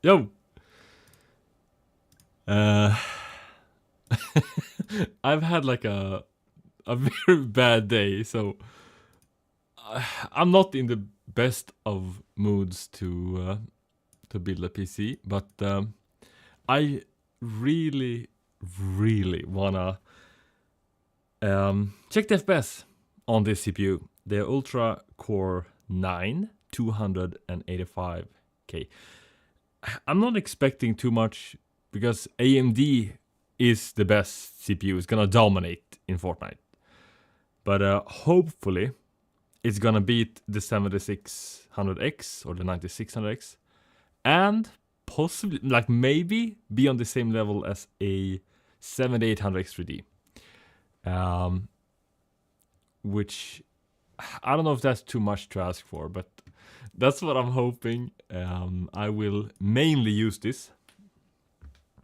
Yo! I've had like a very bad day, so I'm not in the best of moods to build a PC, but I really, really wanna check the FPS on this CPU. The Ultra Core 9 285K. I'm not expecting too much because AMD is the best CPU. It's gonna dominate in Fortnite. But hopefully it's gonna beat the 7600X or the 9600X, and possibly, like maybe, be on the same level as a 7800X 3D. Which I don't know if that's too much to ask for, but that's what I'm hoping. I will mainly use this,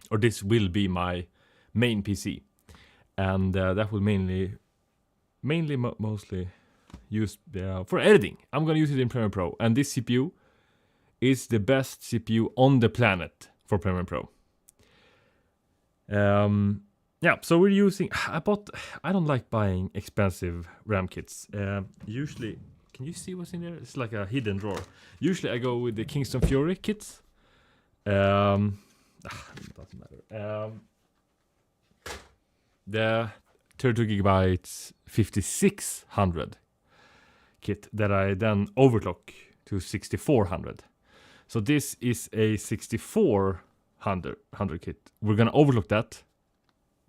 or this will be my main PC, and that will mostly used for editing. I'm gonna use it in Premiere Pro, and this CPU is the best CPU on the planet for Premiere Pro. Yeah, so we're using. I don't like buying expensive RAM kits. Usually, can you see what's in there? It's like a hidden drawer. Usually, I go with the Kingston Fury kits. Doesn't matter. The 32 gigabytes 5600 kit that I then overclock to 6400. So this is a 6400 kit. We're gonna overclock that,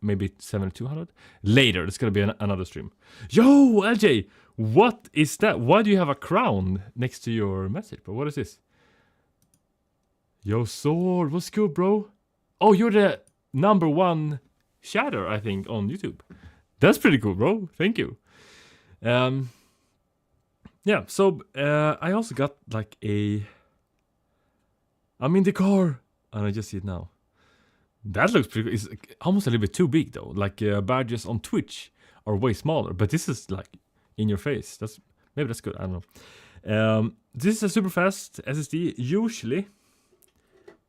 maybe 7200 later. It's gonna be another stream. Yo, LJ, what is that? Why do you have a crown next to your message, bro? What is this? Yo, Sword, what's good, bro? Oh, you're the #1 chatter, I think, on YouTube. That's pretty cool, bro. Thank you. Yeah, so I also got like I'm in the car, and I just see it now. That looks pretty cool. It's almost a little bit too big though. Like badges on Twitch are way smaller, but this is like in your face. Maybe that's good. I don't know. This is a super fast SSD. Usually,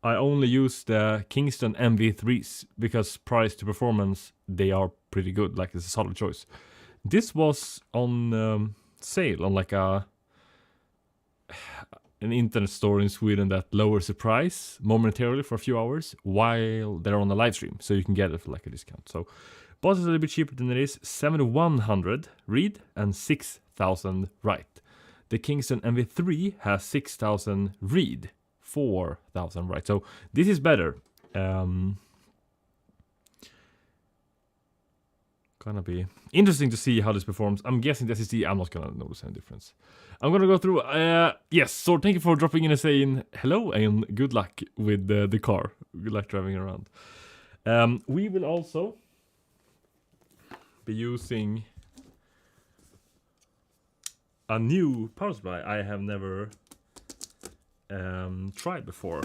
I only use the Kingston MV3s because price to performance, they are pretty good. Like, it's a solid choice. This was on sale on like an internet store in Sweden that lowers the price momentarily for a few hours while they're on a live stream, so you can get it for like a discount. So bought it a little bit cheaper than it is. 7100 read and 6000 write. The Kingston MV3 has 6000 read, 4000 write. So this is better. Gonna be interesting to see how this performs. I'm guessing the SSD, I'm not gonna notice any difference. I'm gonna go through. Yes, so thank you for dropping in and saying hello and good luck with the car. Good luck driving around. We will also be using a new power supply I have never tried before.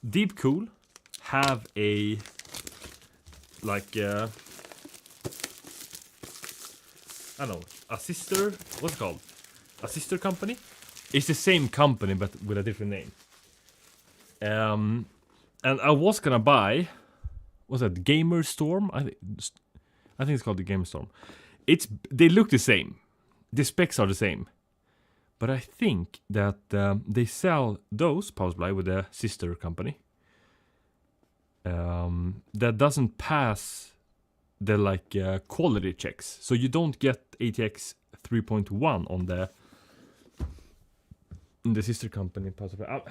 Deepcool have a like I don't know, a sister, what's it called? A sister company? It's the same company but with a different name. And I was gonna buy, what's that, Gamer Storm? I think it's called the Gamer Storm. They look the same. The specs are the same. But I think that they sell those power supply with a sister company that doesn't pass the like quality checks, so you don't get ATX 3.1 on the sister company power supply.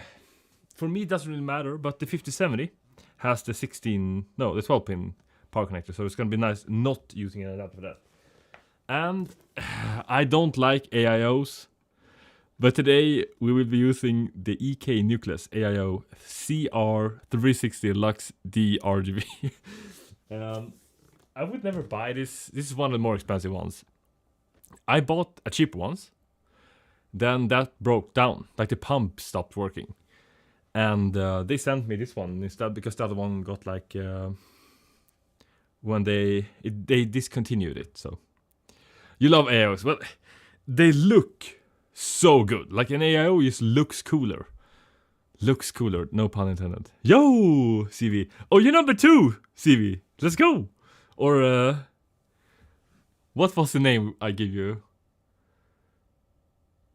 For me, it doesn't really matter, but the 5070 has the 12-pin power connector, so it's gonna be nice not using an adapter for that. And I don't like AIOs, but today we will be using the EK Nucleus AIO CR360 Lux D RGB. I would never buy this. This is one of the more expensive ones. I bought a cheap ones. Then that broke down. Like the pump stopped working. And they sent me this one instead because the other one got like when they discontinued it. So you love AIOs. Well, they look so good. Like an AIO just looks cooler. Looks cooler, no pun intended. Yo, CV. Oh, you're number 2, CV. Let's go. Or, what was the name I give you?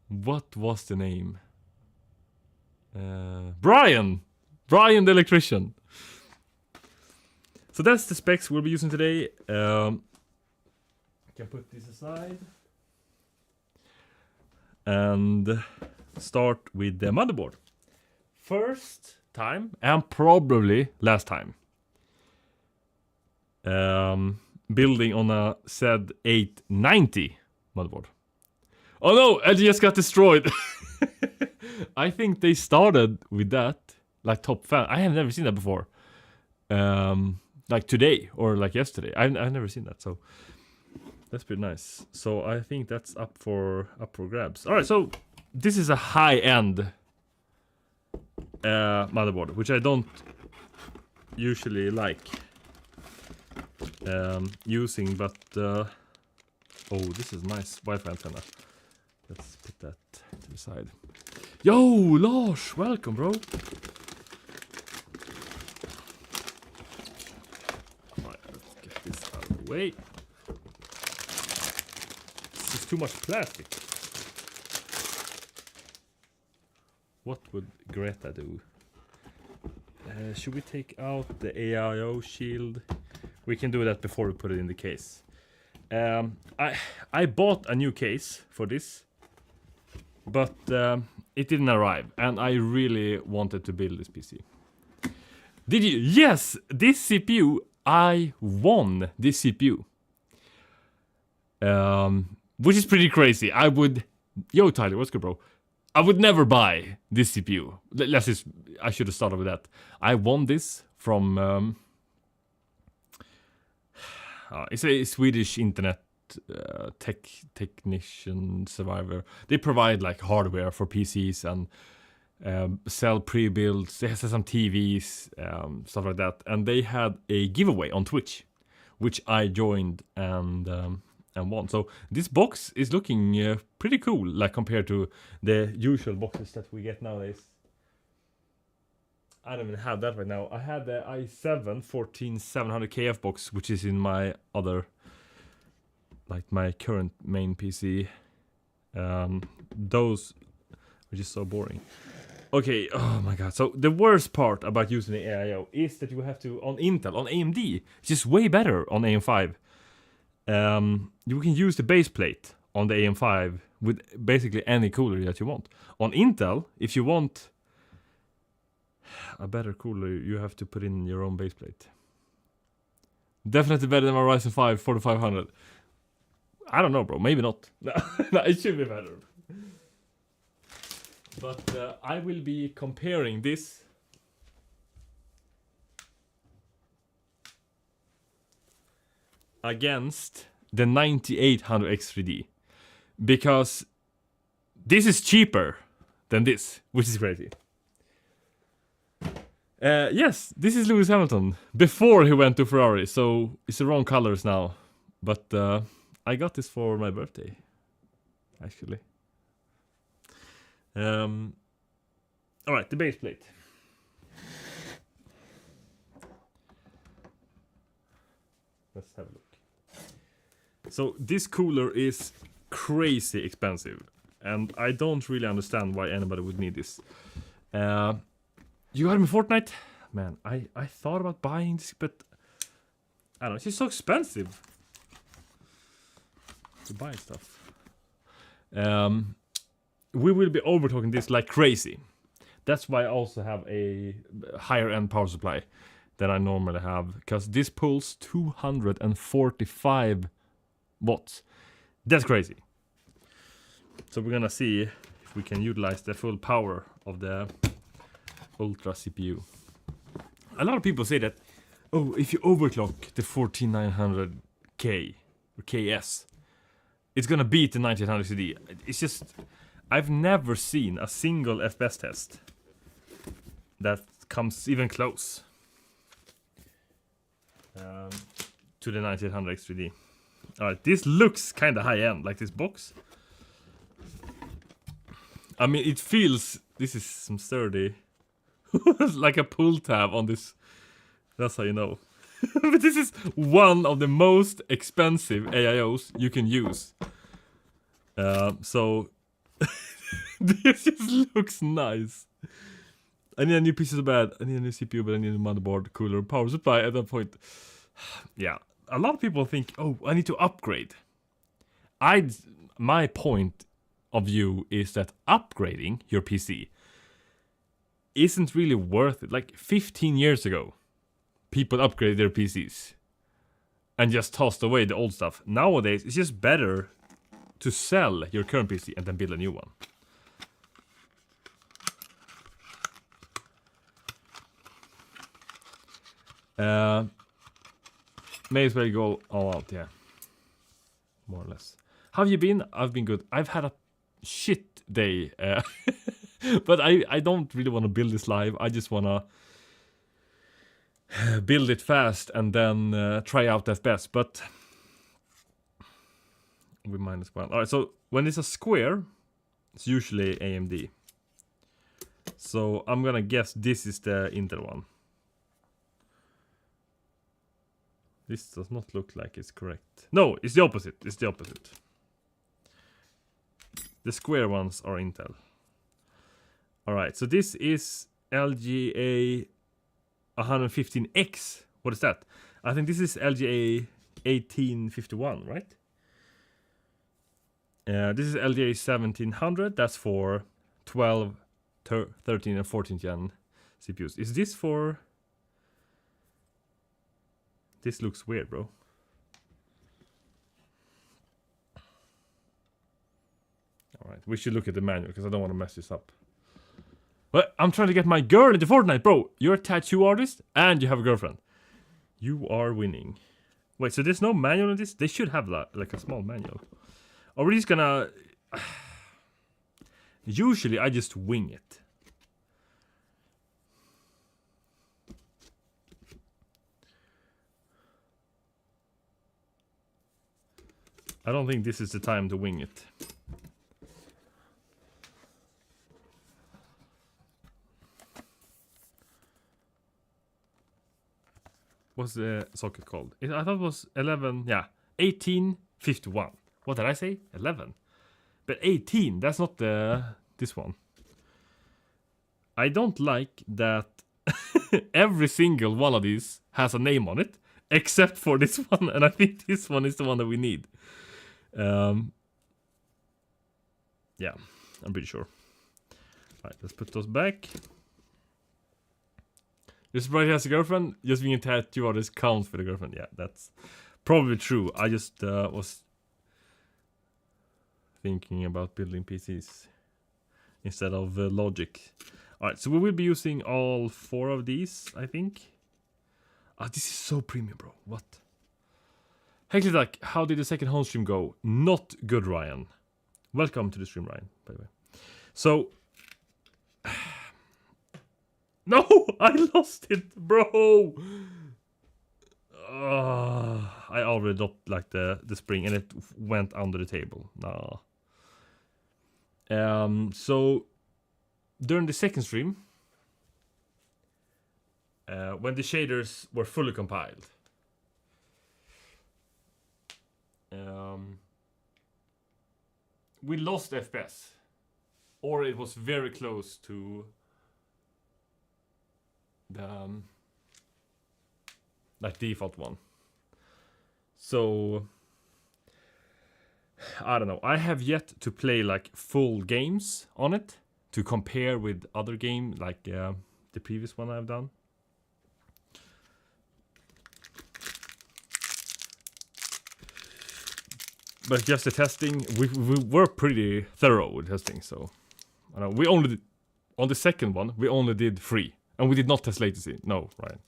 What was the name? Brian! Brian the electrician. So that's the specs we'll be using today. I can put this aside. And start with the motherboard. First time, and probably last time. Building on a Z890 motherboard. Oh no, I just got destroyed. I think they started with that, like top fan. I have never seen that before. Like today or like yesterday. I've never seen that, so that's pretty nice. So I think that's up for grabs. All right, so this is a high-end motherboard, which I don't usually like using, but oh, this is nice Wi-Fi antenna. Let's put that to the side. Yo, Lars, welcome, bro. Alright, let's get this out of the way. This is too much plastic. What would Greta do? Should we take out the AIO shield? We can do that before we put it in the case. I bought a new case for this, but it didn't arrive, and I really wanted to build this PC. Did you? Yes, this CPU, I won this CPU. Which is pretty crazy. I would... Yo, Tyler, what's good, bro? I would never buy this CPU. I should have started with that. I won this from... it's a Swedish internet technician survivor. They provide like hardware for PCs and sell pre-builds. They have some TVs, stuff like that. And they had a giveaway on Twitch, which I joined and won. So this box is looking pretty cool, like compared to the usual boxes that we get nowadays. I don't even have that right now. I had the i7 14700 KF box, which is in my other, like my current main PC. Those are just so boring. Okay, oh my god. So the worst part about using the AIO is that you have to, on Intel, on AMD, it's just way better on AM5. You can use the base plate on the AM5 with basically any cooler that you want. On Intel, if you want a better cooler, you have to put in your own base plate. Definitely better than my Ryzen 5 4500. I don't know, bro. Maybe not. No, it should be better. But I will be comparing this against the 9800 X3D, because this is cheaper than this, which is crazy. Yes, this is Lewis Hamilton before he went to Ferrari, so it's the wrong colors now. But I got this for my birthday, actually. Alright, the base plate. Let's have a look. So this cooler is crazy expensive, and I don't really understand why anybody would need this. You got him in Fortnite? Man, I thought about buying this, but I don't know, it's just so expensive to buy stuff. We will be over talking this like crazy. That's why I also have a higher end power supply than I normally have, because this pulls 245 watts. That's crazy. So we're gonna see if we can utilize the full power of the Ultra CPU. A lot of people say that, oh, if you overclock the 14900K or KS, it's gonna beat the 9800 CD. It's just, I've never seen a single FPS test that comes even close to the 9800 X3D. Alright, this looks kind of high-end, like this box. I mean, it feels, this is some sturdy like a pull tab on this. That's how you know. But this is one of the most expensive AIOs you can use. So this just looks nice. I need a new PC so bad. I need a new CPU, but I need a motherboard, cooler, power supply at that point. Yeah, a lot of people think, oh, I need to upgrade. My point of view is that upgrading your PC isn't really worth it. Like 15 years ago, people upgraded their PCs and just tossed away the old stuff. Nowadays, it's just better to sell your current PC and then build a new one. May as well go all out, yeah. More or less. How have you been? I've been good. I've had a shit day. But I don't really want to build this live. I just want to build it fast and then try out FPS. But we might as well. Alright, so when it's a square, it's usually AMD. So I'm gonna guess this is the Intel one. This does not look like it's correct. No, it's the opposite. It's the opposite. The square ones are Intel. Alright, so this is LGA 115X. What is that? I think this is LGA 1851, right? This is LGA 1700. That's for 12, 13, and 14 gen CPUs. Is this for... This looks weird, bro. Alright, we should look at the manual because I don't want to mess this up. But I'm trying to get my girl into Fortnite, bro. You're a tattoo artist and you have a girlfriend. You are winning. Wait, so there's no manual in this? They should have like a small manual. Are we just gonna... Usually I just wing it. I don't think this is the time to wing it. What's the socket called? I thought it was 11, yeah, 1851. What did I say? 11. But 18, that's not this one. I don't like that every single one of these has a name on it, except for this one, and I think this one is the one that we need. Yeah, I'm pretty sure. Alright, let's put those back. This brother has a girlfriend. Just being a tattoo artist counts for the girlfriend. Yeah, that's probably true. I just was thinking about building PCs instead of logic. Alright, so we will be using all 4 of these, I think. Ah, this is so premium, bro. What? Heckleduck, how did the second home stream go? Not good, Ryan. Welcome to the stream, Ryan, by the way. So... No! I lost it, bro! I already dropped like the spring and it went under the table. Nah. So during the second stream, when the shaders were fully compiled, we lost FPS, or it was very close to the like default one. So I don't know. I have yet to play like full games on it to compare with other games like the previous one I've done. But just the testing, we were pretty thorough with testing. So I don't know, we only did, on the second one we only did 3. And we did not test latency. No, Ryan.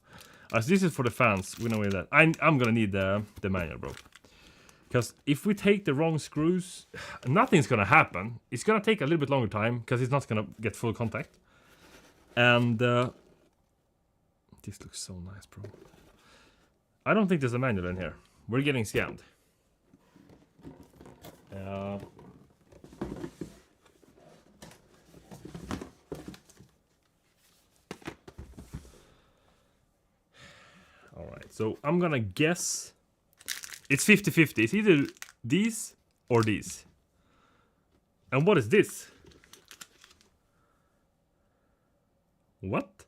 As this is for the fans, we know that. I'm gonna need the manual, bro. Because if we take the wrong screws, nothing's gonna happen. It's gonna take a little bit longer time because it's not gonna get full contact. And this looks so nice, bro. I don't think there's a manual in here. We're getting scammed. So I'm gonna guess it's 50-50. It's either these or these. And what is this? What?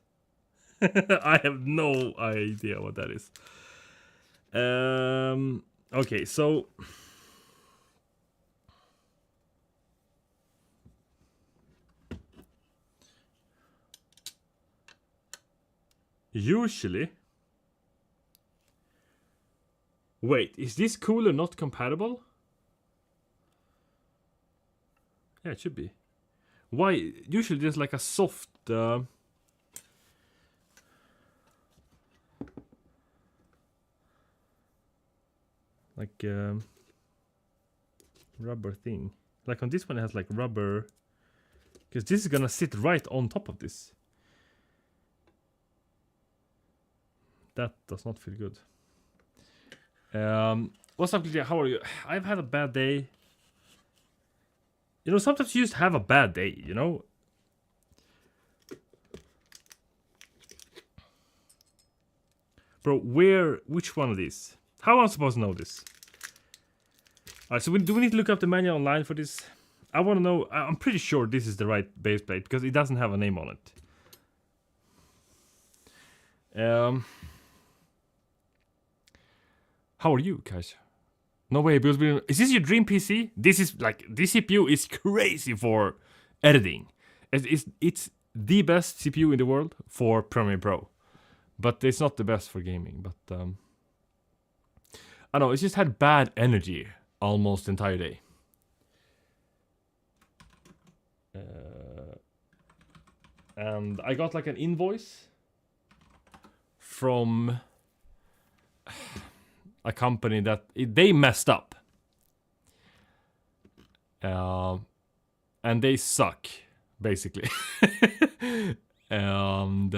I have no idea what that is. Okay, so usually, wait, is this cooler not compatible? Yeah, it should be. Why? Usually there's like a soft like rubber thing. Like on this one it has like rubber, because this is gonna sit right on top of this. That does not feel good. What's up, Lydia? How are you? I've had a bad day. You know, sometimes you just have a bad day, you know? Bro, which one of these? How am I supposed to know this? Alright, so do we need to look up the manual online for this? I want to know, I'm pretty sure this is the right base plate, because it doesn't have a name on it. How are you, guys? No way, because is this your dream PC? This is like, this CPU is crazy for editing. It's the best CPU in the world for Premiere Pro. But it's not the best for gaming, but I don't know, it's just had bad energy almost the entire day. And I got like an invoice from a company that they messed up. And they suck, basically. And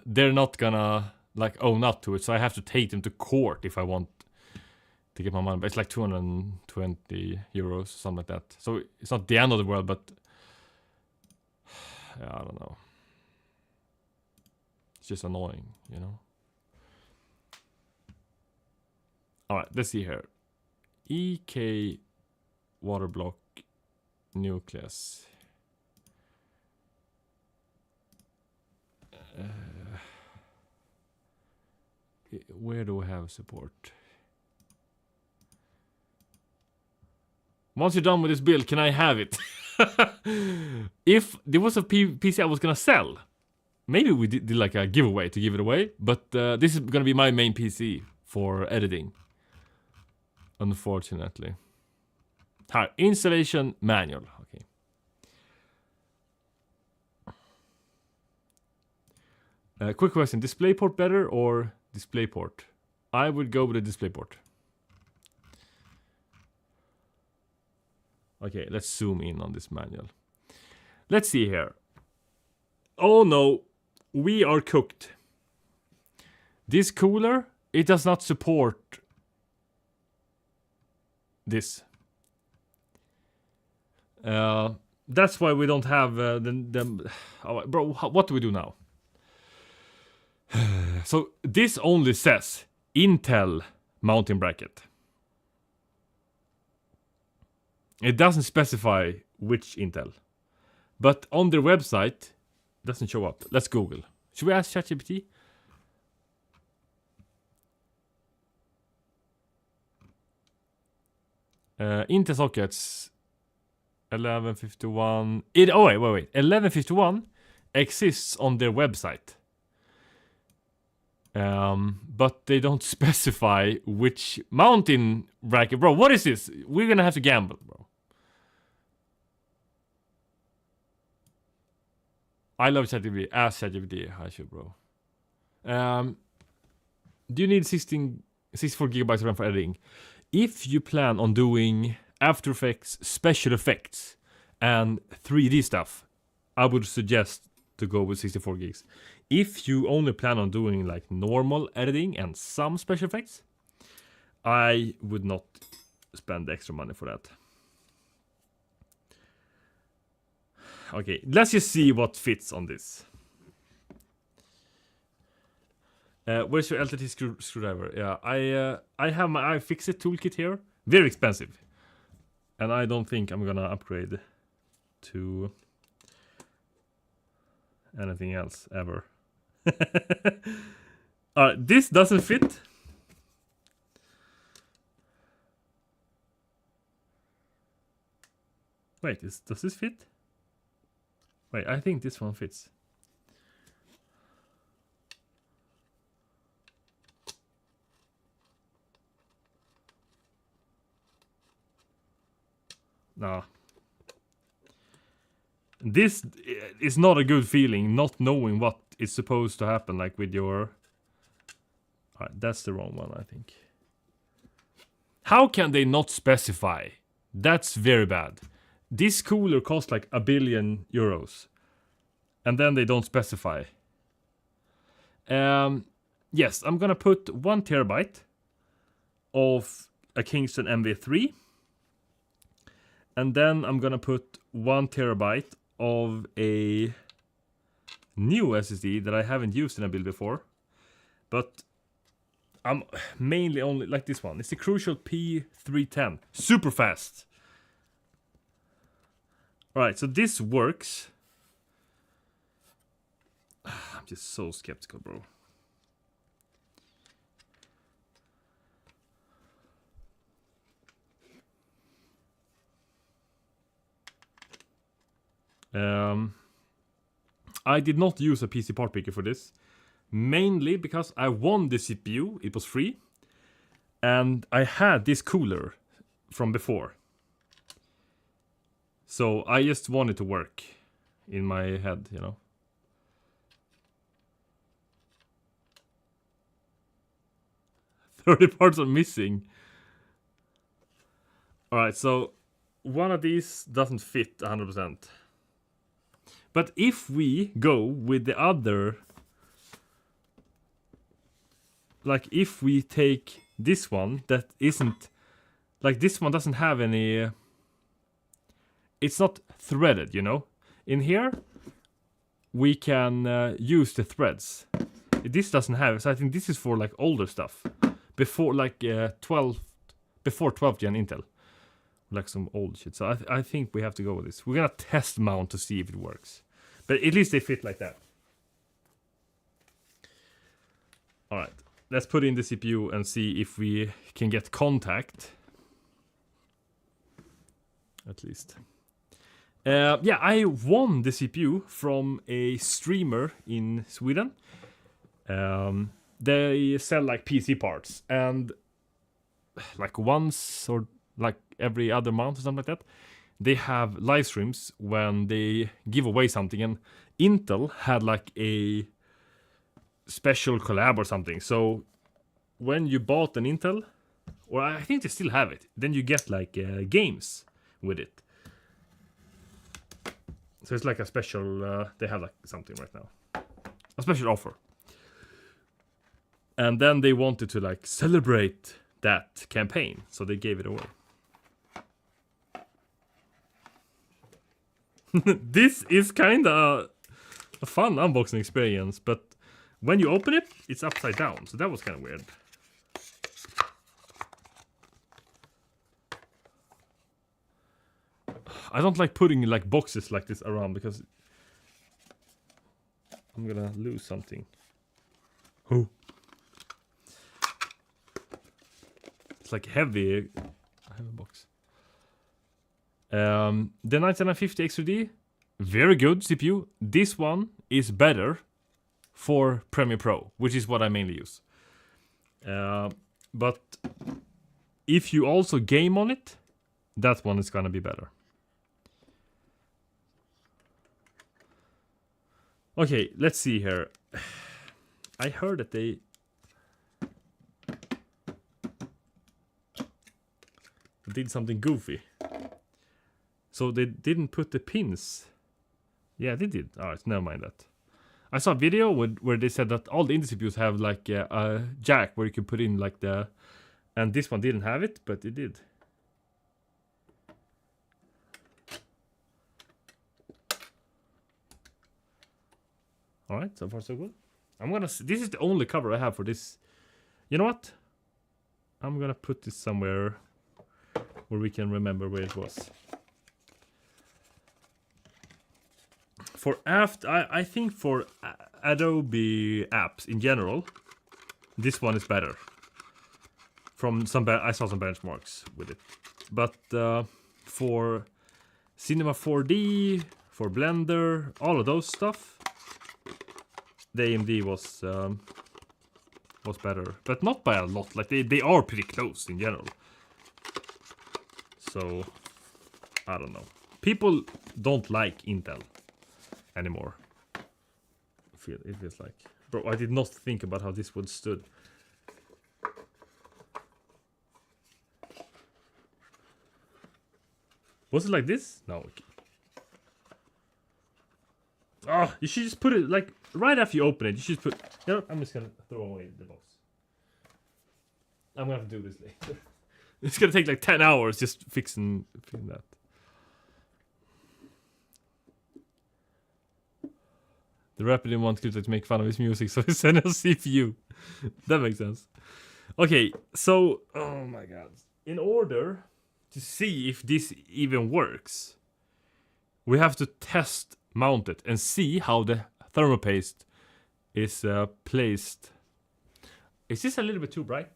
they're not gonna like own up to it, so I have to take them to court if I want to get my money. But it's like 220 euros, something like that. So it's not the end of the world, but yeah, I don't know. It's just annoying, you know. Alright, let's see here. EK water block nucleus. Where do I have support? Once you're done with this build, can I have it? If there was a PC I was gonna sell, maybe we did like a giveaway to give it away. But this is gonna be my main PC for editing. Unfortunately. Here, installation manual. Okay. Quick question: DisplayPort better or DisplayPort? I would go with the DisplayPort. Okay, let's zoom in on this manual. Let's see here. Oh no, we are cooked. This cooler, it does not support this. That's why we don't have the oh, bro, what do we do now? So this only says Intel mounting bracket. It doesn't specify which Intel. But on their website, it doesn't show up. Let's Google. Should we ask ChatGPT? Intel sockets 1151. Oh wait. 1151 exists on their website. But they don't specify which mounting bracket. Bro, what is this? We're gonna have to gamble, bro. I love ChatGPT. Ask ChatGPT. I should, bro. Do you need 64 gigabytes of RAM for editing? If you plan on doing After Effects, special effects, and 3D stuff, I would suggest to go with 64 gigs. If you only plan on doing like normal editing and some special effects, I would not spend extra money for that. Okay, let's just see what fits on this. Where's your LTT screwdriver? Yeah, I have my iFixit toolkit here. Very expensive. And I don't think I'm gonna upgrade to anything else ever. Alright, this doesn't fit. Wait, does this fit? Wait, I think this one fits. Nah. This is not a good feeling, not knowing what is supposed to happen, like with your... Alright, that's the wrong one, I think. How can they not specify? That's very bad. This cooler costs like €1 billion. And then they don't specify. Yes, I'm gonna put 1 terabyte of a Kingston MV3. And then I'm gonna put 1 terabyte of a new SSD that I haven't used in a build before. But I'm mainly only like this one. It's the Crucial P310. Super fast. Alright, so this works. I'm just so skeptical, bro. I did not use a PC part picker for this. Mainly because I won the CPU, it was free. And I had this cooler from before. So I just wanted to work in my head, you know. "30 parts are missing." Alright, so one of these doesn't fit 100%. But if we go with the other... Like, if we take this one that isn't... Like, this one doesn't have any... It's not threaded, you know? In here, we can use the threads. This doesn't have it, so I think this is for, like, older stuff. Before, like, 12... Before 12th gen Intel. Like some old shit. So I think we have to go with this. We're gonna test mount to see if it works. But at least they fit like that. Alright. Let's put in the CPU and see if we can get contact. At least. Yeah, I won the CPU from a streamer in Sweden. They sell like PC parts. And like once or like every other month or something like that, they have live streams when they give away something. And Intel had like a special collab or something. So when you bought an Intel, or I think they still have it, then you get like games with it. So it's like a special, they have like something right now, a special offer. And then they wanted to like celebrate that campaign, so they gave it away. This is kinda a fun unboxing experience, but when you open it, it's upside down, so that was kinda weird. I don't like putting like boxes like this around because I'm gonna lose something. Oh. It's like heavy. I have a box. The 9950 X3D, very good CPU. This one is better for Premiere Pro, which is what I mainly use. But if you also game on it, that one is gonna be better. Okay, let's see here. I heard that they did something goofy. So they didn't put the pins. Yeah, they did. Alright, never mind that. I saw a video where they said that all the Indie CPUs have like a jack where you can put in like the... And this one didn't have it, but it did. Alright, so far so good. I'm gonna. This is the only cover I have for this. You know what? I'm gonna put this somewhere where we can remember where it was. For I think for Adobe apps in general, this one is better. From I saw some benchmarks with it, but for Cinema 4D, for Blender, all of those stuff, the AMD was better, but not by a lot. Like they are pretty close in general. So I don't know. People don't like Intel anymore. It feels like, bro. I did not think about how this would stood. Was it like this? No. Okay. Oh, you should just put it like right after you open it. You should put. You know, I'm just gonna throw away the box. I'm gonna have to do this later. It's gonna take like 10 hours just fixing that. The rapper didn't want Kryptek to make fun of his music, so he sent a CPU. That makes sense. Okay, so oh my god. In order to see if this even works, we have to test mount it and see how the thermal paste is placed. Is this a little bit too bright?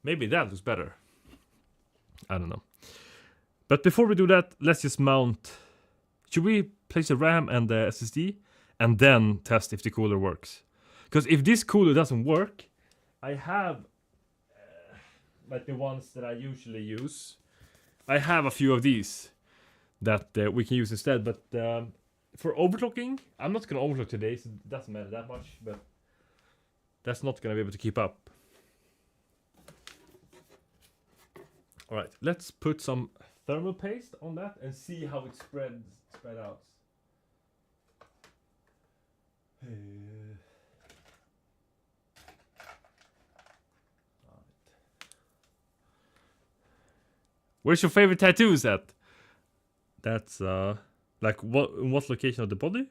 Maybe that looks better. I don't know. But before we do that, let's just mount. Should we place the RAM and the SSD and then test if the cooler works? Because if this cooler doesn't work, I have like the ones that I usually use. I have a few of these that we can use instead. But for overclocking, I'm not going to overclock today, so it doesn't matter that much. But that's not going to be able to keep up. All right, let's put some thermal paste on that and see how it spread out. Where's your favorite tattoos at? That's like in what location of the body?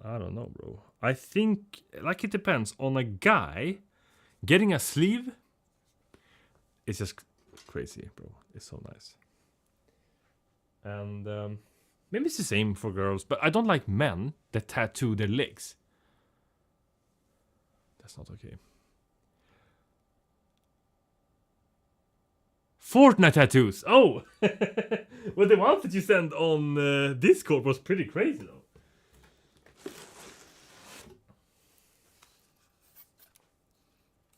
I don't know, bro. I think like it depends on a guy. Getting a sleeve, it's just crazy, bro. It's so nice. And maybe it's the same for girls, but I don't like men that tattoo their legs. That's not okay. Fortnite tattoos. Oh, well, the ones that you sent on Discord was pretty crazy, though.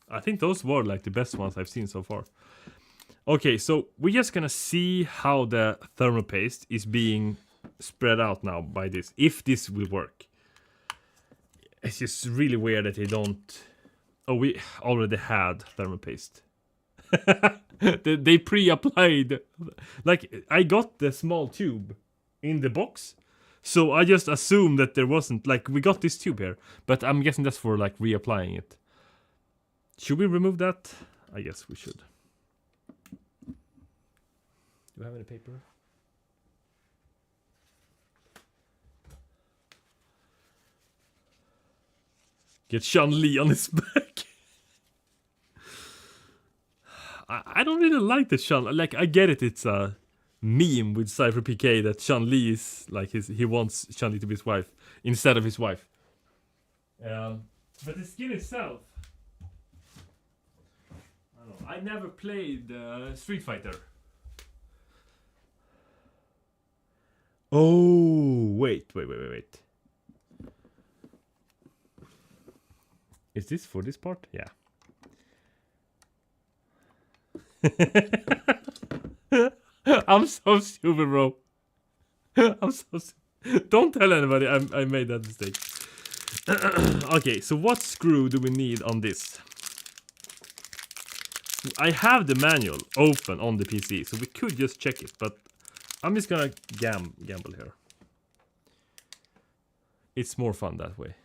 I think those were like the best ones I've seen so far. Okay, so we're just gonna see how the thermal paste is being spread out now by this, if this will work. It's just really weird that they don't. Oh, we already had thermal paste. They pre-applied. Like, I got the small tube in the box, so I just assumed that there wasn't. Like, we got this tube here, but I'm guessing that's for like reapplying it. Should we remove that? I guess we should. Do you have any paper? Get Chun-Li on his back. I don't really like the Chun. Like, I get it. It's a meme with Cypher PK that Chun-Li is like he wants Chun-Li to be his wife instead of his wife. But the skin itself, I don't know. I never played Street Fighter. Oh, wait. Is this for this part? Yeah. I'm so stupid, bro. I'm so stupid. Don't tell anybody I made that mistake. Okay, so what screw do we need on this? I have the manual open on the PC, so we could just check it, but I'm just gonna gamble here. It's more fun that way.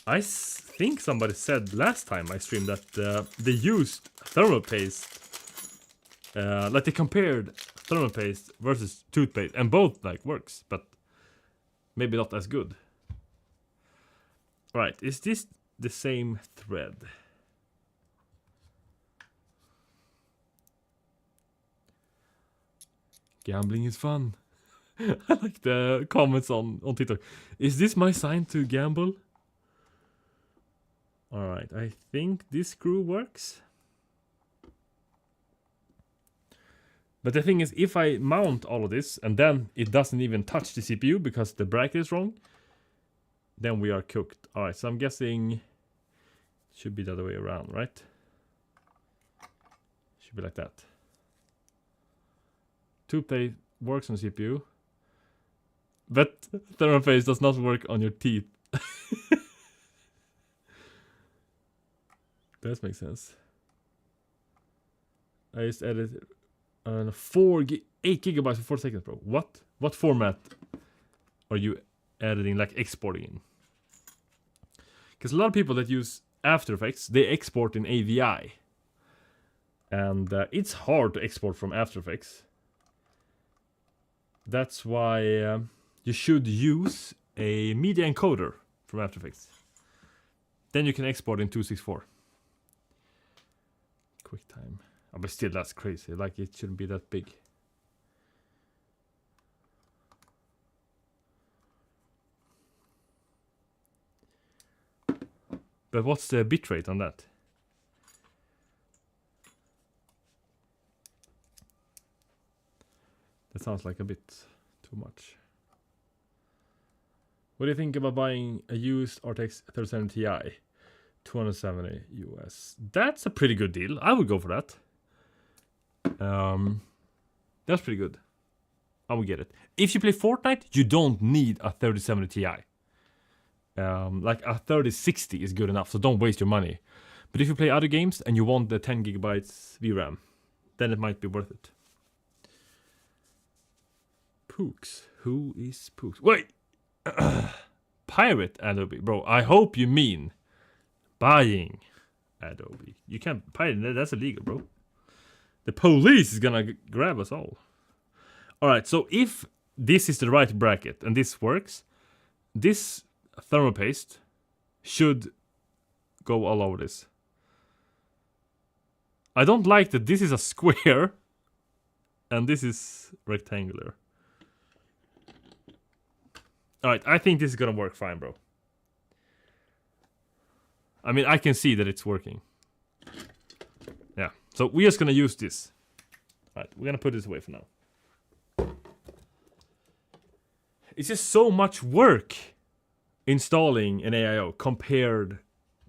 I think somebody said last time I streamed that they used thermal paste Like they compared thermal paste versus toothpaste, and both like works, but maybe not as good. Right, is this the same thread? Gambling is fun. I like the comments on TikTok. Is this my sign to gamble? Alright, I think this screw works. But the thing is, if I mount all of this and then it doesn't even touch the CPU because the bracket is wrong, then we are cooked. Alright, so I'm guessing it should be the other way around, right? Should be like that. Toothpaste works on CPU, but thermal paste does not work on your teeth. That makes sense. I just added 8 gigabytes for 4 seconds, bro. What format are you editing, like exporting in? Because a lot of people that use After Effects, they export in AVI. And it's hard to export from After Effects. That's why you should use a media encoder from After Effects. Then you can export in 264. QuickTime. Oh, but still, that's crazy. Like, it shouldn't be that big. But what's the bitrate on that? That sounds like a bit too much. What do you think about buying a used RTX 3070 Ti? 270 US. That's a pretty good deal. I would go for that. That's pretty good. I would get it. If you play Fortnite, you don't need a 3070 Ti. Like a 3060 is good enough, so don't waste your money. But if you play other games and you want the 10 gigabytes VRAM, then it might be worth it. Pooks. Who is Pooks? Wait! Pirate Adobe. Bro, I hope you mean buying Adobe. You can't pirate it, that's illegal, bro. The police is gonna grab us all. Alright, so if this is the right bracket and this works, this thermal paste should go all over this. I don't like that this is a square and this is rectangular. Alright, I think this is gonna work fine, bro. I mean, I can see that it's working. Yeah, so we're just gonna use this. Alright, we're gonna put this away for now. It's just so much work installing an AIO compared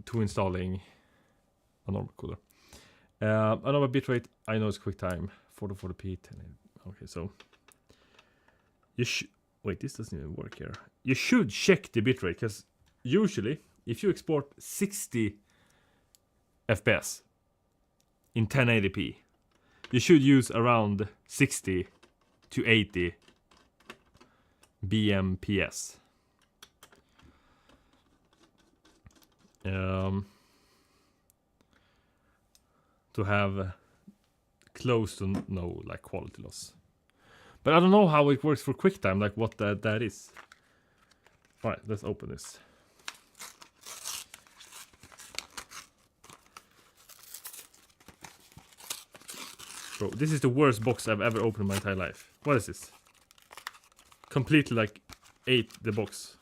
to installing a normal cooler. Another bitrate, I know it's QuickTime, 4040p. Okay, so you wait, this doesn't even work here. You should check the bitrate, because usually if you export 60 FPS in 1080p, you should use around 60 to 80 BMPS. To have close to no like quality loss. But I don't know how it works for QuickTime, like what that is. Alright, let's open this. Bro, this is the worst box I've ever opened in my entire life. What is this? Completely like ate the box.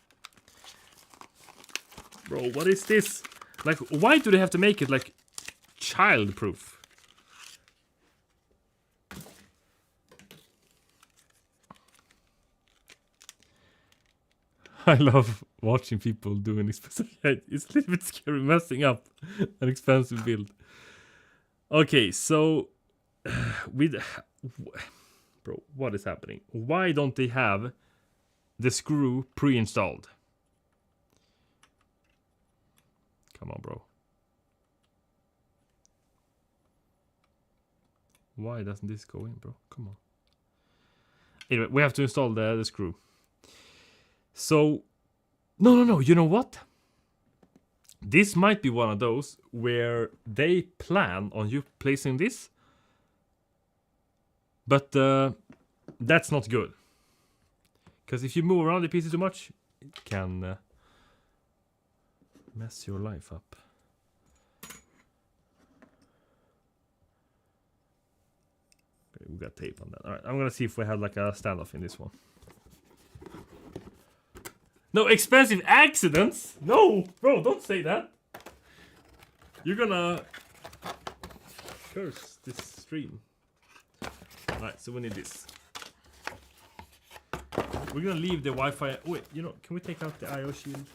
Bro, what is this? Like, why do they have to make it like child-proof? I love watching people doing this. It's a little bit scary messing up an expensive build. Okay, so bro, what is happening? Why don't they have the screw pre-installed? Come on, bro. Why doesn't this go in, bro? Come on. Anyway, we have to install the screw. So, no. You know what? This might be one of those where they plan on you placing this But that's not good. Because if you move around the PC too much, it can mess your life up. Okay, we got tape on that. Alright, I'm gonna see if we have like a standoff in this one. No expensive accidents! No! Bro, don't say that! You're gonna curse this stream. Alright, so we need this. We're gonna leave the Wi-Fi. Wait, you know, can we take out the IO shield?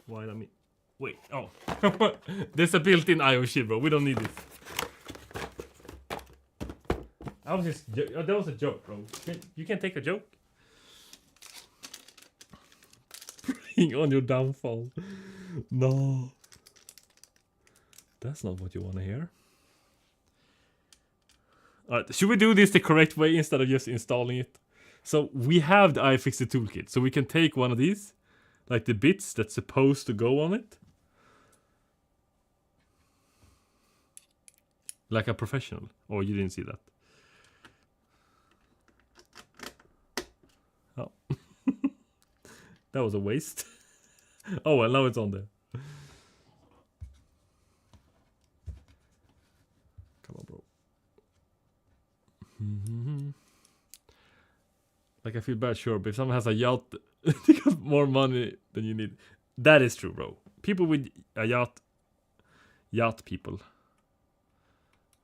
Why not me? Wait, oh. There's a built-in IO shield, bro. We don't need this. I was just, that was a joke, bro. You can't take a joke. Bring on your downfall. No. That's not what you want to hear. Alright, should we do this the correct way instead of just installing it? So we have the iFixit toolkit, so we can take one of these, like the bits that's supposed to go on it, like a professional. Oh, you didn't see that. Oh, that was a waste. Oh well, now it's on there. Come on, bro. Like, I feel bad, sure, but if someone has a yacht, they got more money than you need. That is true, bro. People with a yacht people,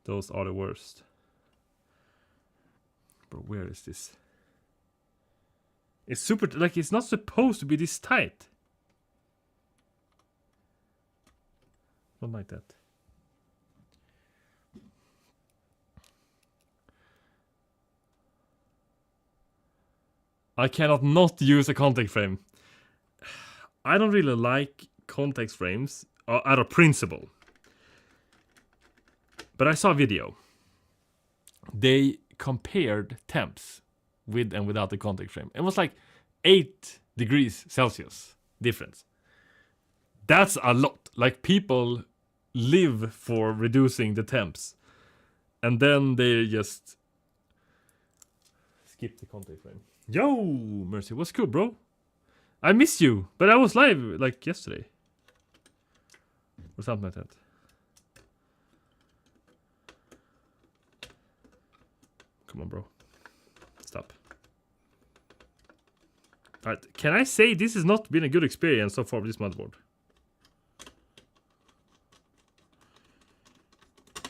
those are the worst. Bro, where is this? It's super, like, it's not supposed to be this tight. Not like that. I cannot not use a contact frame. I don't really like contact frames out of principle. But I saw a video. They compared temps with and without the contact frame. It was like 8 degrees Celsius difference. That's a lot. Like, people live for reducing the temps. And then they just skip the contact frame. Yo, Mercy, what's cool, bro? I miss you, but I was live like yesterday. Or something like that. Come on, bro. Stop. Alright, can I say this has not been a good experience so far with this motherboard?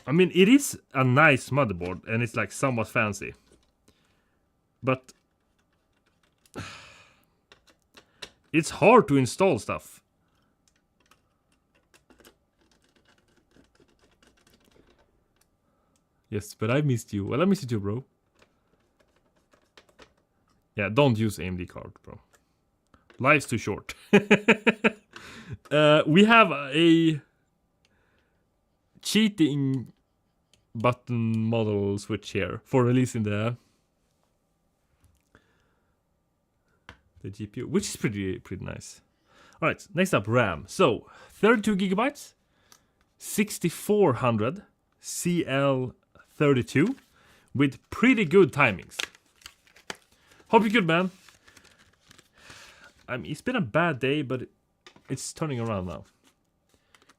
I mean, it is a nice motherboard and it's like somewhat fancy. But it's hard to install stuff. Yes, but I missed you. Well, I missed you too, bro. Yeah, don't use AMD card, bro. Life's too short. We have a cheating button model switch here for releasing the GPU, which is pretty nice. All right, next up, RAM. So 32 gigabytes, 6400 CL32 with pretty good timings. Hope you're good, man. I mean, it's been a bad day, but it's turning around now.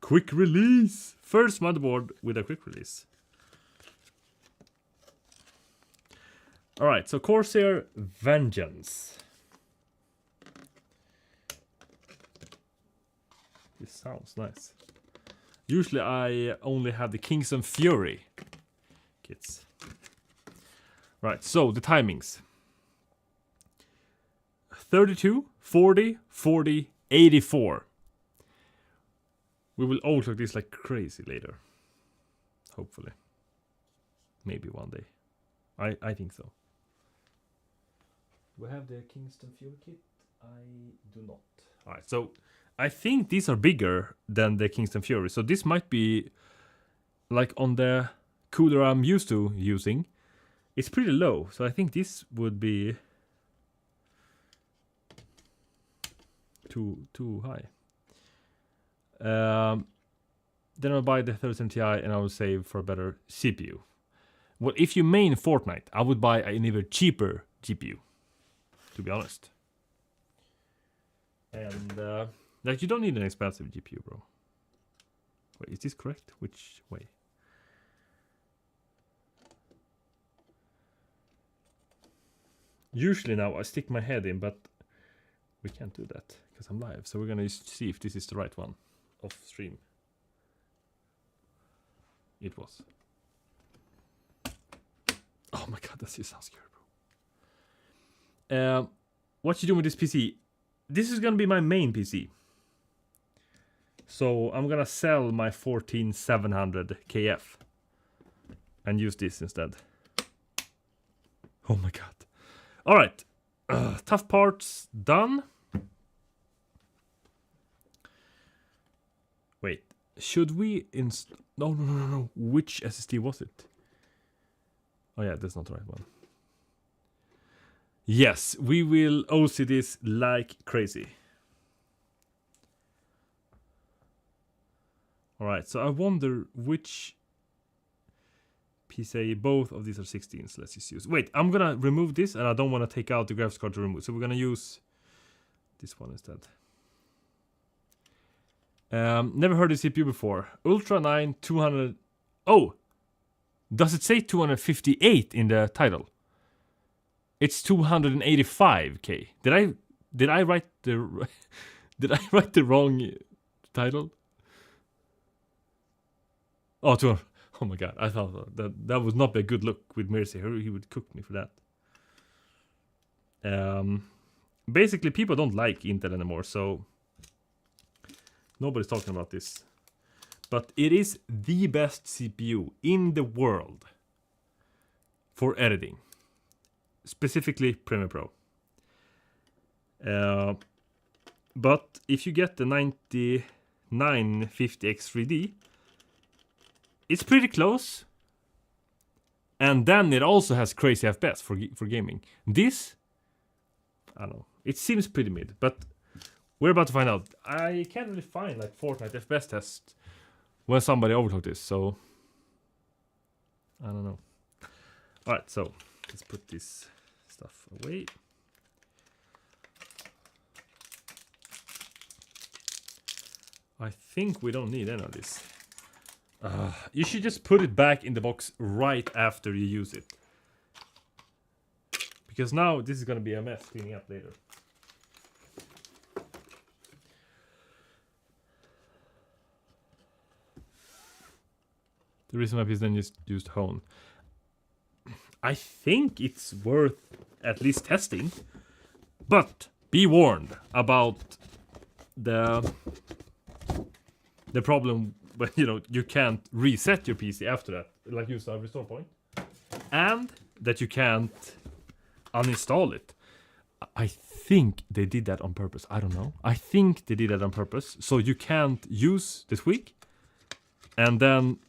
Quick release. First motherboard with a quick release. All right, so Corsair Vengeance. This sounds nice. Usually I only have the Kingston Fury kits. Right, so the timings. 32, 40, 40, 84. We will overclock this like crazy later. Hopefully. Maybe one day. I think so. Do I have the Kingston Fury kit? I do not. Alright, so I think these are bigger than the Kingston Fury. So this might be like on the cooler I'm used to using. It's pretty low. So I think this would be too high. Then I'll buy the 3070 Ti and I will save for a better CPU. Well, if you main Fortnite, I would buy an even cheaper GPU, to be honest. And like, you don't need an expensive GPU, bro. Wait, is this correct? Which way? Usually now I stick my head in, but we can't do that because I'm live. So we're gonna see if this is the right one off stream. It was. Oh my god, that just sounds scary, bro. What you doing with this PC? This is gonna be my main PC. So I'm gonna sell my 14700 KF and use this instead. Oh my god. Alright. Tough parts done. Wait. Should we install... No. Which SSD was it? Oh yeah, that's not the right one. Yes, we will OC this like crazy. Alright, so I wonder which PCIe, both of these are 16s, let's just use. Wait, I'm gonna remove this and I don't want to take out the graphics card to remove. So we're gonna use this one instead. Never heard of CPU before. Ultra 9 200. Oh! Does it say 258 in the title? It's 285k. Did I write the did I write the wrong title? Oh, oh my god! I thought that would not be a good look with Mercy. He would cook me for that. Basically, people don't like Intel anymore, so nobody's talking about this. But it is the best CPU in the world for editing. Specifically Premiere Pro. But if you get the 9950X3D, it's pretty close. And then it also has crazy FPS for gaming. This, I don't know, it seems pretty mid, but we're about to find out. I can't really find like Fortnite FPS test when somebody overclocked this, so I don't know. Alright, so let's put this stuff away. I think we don't need any of this. You should just put it back in the box right after you use it. Because now this is going to be a mess cleaning up later. The reason why is then just used hone. I think it's worth at least testing, but be warned about the problem when you can't reset your PC after that, like use a restore point, and that you can't uninstall it. I think they did that on purpose. I don't know. I think they did that on purpose, so you can't use this week, and then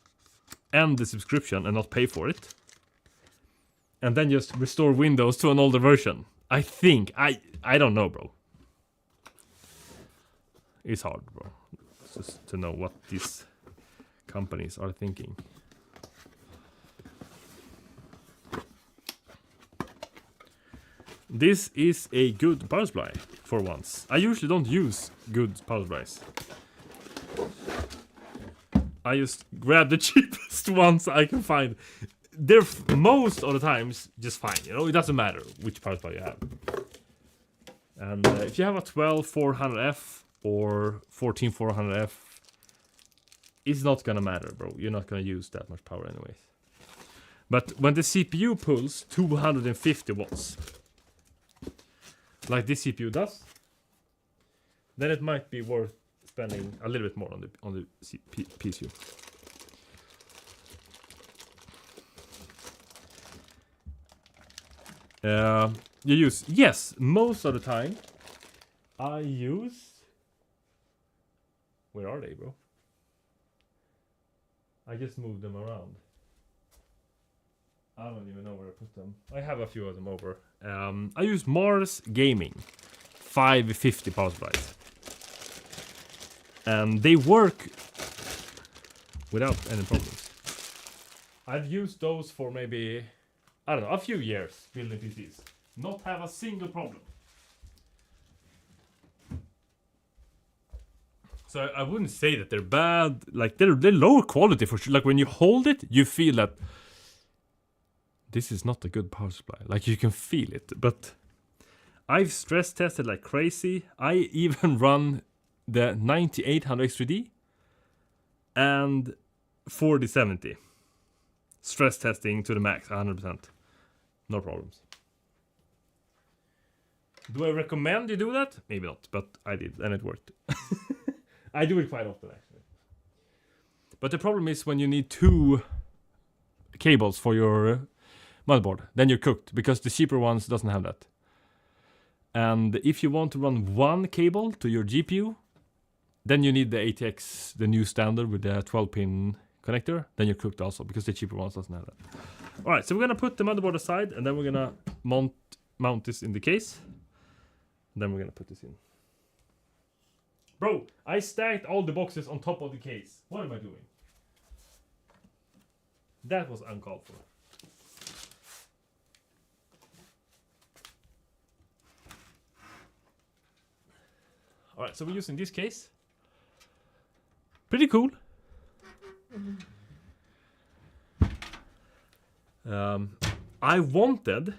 end the subscription and not pay for it, and then just restore Windows to an older version. I think. I don't know, bro. It's hard, bro, just to know what these companies are thinking. This is a good power supply for once. I usually don't use good power supplies. I just grab the cheapest ones I can find. They're most of the times just fine, it doesn't matter which power supply you have. And if you have a 12400F or 14400F, it's not gonna matter, bro. You're not gonna use that much power anyways. But when the CPU pulls 250 watts, like this CPU does, then it might be worth spending a little bit more on the PSU. You use, yes, most of the time I use, where are they, bro? I just moved them around. I don't even know where I put them. I have a few of them over. I use Mars Gaming 550 power supplies. And they work without any problems. I've used those for maybe, I don't know, a few years building PCs. Not have a single problem. So I wouldn't say that they're bad. Like they're lower quality for sure. Like when you hold it, you feel that this is not a good power supply. Like you can feel it. But I've stress tested like crazy. I even run the 9800 X3D and 4070. Stress testing to the max, 100%. No problems. Do I recommend you do that? Maybe not, but I did and it worked. I do it quite often actually. But the problem is when you need 2 cables for your motherboard, then you're cooked because the cheaper ones doesn't have that. And if you want to run 1 cable to your GPU, then you need the ATX, the new standard with the 12-pin connector. Then you're cooked also because the cheaper ones doesn't have that. All right, so we're gonna put the motherboard aside, and then we're gonna mount this in the case. Then we're gonna put this in. Bro, I stacked all the boxes on top of the case. What am I doing? That was uncalled for. All right, so we're using this case. Pretty cool. I wanted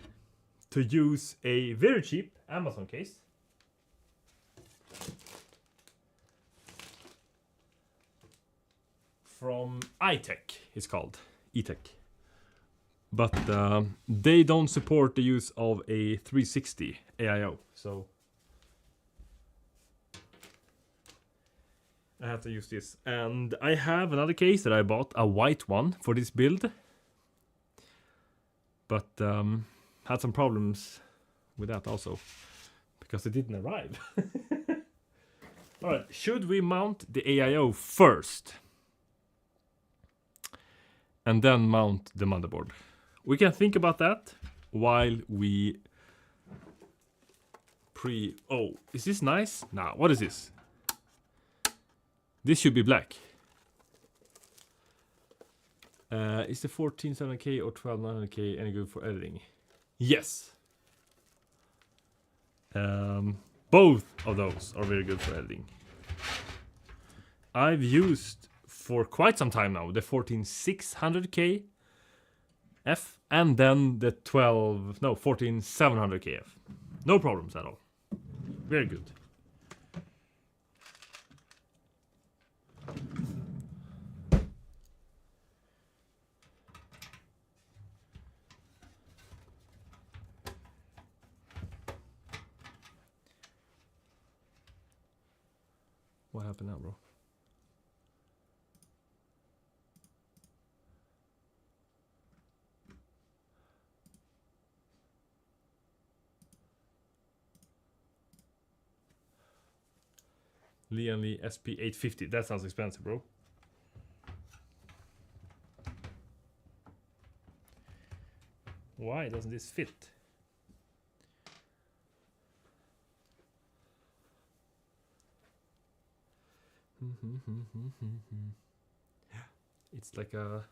to use a very cheap Amazon case. From iTech, it's called. eTech. But they don't support the use of a 360 AIO, so I have to use this. And I have another case that I bought, a white one, for this build. But had some problems with that also, because it didn't arrive. Alright, should we mount the AIO first? And then mount the motherboard? We can think about that while we Oh, is this nice? Nah, what is this? This should be black. Is the 14700K or 12900K any good for editing? Yes. Both of those are very good for editing. I've used for quite some time now the 14600K F and then the 14700K F. No problems at all. Very good. What happened now, bro? Lee SP850. That sounds expensive, bro. Why doesn't this fit? It's like a...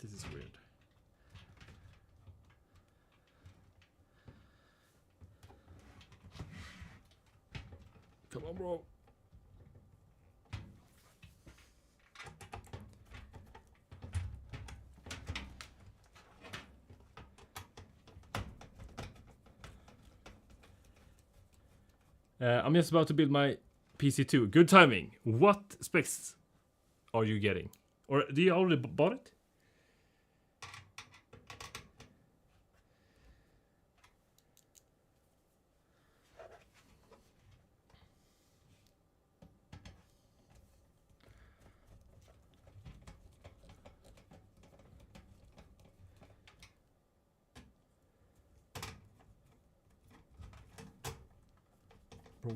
This is weird. Come on, bro. I'm just about to build my PC2. Good timing. What specs are you getting? Or do you already bought it?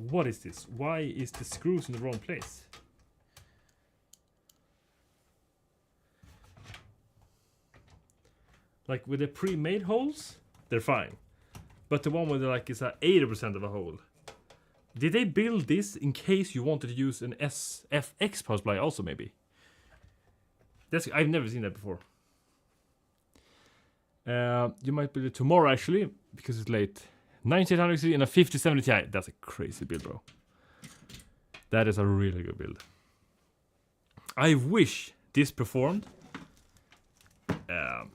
What is this? Why is the screws in the wrong place? Like with the pre-made holes, they're fine. But the one where like is at 80% of a hole, Did they build this in case you wanted to use an SFX power supply also maybe? I've never seen that before. You might build it tomorrow actually, because it's late. 9800 and a 5070 Ti. That's a crazy build, bro. That is a really good build. I wish this performed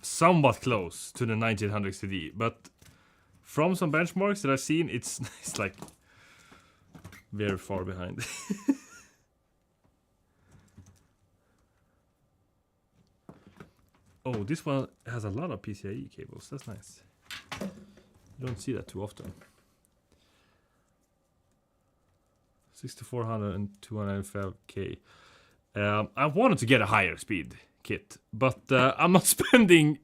somewhat close to the 9800 CD, but from some benchmarks that I've seen, it's like very far behind. Oh, this one has a lot of PCIe cables. That's nice. You don't see that too often. 6400 and 295K. I wanted to get a higher speed kit, but I'm not spending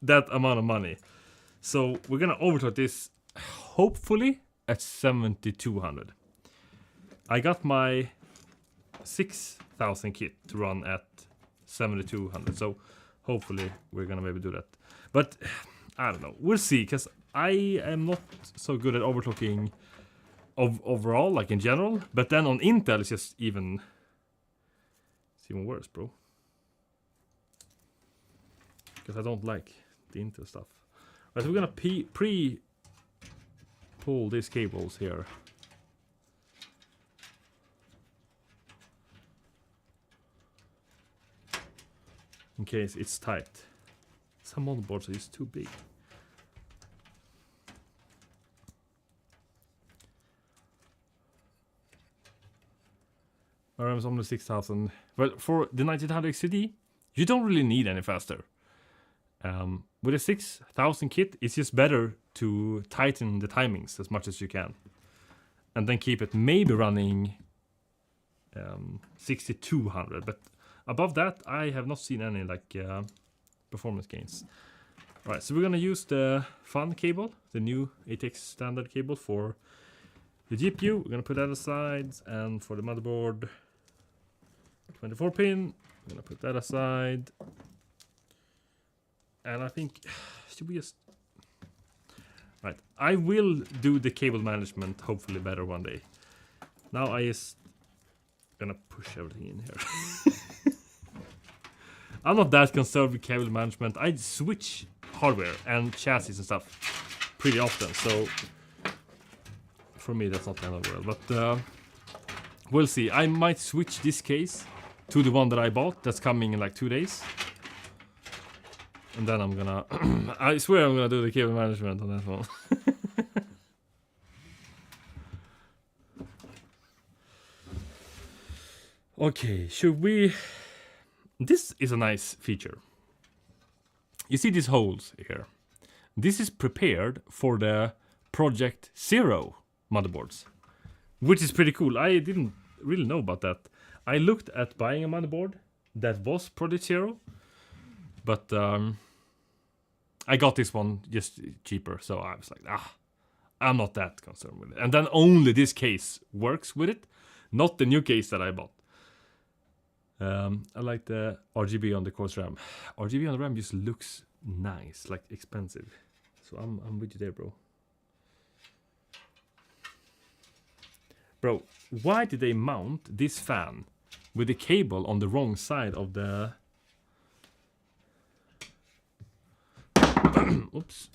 that amount of money. So we're gonna overclock this, hopefully at 7200. I got my 6000 kit to run at 7200, so hopefully we're gonna maybe do that. But I don't know, we'll see, because I am not so good at overclocking overall, like in general. But then on Intel it's just even worse, bro. Because I don't like the Intel stuff. Right, so we're gonna pre-pull these cables here. In case it's tight. Some motherboards are just too big. My RAM is only 6000. Well, for the 9800 XCD, you don't really need any faster. With a 6000 kit, it's just better to tighten the timings as much as you can. And then keep it maybe running 6200. But above that, I have not seen any like performance gains. Alright, so we're gonna use the fun cable, the new ATX standard cable for the GPU. We're gonna put that aside, and for the motherboard, 24 pin, we're gonna put that aside. And I think, should we just... Right, I will do the cable management hopefully better one day. Now I just gonna push everything in here. I'm not that concerned with cable management. I switch hardware and chassis and stuff pretty often, so for me that's not the end of the world. But we'll see. I might switch this case to the one that I bought that's coming in like 2 days. And then I'm gonna... I swear I'm gonna do the cable management on that one. Okay, should we... This is a nice feature. You see these holes here? This is prepared for the Project Zero motherboards, which is pretty cool. I didn't really know about that. I looked at buying a motherboard that was Project Zero, but I got this one just cheaper, so I was like, I'm not that concerned with it. And then only this case works with it, not the new case that I bought. I like the RGB on the course RAM. RGB on the RAM just looks nice, like expensive. So I'm with you there, bro. Bro, why did they mount this fan with the cable on the wrong side of the... Oops.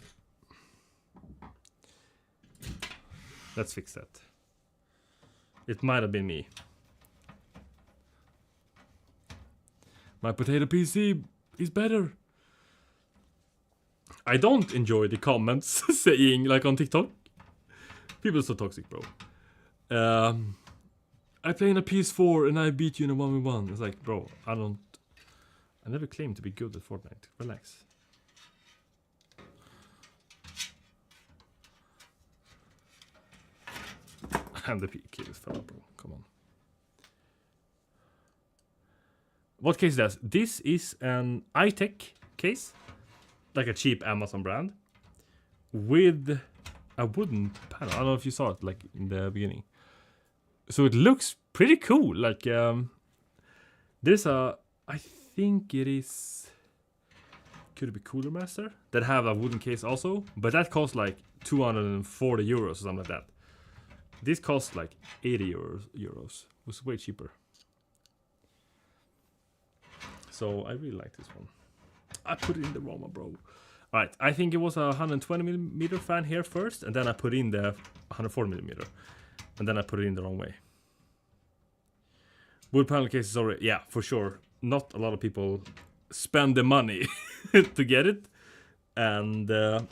Let's fix that. It might have been me. My potato PC is better. I don't enjoy the comments saying, like on TikTok, people are so toxic, bro. I play in a PS4 and I beat you in a 1v1. It's like, bro, I never claimed to be good at Fortnite. Relax. And the cables fell up, bro. Come on. What case is that? This is an iTech case, like a cheap Amazon brand, with a wooden panel. I don't know if you saw it, like in the beginning. So it looks pretty cool. Like there's a, I think it is, could it be Cooler Master that have a wooden case also, but that costs like 240 euros or something like that. This cost like 80 euros. It was way cheaper. So I really like this one. I put it in the wrong one, bro. Alright, I think it was a 120mm fan here first, and then I put in the 140mm. And then I put it in the wrong way. Wood panel cases already, yeah, for sure. Not a lot of people spend the money to get it. And I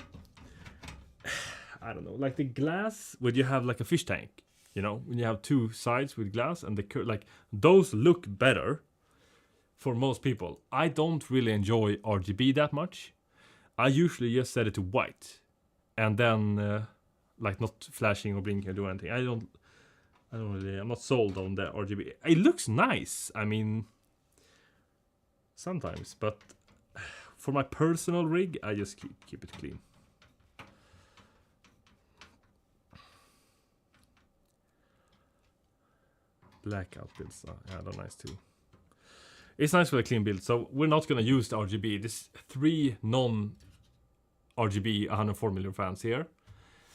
don't know, like the glass, when you have like a fish tank, you know, when you have two sides with glass and the like those look better for most people. I don't really enjoy RGB that much. I usually just set it to white, and then like not flashing or blinking or do anything. I don't really. I'm not sold on the RGB. It looks nice. I mean, sometimes, but for my personal rig, I just keep it clean. Blackout builds, yeah, they're nice too. It's nice for a clean build. So we're not gonna use the RGB. This 3 non-RGB 104mm fans here,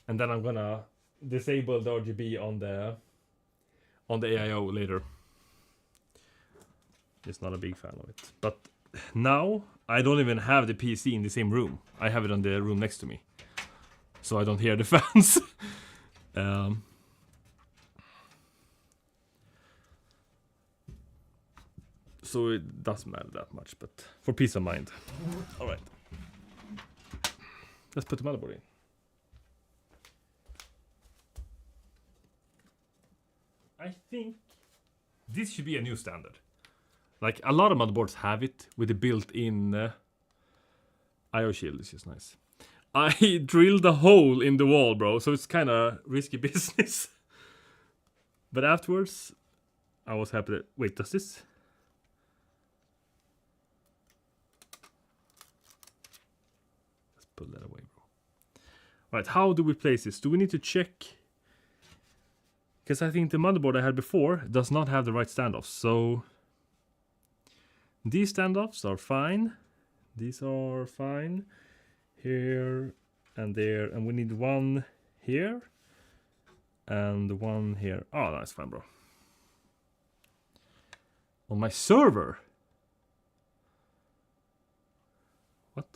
and then I'm gonna disable the RGB on the AIO later. Just not a big fan of it. But now I don't even have the PC in the same room. I have it on the room next to me, so I don't hear the fans. So it doesn't matter that much, but for peace of mind. All right, let's put the motherboard in. I think this should be a new standard. Like a lot of motherboards have it with the built-in IO shield, which is nice. I drilled a hole in the wall, bro, so it's kind of risky business. But afterwards, I was happy that... Wait, does this... Let's put that away, bro. Right, how do we place this? Do we need to check... Because I think the motherboard I had before does not have the right standoffs, so... These standoffs are fine. These are fine. Here and there. And we need one here. And one here. Oh, that's fine, bro. On my server. What?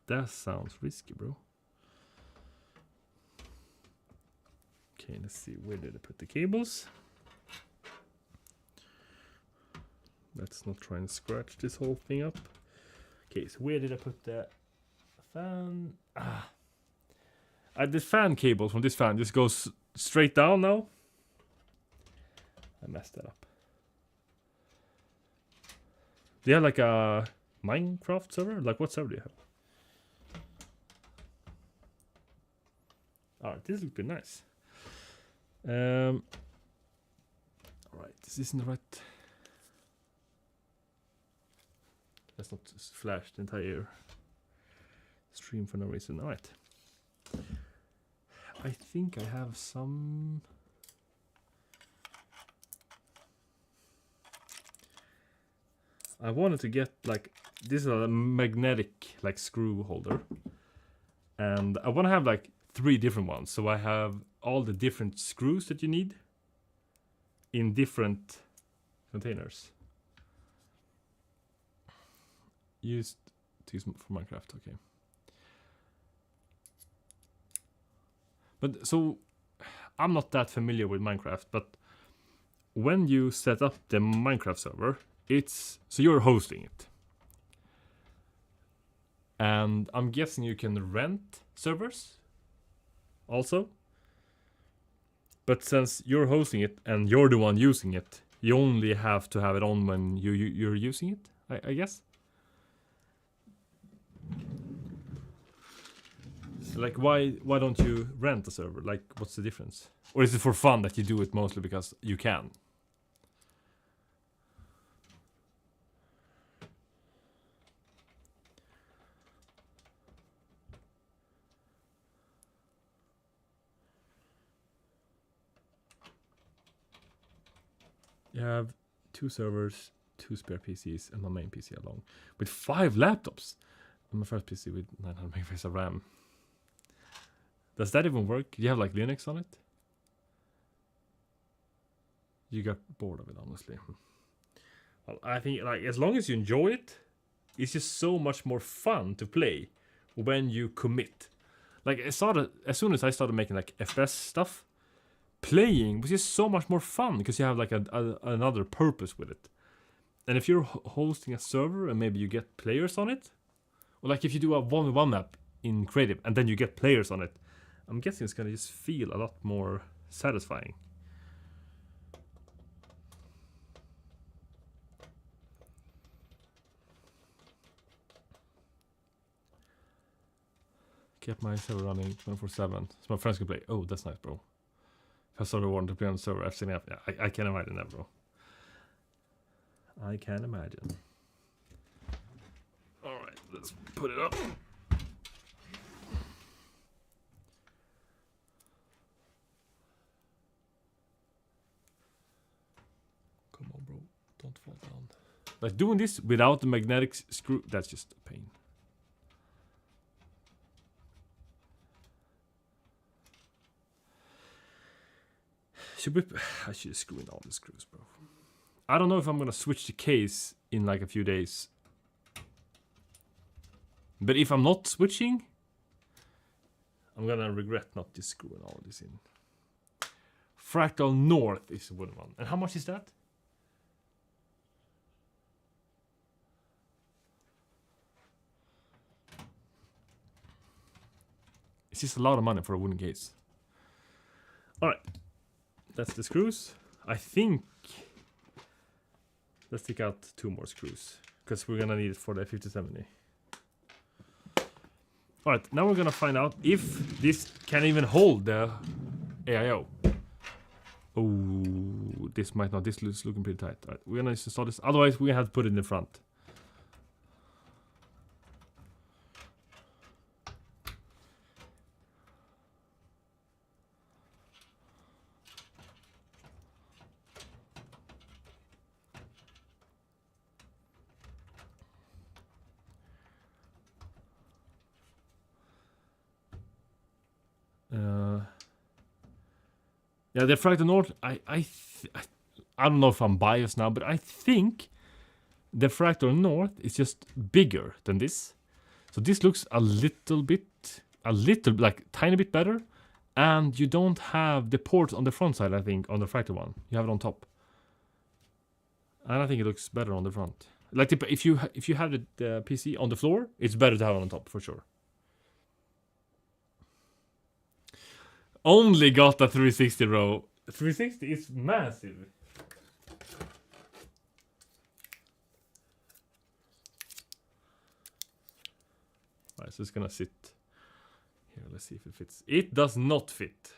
That sounds risky, bro. Okay, let's see. Where did I put the cables? Let's not try and scratch this whole thing up. Okay, so where did I put the fan? The fan cable from this fan just goes straight down now. I messed that up. Do you have like a Minecraft server? Like what server do you have? Alright, this looks pretty nice. Alright, this isn't the right... Let's not flash the entire stream for no reason. Alright. I think I have some... I wanted to get like... This is a magnetic like screw holder. And I want to have like 3 different ones. So I have all the different screws that you need in different containers. Used to use for Minecraft, okay. But so I'm not that familiar with Minecraft, but when you set up the Minecraft server, it's so you're hosting it. And I'm guessing you can rent servers also. But since you're hosting it and you're the one using it, you only have to have it on when you're using it, I guess. Like, why don't you rent a server? Like, what's the difference? Or is it for fun that you do it mostly because you can? You have 2 servers, 2 spare PCs, and my main PC along. With 5 laptops! And my first PC with 900 megabytes of RAM. Does that even work? Do you have like Linux on it? You got bored of it, honestly. Well, I think like as long as you enjoy it, it's just so much more fun to play when you commit. Like as soon as I started making like FPS stuff, playing was just so much more fun because you have like another purpose with it. And if you're hosting a server and maybe you get players on it, or like if you do a 1v1 map in creative and then you get players on it, I'm guessing it's gonna just feel a lot more satisfying. Kept my server running 24/7 so my friends can play. Oh, that's nice, bro. If I started wanting to play on the server, FCNF, yeah, I can imagine that, bro. I can imagine. Alright, let's put it up. Come on, bro. Don't fall down. Like doing this without the magnetic screw, that's just a pain. I should screw in all the screws, bro. I don't know if I'm gonna switch the case in like a few days. But if I'm not switching, I'm gonna regret not just screwing all this in. Fractal North is the wooden one. And how much is that? It's just a lot of money for a wooden case. Alright. That's the screws. I think... Let's take out 2 more screws. Because we're gonna need it for the 5070. Alright, now we're gonna find out if this can even hold the AIO. Oh, this might not. This is looking pretty tight. Alright, we're gonna install this. Otherwise, we have to put it in the front. Yeah, the Fractal North, I don't know if I'm biased now, but I think the Fractal North is just bigger than this. So this looks a little like tiny bit better. And you don't have the ports on the front side, I think, on the Fractal one. You have it on top. And I think it looks better on the front. Like if you have the PC on the floor, it's better to have it on top for sure. Only got a 360 row. 360 is massive. Alright, so it's gonna sit here. Let's see if it fits. It does not fit.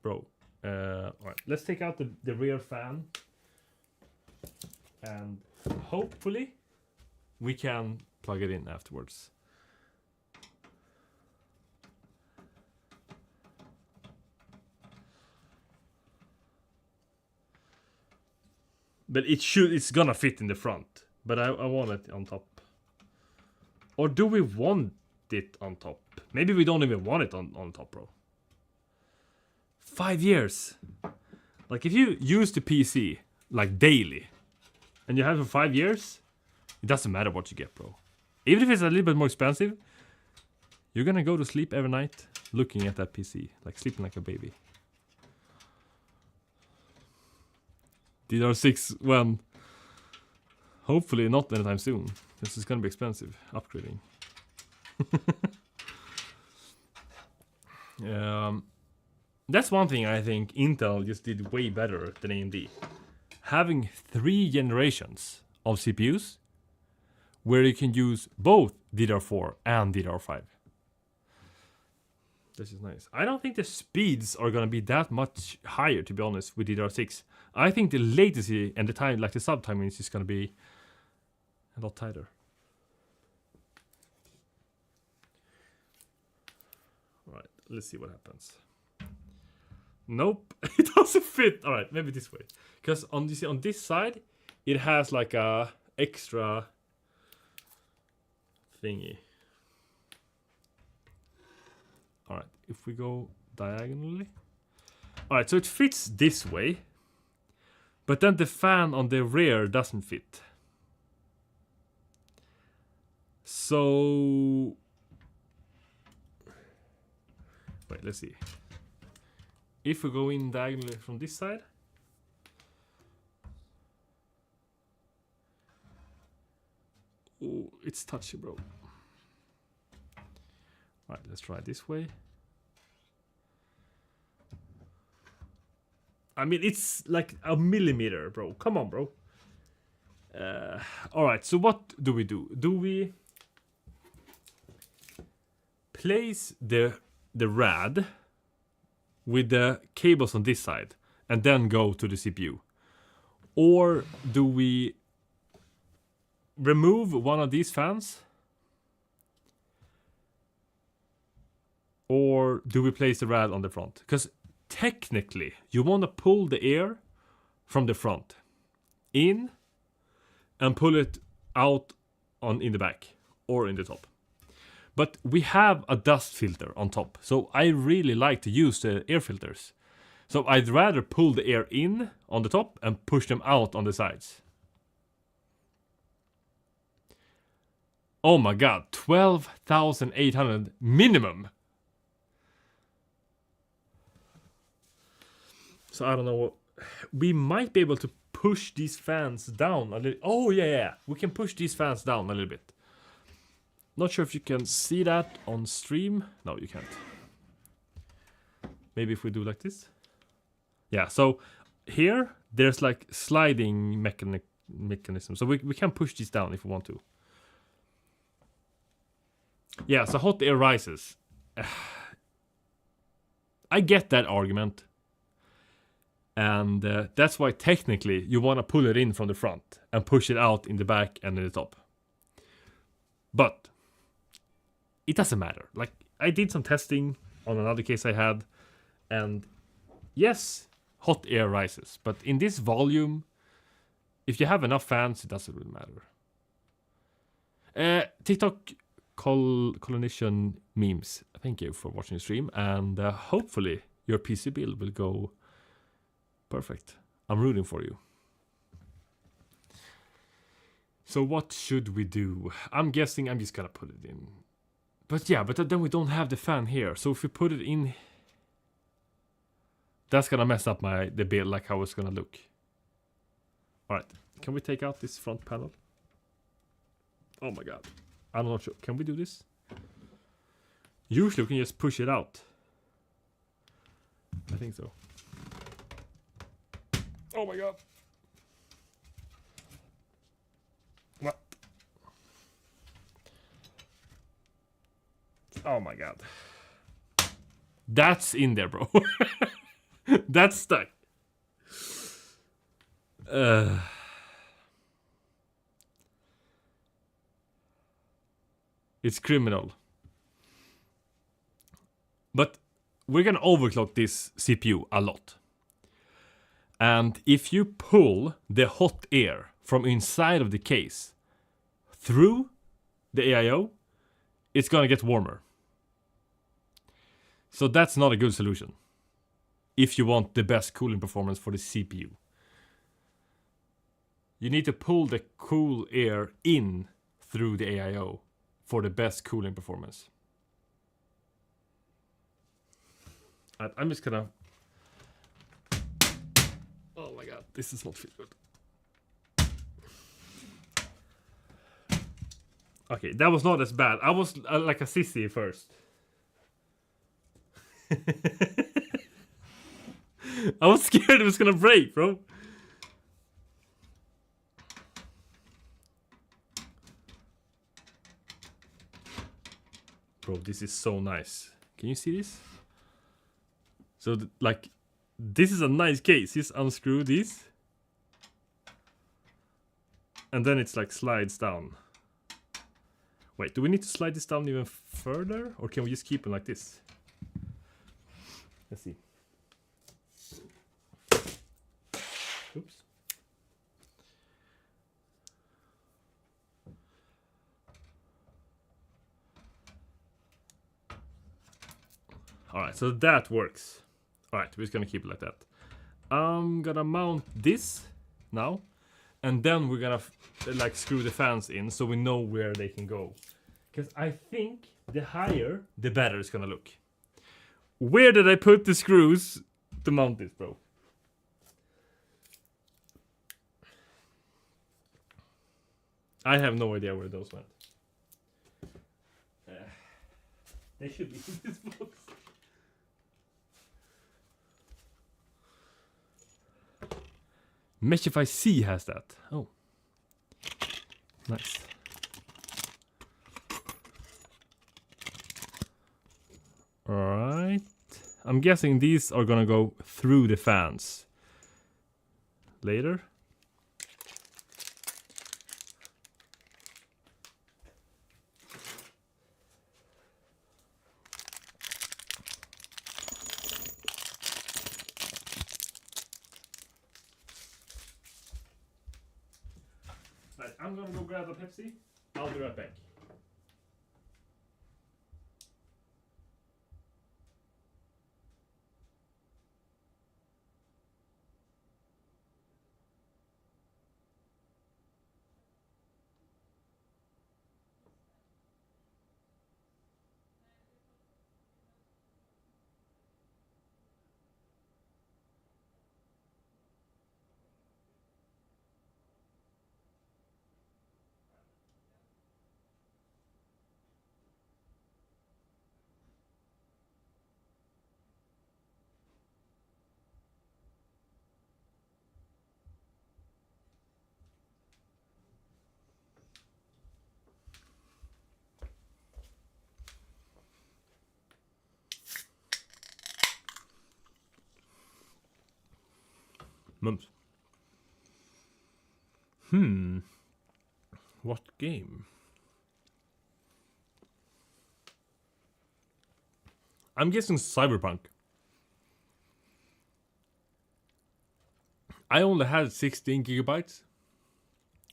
Bro. Alright, let's take out the rear fan. And hopefully we can plug it in afterwards. But it's gonna fit in the front. But I want it on top. Or do we want it on top? Maybe we don't even want it on top, bro. 5 years. Like if you use the PC like daily and you have it for 5 years, it doesn't matter what you get, bro. Even if it's a little bit more expensive, you're gonna go to sleep every night looking at that PC, like sleeping like a baby. DDR6 when hopefully not anytime soon. This is gonna be expensive upgrading. That's one thing I think Intel just did way better than AMD. Having 3 generations of CPUs where you can use both DDR4 and DDR5. This is nice. I don't think the speeds are gonna be that much higher, to be honest, with DDR6. I think the latency and the time, like the sub timing, is just gonna be a lot tighter. Alright, let's see what happens. Nope, it doesn't fit. Alright, maybe this way. Because on this side, it has like a extra thingy. All right, if we go diagonally. All right, so it fits this way, but then the fan on the rear doesn't fit. So wait, let's see. If we go in diagonally from this side, oh, it's touchy, bro. All right, let's try this way. I mean, it's like a millimeter, bro. Come on, bro. All right, so what do? Do we place the rad with the cables on this side and then go to the CPU? Or do we remove one of these fans? Or do we place the rad on the front? Because technically, you want to pull the air from the front in and pull it out in the back or in the top. But we have a dust filter on top, so I really like to use the air filters. So I'd rather pull the air in on the top and push them out on the sides. Oh my god, 12,800 minimum. So I don't know what... We might be able to push these fans down a little. Oh yeah, we can push these fans down a little bit. Not sure if you can see that on stream. No, you can't. Maybe if we do like this. Yeah, so here there's like sliding mechanism. So we can push these down if we want to. Yeah, so hot air rises. I get that argument. And that's why technically you want to pull it in from the front and push it out in the back and in the top. But it doesn't matter. Like, I did some testing on another case I had, and yes, hot air rises. But in this volume, if you have enough fans, it doesn't really matter. TikTok Colonician memes. Thank you for watching the stream, and hopefully your PC build will go perfect. I'm rooting for you. So what should we do? I'm guessing I'm just gonna put it in. But yeah, but then we don't have the fan here. So if we put it in, that's gonna mess up the build, like how it's gonna look. Alright, can we take out this front panel? Oh my god. I'm not sure. Can we do this? Usually we can just push it out. I think so. Oh my god. What? Oh my god. That's in there, bro. That's stuck. It's criminal. But we're gonna overclock this CPU a lot. And if you pull the hot air from inside of the case through the AIO, it's gonna get warmer. So that's not a good solution if you want the best cooling performance for the CPU. You need to pull the cool air in through the AIO for the best cooling performance. I'm just gonna... Oh my god, this does not feel good. Okay, that was not as bad. I was like a sissy first. I was scared it was gonna break, bro. Bro, this is so nice. Can you see this? So, like, this is a nice case. Just unscrew this. And then it's like slides down. Wait, do we need to slide this down even further? Or can we just keep it like this? Let's see. Oops. Alright, so that works. Alright, we're just gonna keep it like that. I'm gonna mount this now. And then we're gonna like screw the fans in so we know where they can go. Because I think the higher, the better it's gonna look. Where did I put the screws to mount this, bro? I have no idea where those went. They should be in this box. Meshify C has that. Oh. Nice. Alright. I'm guessing these are gonna go through the fans. Later. Right, I'm gonna go grab a Pepsi. I'll be right back. Mums. What game? I'm guessing Cyberpunk. I only had 16 gigabytes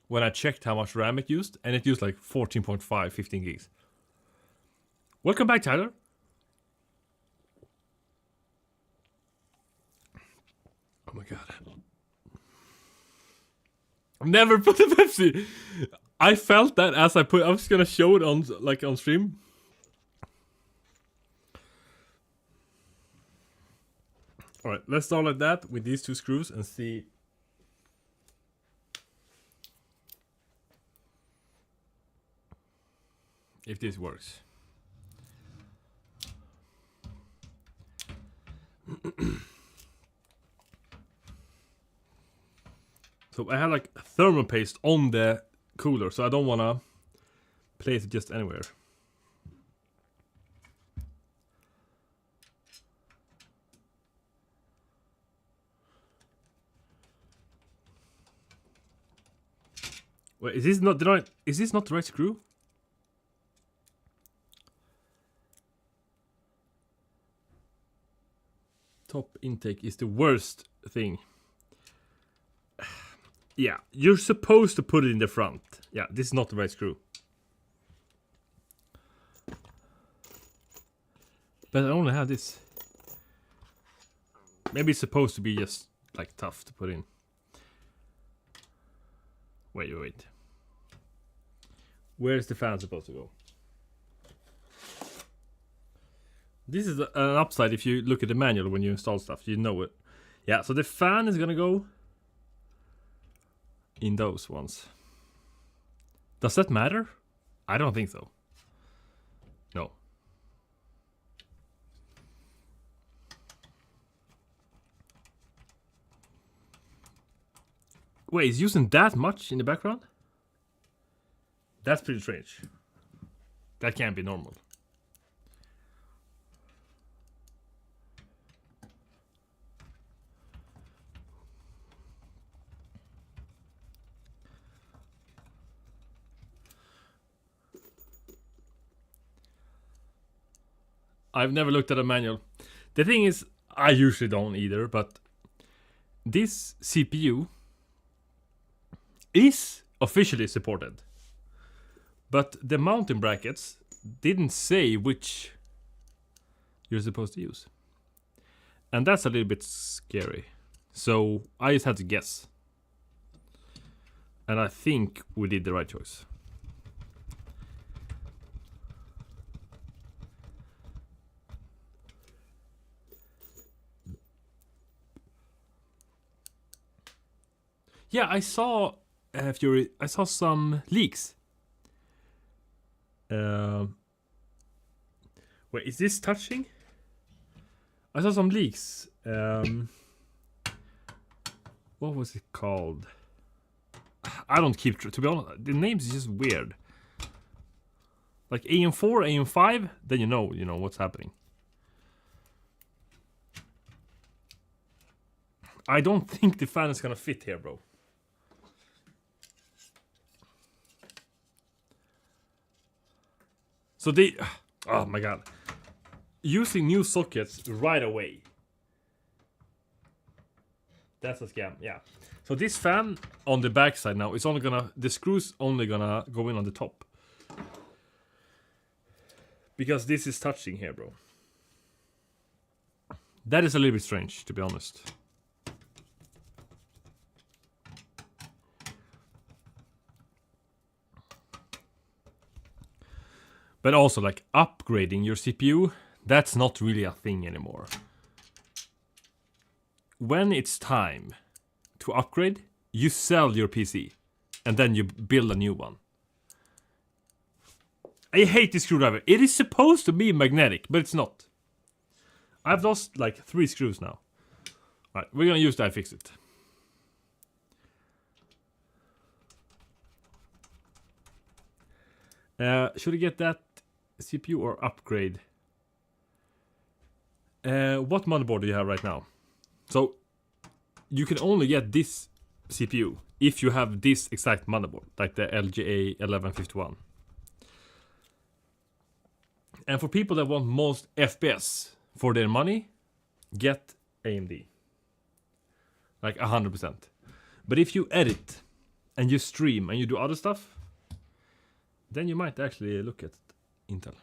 when I checked how much RAM it used, and it used like 14.5, 15 gigs. Welcome back, Tyler. Oh my god. I've never put a Pepsi. I felt that as I was gonna show it on stream. Alright, let's start like that with these two screws and see if this works. So I have like thermal paste on the cooler, so I don't wanna place it just anywhere. Wait, is this not the right screw? Top intake is the worst thing. Yeah, you're supposed to put it in the front. Yeah, this is not the right screw. But I only have this. Maybe it's supposed to be just like tough to put in. Wait. Where's the fan supposed to go? This is an upside if you look at the manual when you install stuff, you know it. Yeah, so the fan is gonna go in those ones. Does that matter? I don't think so. No. Wait, it's using that much in the background? That's pretty strange. That can't be normal. I've never looked at a manual. The thing is, I usually don't either, but this CPU is officially supported. But the mounting brackets didn't say which you're supposed to use. And that's a little bit scary. So I just had to guess. And I think we did the right choice. Yeah, I saw I saw some leaks. Wait, is this touching? I saw some leaks. What was it called? I don't keep to be honest. The names is just weird. Like AM4, AM5, then you know what's happening. I don't think the fan is gonna fit here, bro. So they, oh my god, using new sockets right away. That's a scam, yeah. So this fan on the back side now, it's only gonna, the screw's only gonna go in on the top. Because this is touching here, bro. That is a little bit strange, to be honest. But also, like, upgrading your CPU, that's not really a thing anymore. When it's time to upgrade, you sell your PC. And then you build a new one. I hate this screwdriver. It is supposed to be magnetic, but it's not. I've lost, like, 3 screws now. Alright, we're gonna use that, fix it. Should I get that CPU or upgrade? What motherboard do you have right now? So, you can only get this CPU if you have this exact motherboard, like the LGA 1151. And for people that want most FPS for their money, get AMD. Like 100%. But if you edit, and you stream, and you do other stuff, then you might actually look at Intel.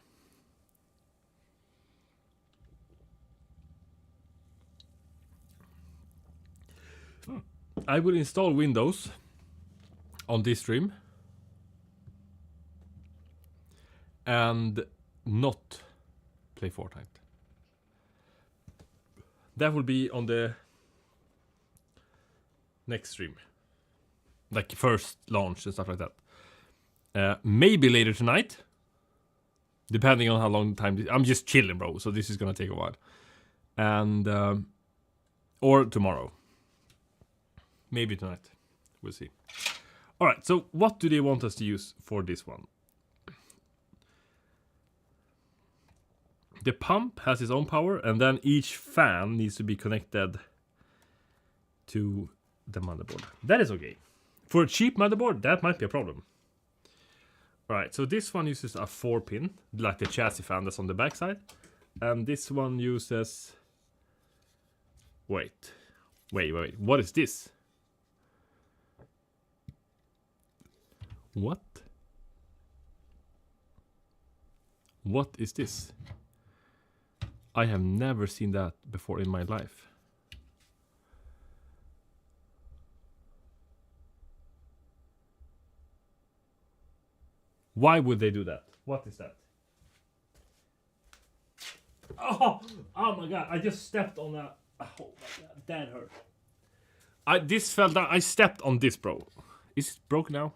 I will install Windows on this stream and not play Fortnite. That will be on the next stream, like first launch and stuff like that. Maybe later tonight, depending on how long time. I'm just chilling, bro, so this is gonna take a while. And or tomorrow. Maybe tonight. We'll see. Alright, so what do they want us to use for this one? The pump has its own power, and then each fan needs to be connected to the motherboard. That is okay. For a cheap motherboard, that might be a problem. Alright, so this one uses a 4-pin, like the chassis fan that's on the backside. And this one uses... Wait, what is this? What? What is this? I have never seen that before in my life. Why would they do that? What is that? Oh my god, I just stepped on that. Oh my god, that hurt. This fell down. I stepped on this, bro. Is it broken now?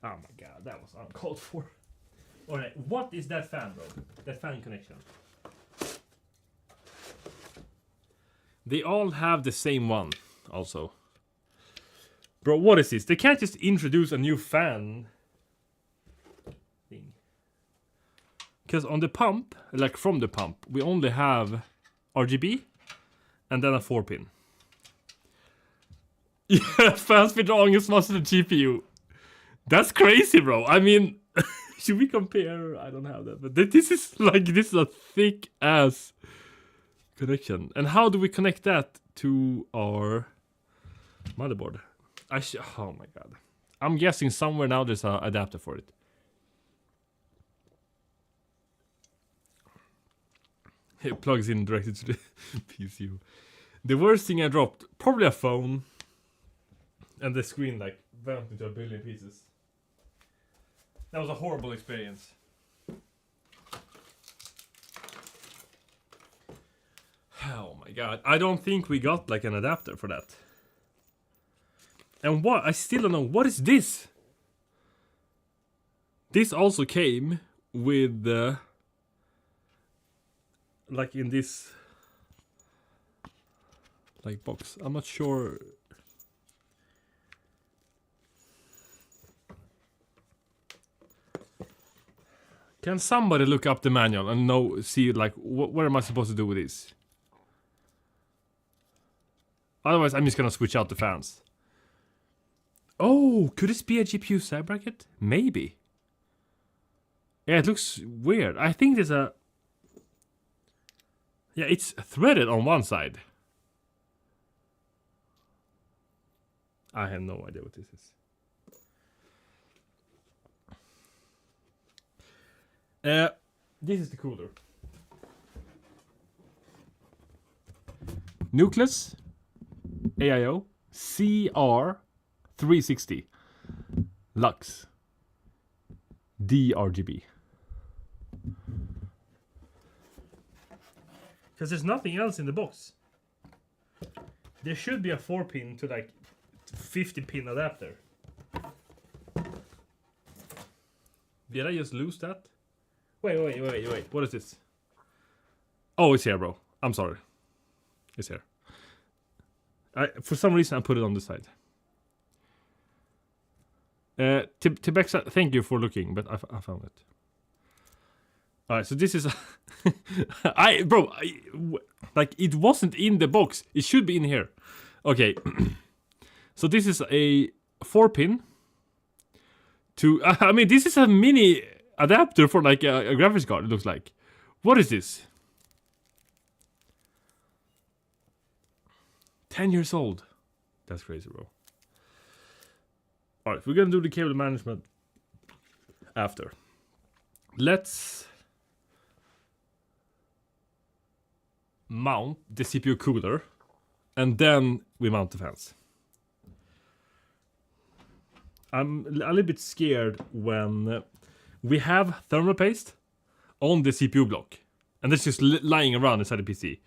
Oh my god, that was uncalled for. Alright, what is that fan, bro? That fan connection. They all have the same one, also. Bro, what is this? They can't just introduce a new fan thing. Because on the pump, like from the pump, we only have RGB and then a 4-pin. Yeah, fan speed drawing is faster than GPU. That's crazy, bro. I mean, should we compare? I don't have that, but this is a thick ass connection. And how do we connect that to our motherboard? Oh my god. I'm guessing somewhere now there's an adapter for it. It plugs in directly to the PCU. The worst thing I dropped, probably a phone. And the screen like went into a billion pieces. That was a horrible experience. Oh my god. I don't think we got like an adapter for that. And what? I still don't know. What is this? This also came with like in this like box. I'm not sure. Can somebody look up the manual and see like what am I supposed to do with this? Otherwise, I'm just gonna switch out the fans. Oh, could this be a GPU side bracket? Maybe. Yeah, it looks weird. I think there's a... Yeah, it's threaded on one side. I have no idea what this is. This is the cooler. Nucleus AIO CR360 Lux DRGB. Because there's nothing else in the box. There should be a 4-pin to like 50-pin adapter. Did I just lose that? Wait. What is this? Oh, it's here, bro. I'm sorry. It's here. For some reason, I put it on the side. Tibexa, thank you for looking, but I found it. Alright, so this is... like, it wasn't in the box. It should be in here. Okay. So this is a 4-pin. I mean, this is a mini adapter for, like, a graphics card, it looks like. What is this? 10 years old. That's crazy, bro. Alright, we're gonna do the cable management after. Let's mount the CPU cooler, and then we mount the fans. I'm a little bit scared when we have thermal paste on the CPU block, and it's just lying around inside the PC.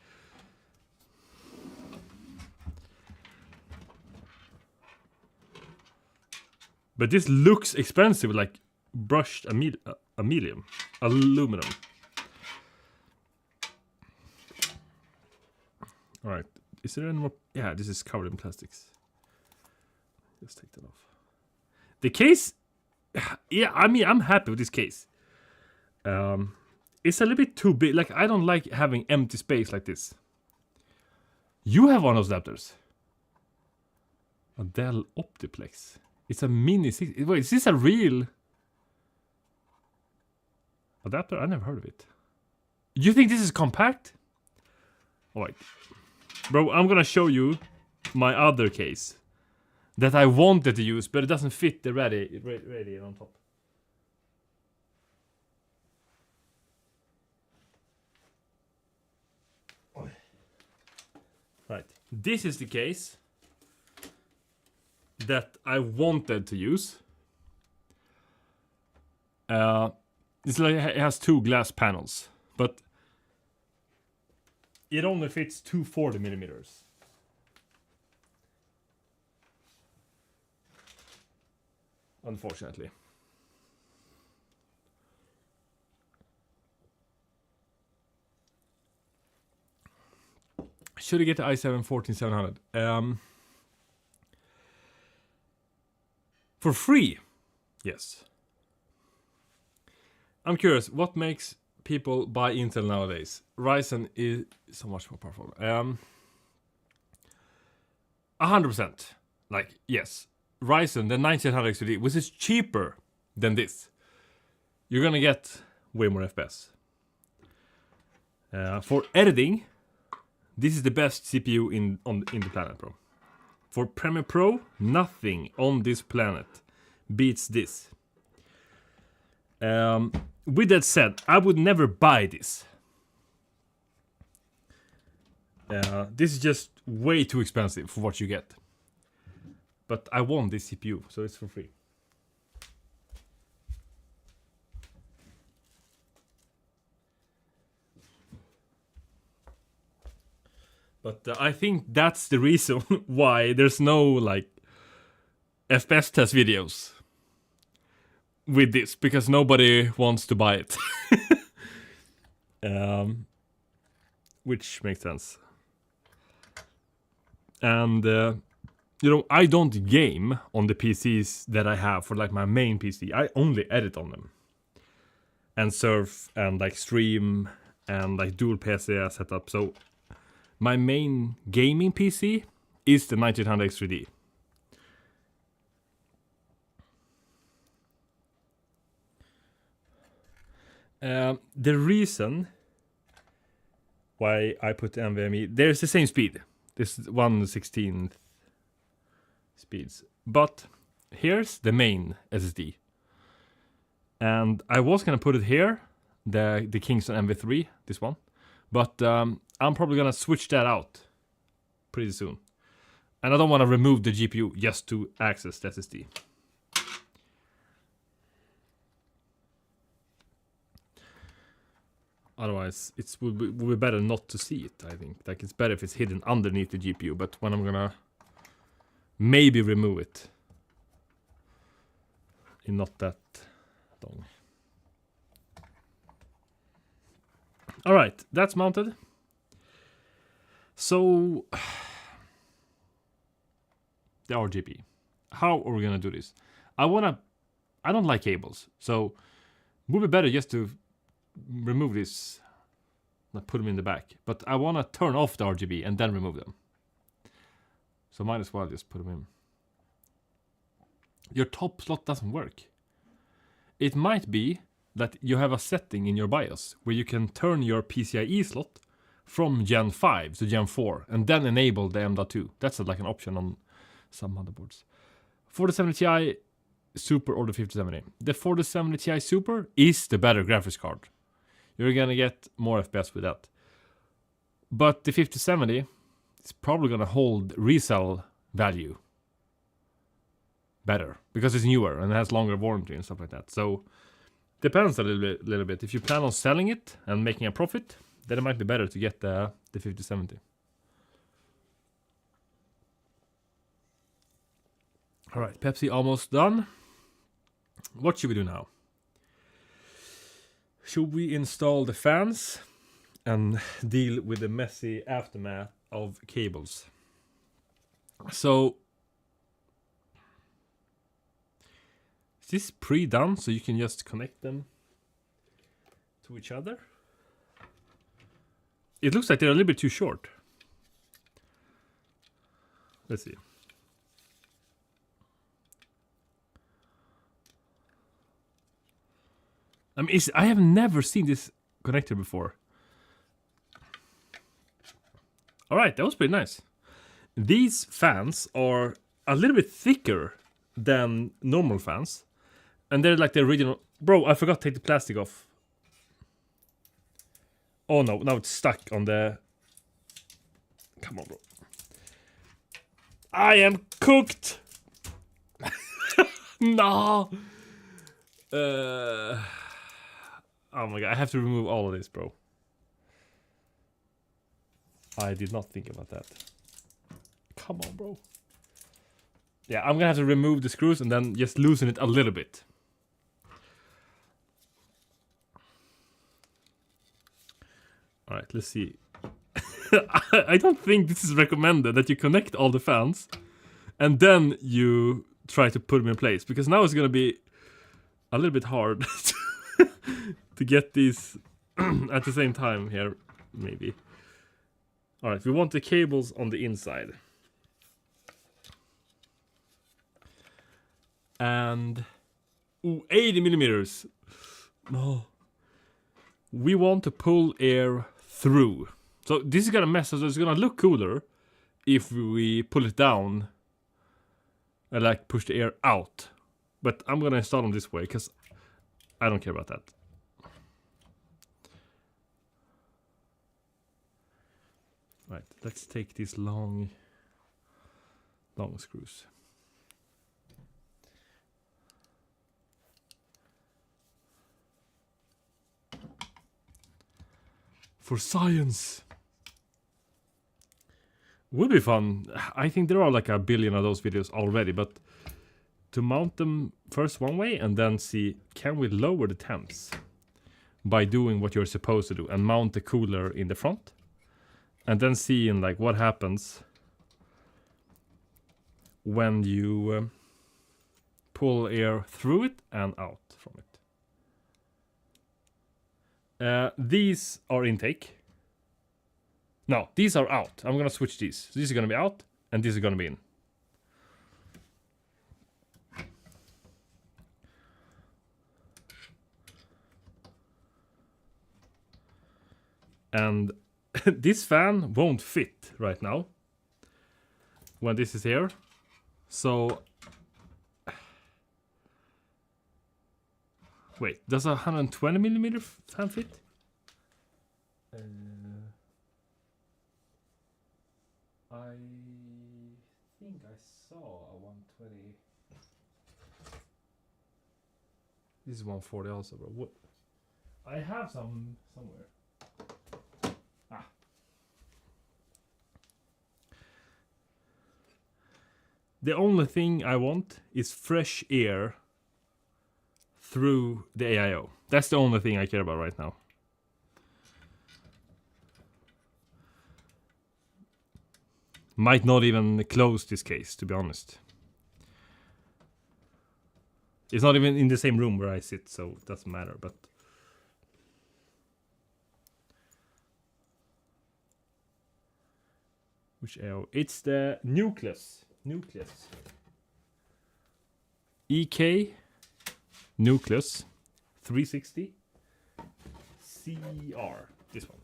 But this looks expensive, like brushed aluminum. Alright, is there any more? Yeah, this is covered in plastics. Let's take that off. The case, yeah, I mean, I'm happy with this case. It's a little bit too big. Like, I don't like having empty space like this. You have one of those adapters. A Dell Optiplex. It's a mini 60. Wait, is this a real adapter? I never heard of it. You think this is compact? Oh, wait. Bro, I'm gonna show you my other case that I wanted to use, but it doesn't fit the radiator on top. Right. This is the case that I wanted to use. It's like it has 2 glass panels, but it only fits 240 millimeters. Unfortunately. Should I get the i7-14700? For free? Yes. I'm curious, what makes people buy Intel nowadays? Ryzen is so much more powerful. 100%. Like, yes. Ryzen, the 9800 XOD, which is cheaper than this. You're gonna get way more FPS. For editing, this is the best CPU in the planet, bro. For Premiere Pro, nothing on this planet beats this. With that said, I would never buy this. This is just way too expensive for what you get. But I want this CPU, so it's for free. But I think that's the reason why there's no like FPS test videos with this, because nobody wants to buy it. Which makes sense. And you know, I don't game on the PCs that I have for like my main PC. I only edit on them. And surf and like stream and like dual PC setup. So my main gaming PC is the 1900 X3D. The reason why I put NVMe, there's the same speed. This is 1/16th speeds. But here's the main SSD. And I was gonna put it here, the Kingston MV3, this one. But I'm probably gonna switch that out pretty soon. And I don't want to remove the GPU just to access the SSD. Otherwise, it would be better not to see it, I think. Like, it's better if it's hidden underneath the GPU, but when I'm gonna maybe remove it in not that long. Alright, that's mounted. So, the RGB. How are we gonna do this? I don't like cables, so it would be better just to remove this, not put them in the back. But I want to turn off the RGB and then remove them. So might as well just put them in. Your top slot doesn't work. It might be that you have a setting in your BIOS where you can turn your PCIe slot from Gen 5 to Gen 4 and then enable the M.2. That's like an option on some motherboards. 4070 Ti Super or the 5070. The 4070 Ti Super is the better graphics card. You're gonna get more FPS with that. But the 5070 is probably gonna hold resale value better because it's newer and it has longer warranty and stuff like that. So depends a little bit. If you plan on selling it and making a profit, then it might be better to get the 5070. All right, Pepsi almost done. What should we do now? Should we install the fans and deal with the messy aftermath of cables? So, is this pre-done so you can just connect them to each other? It looks like they're a little bit too short. Let's see. I mean, I have never seen this connector before. Alright, that was pretty nice. These fans are a little bit thicker than normal fans. And they're like the original... Bro, I forgot to take the plastic off. Oh no, now it's stuck on the... Come on, bro. I am cooked! No! Oh my god, I have to remove all of this, bro. I did not think about that. Come on, bro. Yeah, I'm gonna have to remove the screws and then just loosen it a little bit. Alright, let's see. I don't think this is recommended that you connect all the fans and then you try to put them in place, because now it's gonna be a little bit hard to get these at the same time here, maybe. Alright, we want the cables on the inside. And... Ooh, 80 millimeters! No. We want to pull air through. So this is gonna mess us, it's gonna look cooler if we pull it down and like push the air out. But I'm gonna install them this way, because I don't care about that. Right, let's take these long screws. For science! Would be fun. I think there are like a billion of those videos already, but to mount them first one way and then see, can we lower the temps by doing what you're supposed to do and mount the cooler in the front, and then seeing like what happens when you pull air through it and out from it. These are intake. No, these are out. I'm gonna switch these. So these are gonna be out and these are gonna be in. And this fan won't fit right now when this is here. So wait, does a 120 millimeter fan fit? I think I saw a 120. This is 140 also, bro. What? I have some somewhere. The only thing I want is fresh air through the AIO. That's the only thing I care about right now. Might not even close this case, to be honest. It's not even in the same room where I sit, so it doesn't matter, but... Which AIO? It's the nucleus. EK nucleus 360 CR. This one.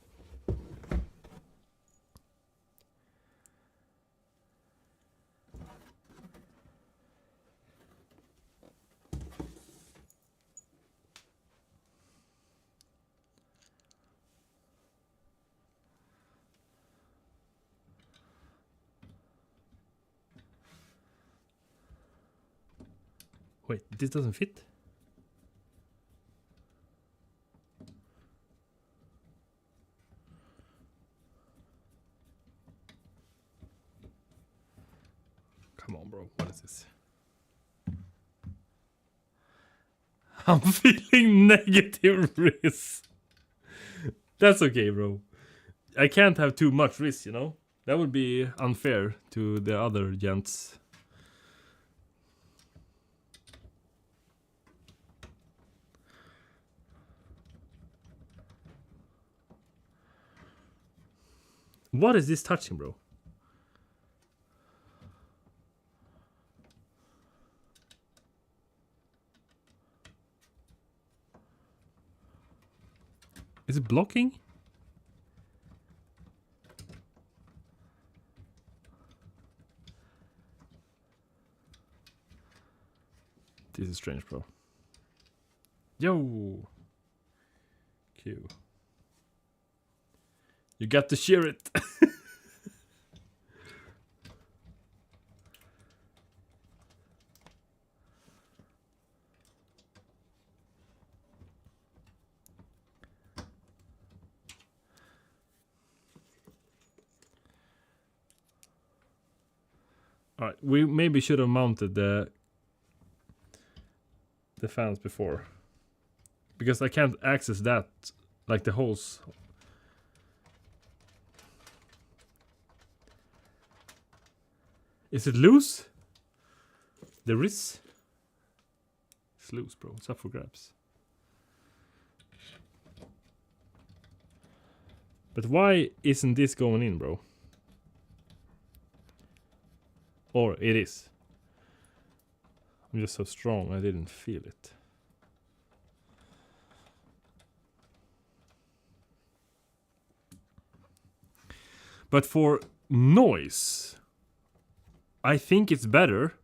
Wait, this doesn't fit? Come on, bro. What is this? I'm feeling negative risk. That's okay, bro. I can't have too much risk, you know? That would be unfair to the other gents. What is this touching, bro? Is it blocking? This is strange, bro. Yo! Q. You got to share it. Alright, we maybe should have mounted the fans before. Because I can't access that, like the holes. Is it loose? There is. It's loose, bro. It's up for grabs. But why isn't this going in, bro? Or it is. I'm just so strong, I didn't feel it. But for noise, I think it's better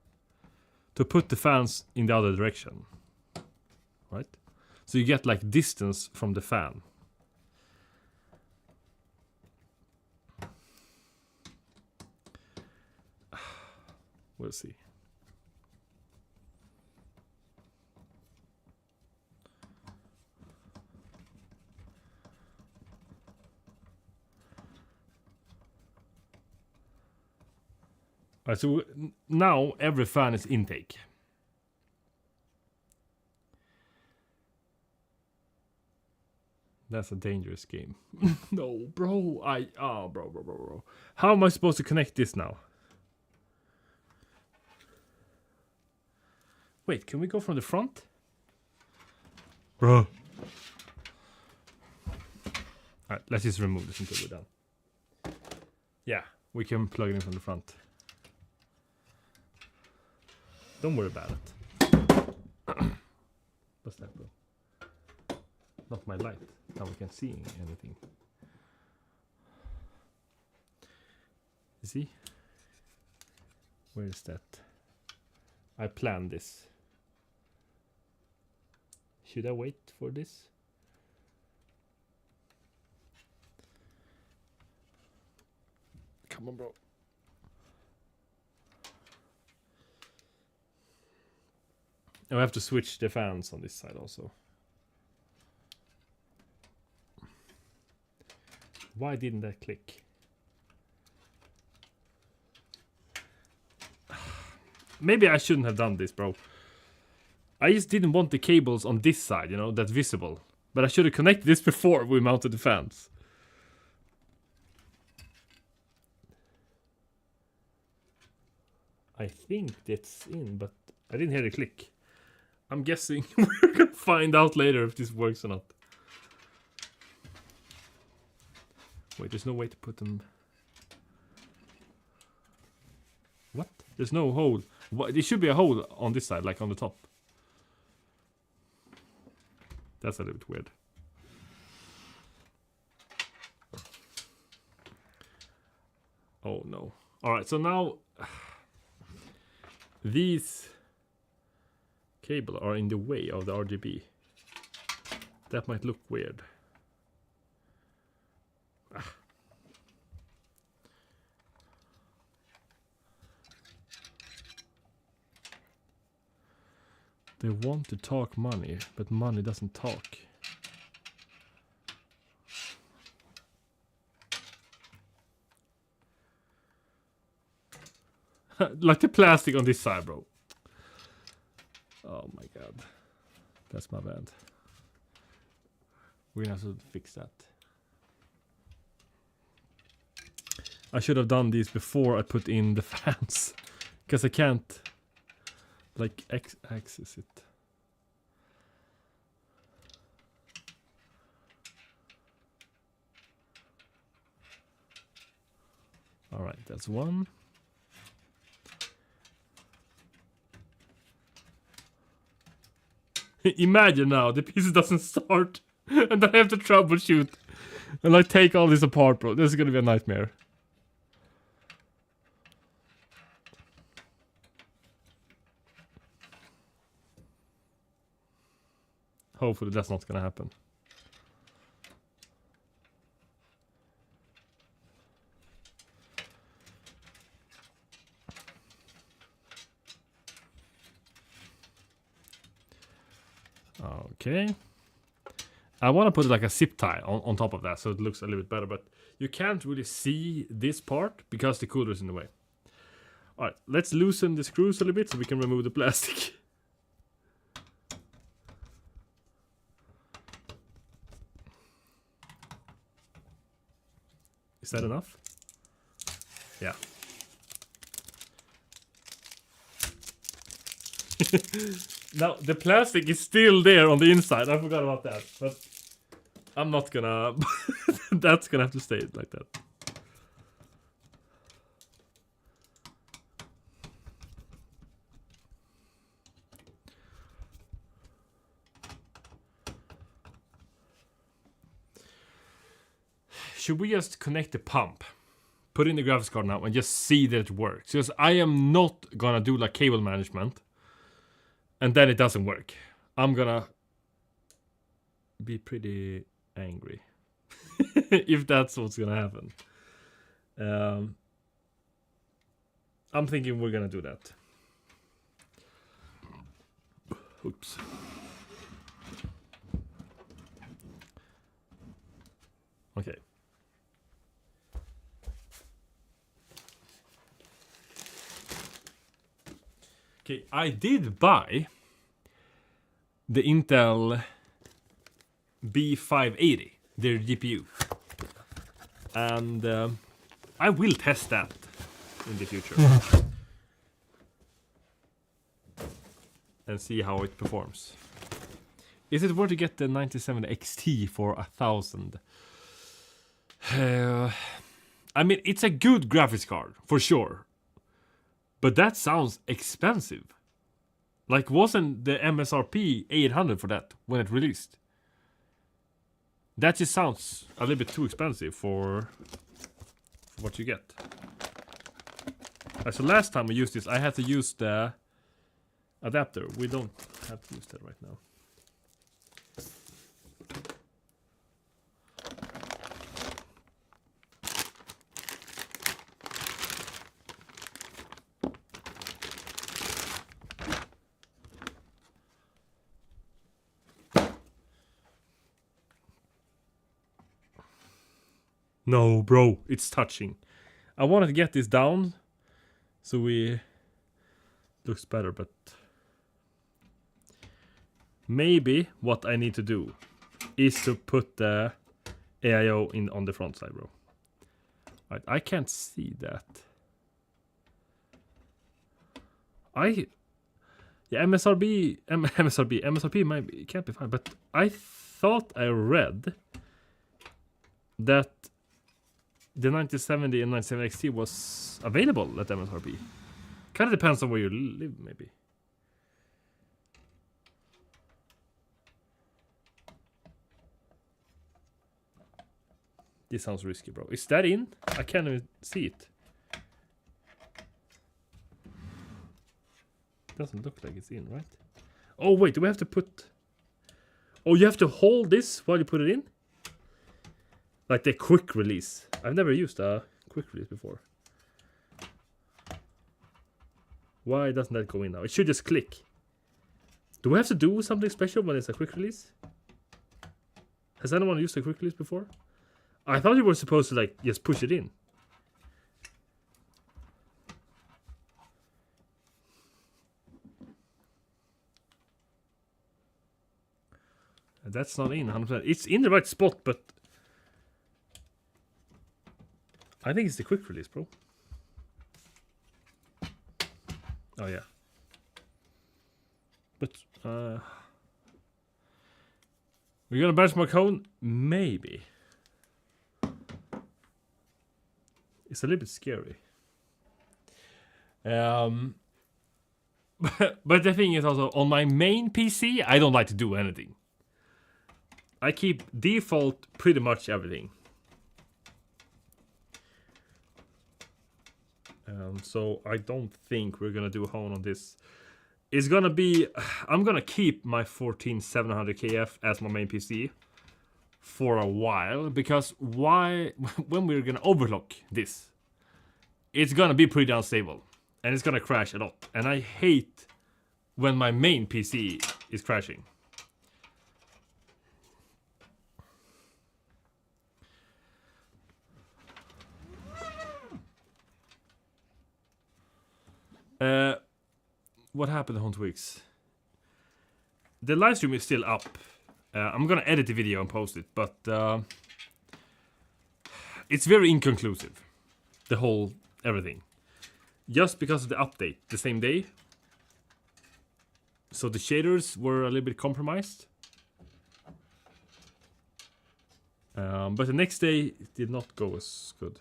to put the fans in the other direction. Right? So you get like distance from the fan. We'll see. Alright, so now every fan is intake. That's a dangerous game. No, bro. Bro. How am I supposed to connect this now? Wait, can we go from the front? Bro. Alright, let's just remove this until we're done. Yeah, we can plug it in from the front. Don't worry about it. What's that, bro? Not my light. Now we can't see anything. You see? Where is that? I planned this. Should I wait for this? Come on, bro. I have to switch the fans on this side also. Why didn't that click? Maybe I shouldn't have done this, bro. I just didn't want the cables on this side, you know, that's visible. But I should have connected this before we mounted the fans. I think that's in, but I didn't hear the click. I'm guessing we're gonna find out later if this works or not. Wait, there's no way to put them... What? There's no hole. What? There should be a hole on this side, like on the top. That's a little bit weird. Oh no. Alright, so now... these cables are in the way of the RGB. That might look weird. They want to talk money, but money doesn't talk. Like the plastic on this side, bro. Oh my god. That's my bad. We're gonna have to fix that. I should have done these before I put in the fans. Because I can't like access it. Alright, that's one. Imagine now, the PC doesn't start. And then I have to troubleshoot. And like take all this apart, bro. This is gonna be a nightmare. Hopefully that's not gonna happen. Okay. I want to put like a zip tie on top of that so it looks a little bit better, but you can't really see this part because the cooler is in the way. Alright, let's loosen the screws a little bit so we can remove the plastic. Is that enough? Yeah. Now, the plastic is still there on the inside. I forgot about that. But I'm not gonna... That's gonna have to stay like that. Should we just connect the pump? Put in the graphics card now and just see that it works. Because I am not gonna do like cable management. And then it doesn't work. I'm gonna be pretty angry. If that's what's gonna happen. I'm thinking we're gonna do that. Oops. Okay. Okay, I did buy the Intel B580, their GPU. And I will test that in the future. And see how it performs. Is it worth to get the 97 XT for 1,000? I mean, it's a good graphics card, for sure. But that sounds expensive. Like, wasn't the MSRP 800 for that when it released? That just sounds a little bit too expensive for what you get. So last time I used this, I had to use the adapter. We don't have to use that right now. No, bro, it's touching. I wanted to get this down so we looks better, but maybe what I need to do is to put the AIO in on the front side, bro. Right, I can't see that. MSRP might be, can't be fine, but I thought I read that the 9070 and 97 XT was available at MSRP. Kind of depends on where you live, maybe. This sounds risky, bro. Is that in? I can't even see it. Doesn't look like it's in, right? Oh, wait, do we have to put... Oh, you have to hold this while you put it in? Like the quick release. I've never used a quick release before. Why doesn't that go in now? It should just click. Do we have to do something special when it's a quick release? Has anyone used a quick release before? I thought you were supposed to like just push it in. That's not in 100%. It's in the right spot, but I think it's the quick release, bro. Oh yeah. But we're gonna benchmark home? Maybe. It's a little bit scary. But the thing is also, on my main PC, I don't like to do anything. I keep default pretty much everything. So I don't think we're gonna do a hone on this. It's gonna be... I'm gonna keep my 14700 KF as my main PC for a while, because when we're gonna overclock this, it's gonna be pretty unstable and it's gonna crash a lot, and I hate when my main PC is crashing. What happened on Twix? The live stream is still up. I'm gonna edit the video and post it, but it's very inconclusive. The whole everything, just because of the update the same day. So the shaders were a little bit compromised. But the next day it did not go as good.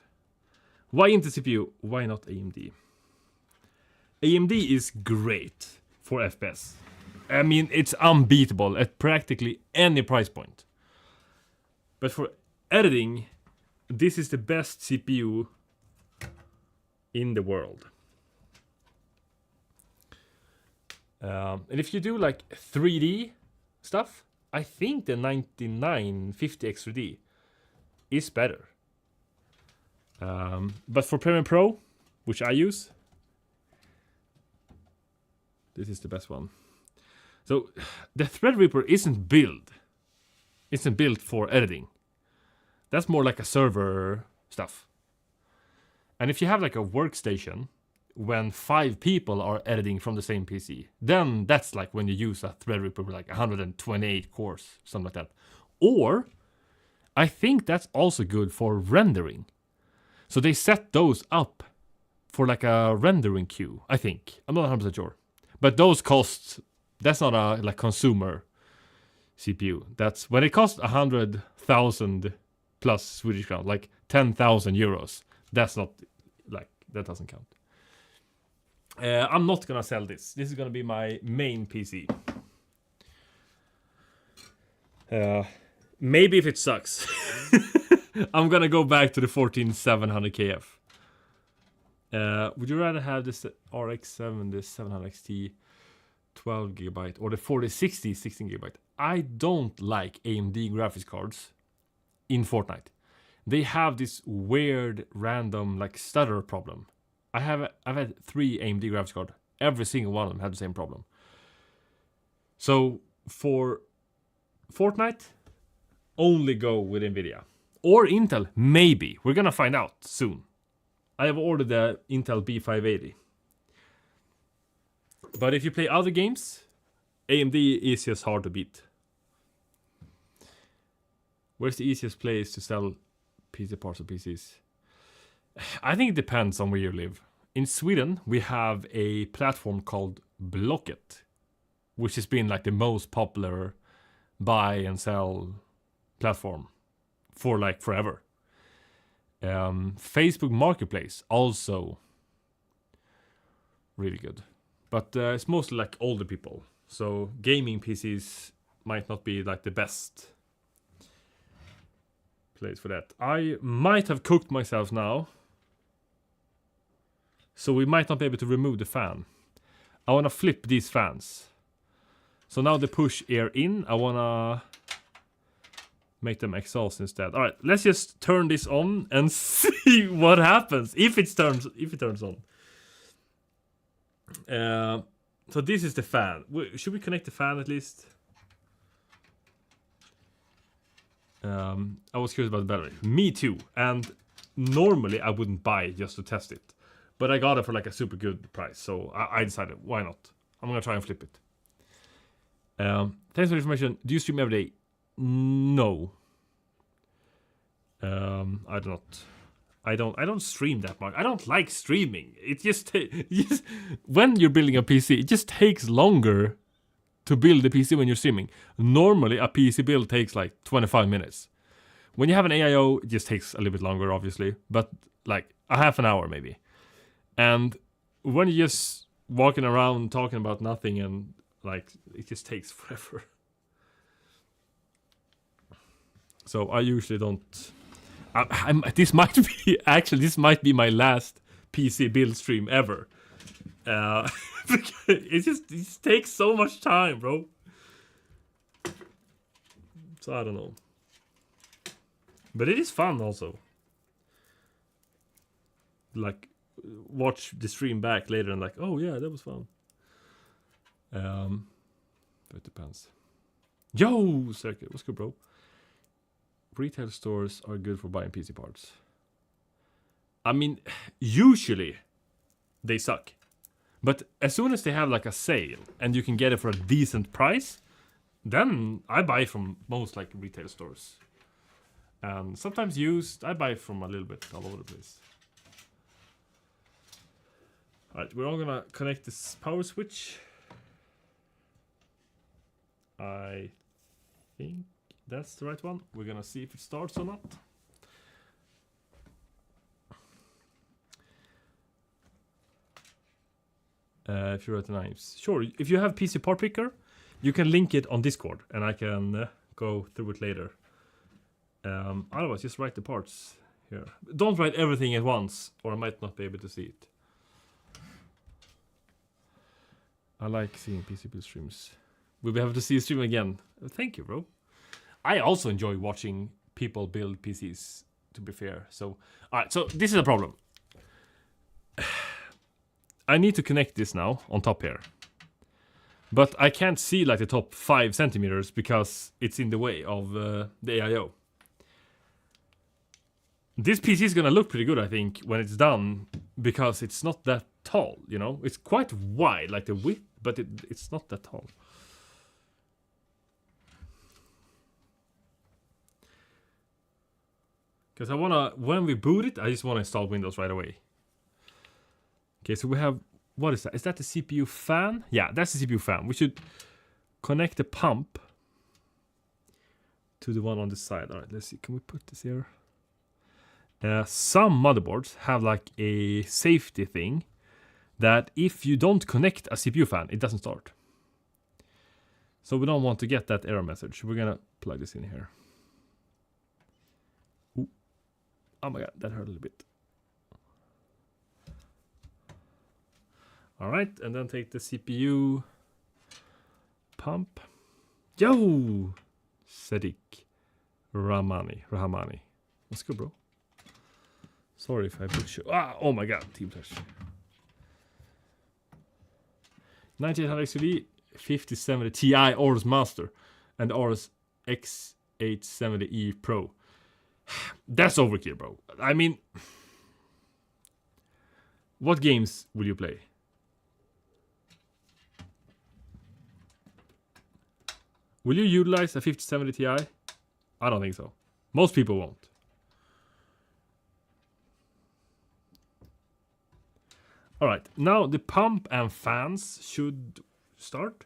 Why Intel CPU? Why not AMD? AMD is great for FPS. I mean, it's unbeatable at practically any price point. But for editing, this is the best CPU in the world. And if you do like 3D stuff, I think the 9950 X3D is better. But for Premiere Pro, which I use, This is the best one. So the Threadripper isn't built for editing. That's more like a server stuff. And if you have like a workstation when 5 people are editing from the same PC, then that's like when you use a Threadripper with like 128 cores, something like that. Or I think that's also good for rendering. So they set those up for like a rendering queue, I think. I'm not 100% sure. But those costs, that's not a like consumer CPU. That's when it costs 100,000 plus Swedish crown, like 10,000 euros. That's not like, that doesn't count. I'm not gonna sell this. This is gonna be my main PC. Maybe if it sucks, I'm gonna go back to the 14700 KF. Would you rather have this RX7, this 700 XT 12GB, or the 4060 16GB? I don't like AMD graphics cards in Fortnite. They have this weird random like stutter problem. I've had 3 AMD graphics cards. Every single one of them had the same problem. So for Fortnite, only go with Nvidia. Or Intel, maybe. We're gonna find out soon. I have ordered the Intel B580. But if you play other games, AMD is just hard to beat. Where's the easiest place to sell PC parts or PCs? I think it depends on where you live. In Sweden, we have a platform called Blocket, which has been like the most popular buy and sell platform for like forever. Facebook Marketplace, also really good. But it's mostly like older people. So gaming PCs might not be like the best place for that. I might have cooked myself now. So we might not be able to remove the fan. I want to flip these fans. So now they push air in. I want to make them exhaust instead. Alright, let's just turn this on and see what happens if it turns on. So this is the fan. Should we connect the fan at least? I was curious about the battery. Me too. And normally I wouldn't buy it just to test it. But I got it for like a super good price. So I decided, why not? I'm going to try and flip it. Thanks for the information. Do you stream every day? No. I don't stream that much. I don't like streaming. It just when you're building a PC, it just takes longer to build a PC when you're streaming. Normally, a PC build takes like 25 minutes. When you have an AIO, it just takes a little bit longer, obviously, but like a half an hour maybe. And when you're just walking around talking about nothing and like it just takes forever. So I usually don't. This might be my last PC build stream ever. It just takes so much time, bro. So I don't know. But it is fun also. Like watch the stream back later and like, oh yeah, that was fun. But it depends. Yo, Circuit, what's good, bro? Retail stores are good for buying PC parts. I mean, usually they suck. But as soon as they have like a sale and you can get it for a decent price, then I buy from most like retail stores. And sometimes used, I buy from a little bit all over the place. Alright, we're all gonna connect this power switch. I think that's the right one. We're gonna see if it starts or not. If you're at the knives. Sure, if you have PC part picker, you can link it on Discord and I can go through it later. Otherwise, just write the parts here. Don't write everything at once or I might not be able to see it. I like seeing PC build streams. We'll be able to see a stream again. Thank you, bro. I also enjoy watching people build PCs, to be fair. So, alright, so this is a problem. I need to connect this now on top here. But I can't see like the top 5 centimeters because it's in the way of the AIO. This PC is gonna look pretty good, I think, when it's done, because it's not that tall, you know? It's quite wide, like the width, but it's not that tall. Because I wanna, when we boot it, I just wanna install Windows right away. Okay, so we have, what is that? Is that the CPU fan? Yeah, that's the CPU fan. We should connect the pump to the one on the side. All right, let's see. Can we put this here? Some motherboards have like a safety thing that if you don't connect a CPU fan, it doesn't start. So we don't want to get that error message. We're gonna plug this in here. Ooh. Oh my god, that hurt a little bit. All right, and then take the CPU pump. Yo, Sadiq Rahmani. What's good, bro? Sorry if I butcher. Oh my god, team touch. 9800 XUV, 5070 Ti Aorus Master, and Aorus X870E Pro. That's overkill, bro. I mean, what games will you play? Will you utilize a 5070 Ti? I don't think so. Most people won't. Alright, now the pump and fans should start.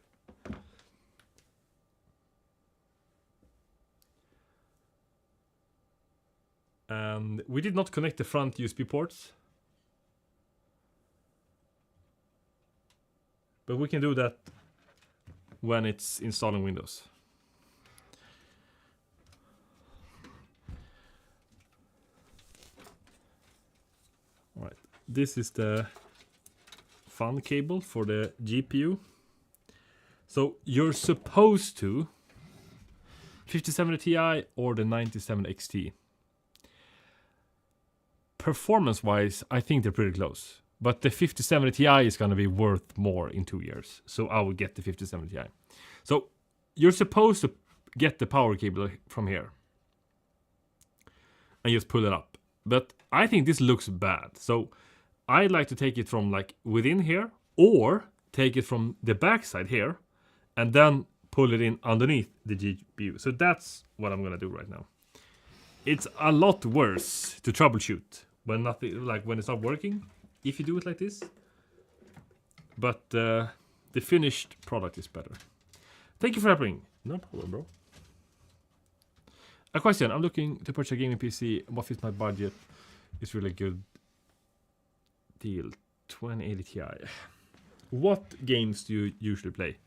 And we did not connect the front USB ports. But we can do that when it's installing Windows. Alright, this is the fan cable for the GPU. So you're supposed to 5070 Ti or the 97 XT. Performance wise, I think they're pretty close. But the 5070 Ti is going to be worth more in 2 years. So I will get the 5070 Ti. So you're supposed to get the power cable from here. And just pull it up. But I think this looks bad. So I'd like to take it from like within here. Or take it from the back side here. And then pull it in underneath the GPU. So that's what I'm going to do right now. It's a lot worse to troubleshoot when nothing, like when it's not working. If you do it like this. But the finished product is better. Thank you for helping. No problem, bro. A question. I'm looking to purchase a gaming PC. What fits my budget? It's really good deal. 2080 Ti. What games do you usually play?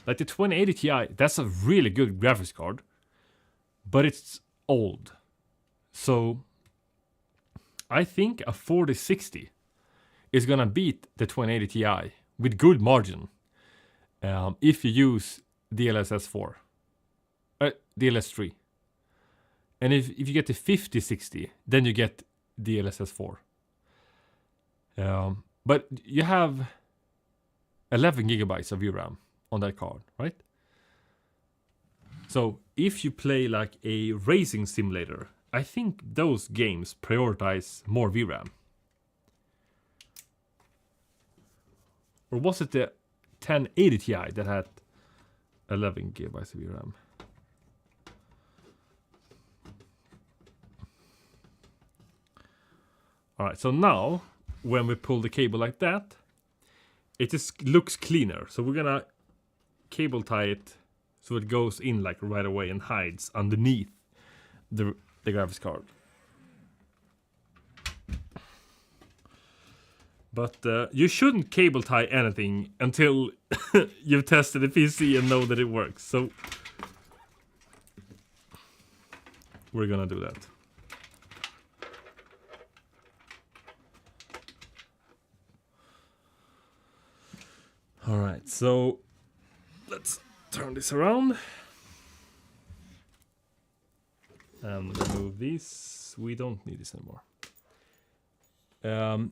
Like the 2080 Ti, that's a really good graphics card. But it's old. So I think a 4060 is gonna beat the 2080 Ti with good margin if you use DLSS 4, DLSS 3, and if you get the 5060, then you get DLSS 4. But you have 11 gigabytes of VRAM on that card, right? So if you play like a racing simulator, I think those games prioritize more VRAM. Or was it the 1080 Ti that had 11 gigabytes of VRAM? Alright, so now, when we pull the cable like that, it just looks cleaner. So we're gonna cable tie it so it goes in like right away and hides underneath the graphics card. But you shouldn't cable tie anything until you've tested the PC and know that it works. So we're gonna do that. All right, so let's turn this around and remove these. We don't need this anymore.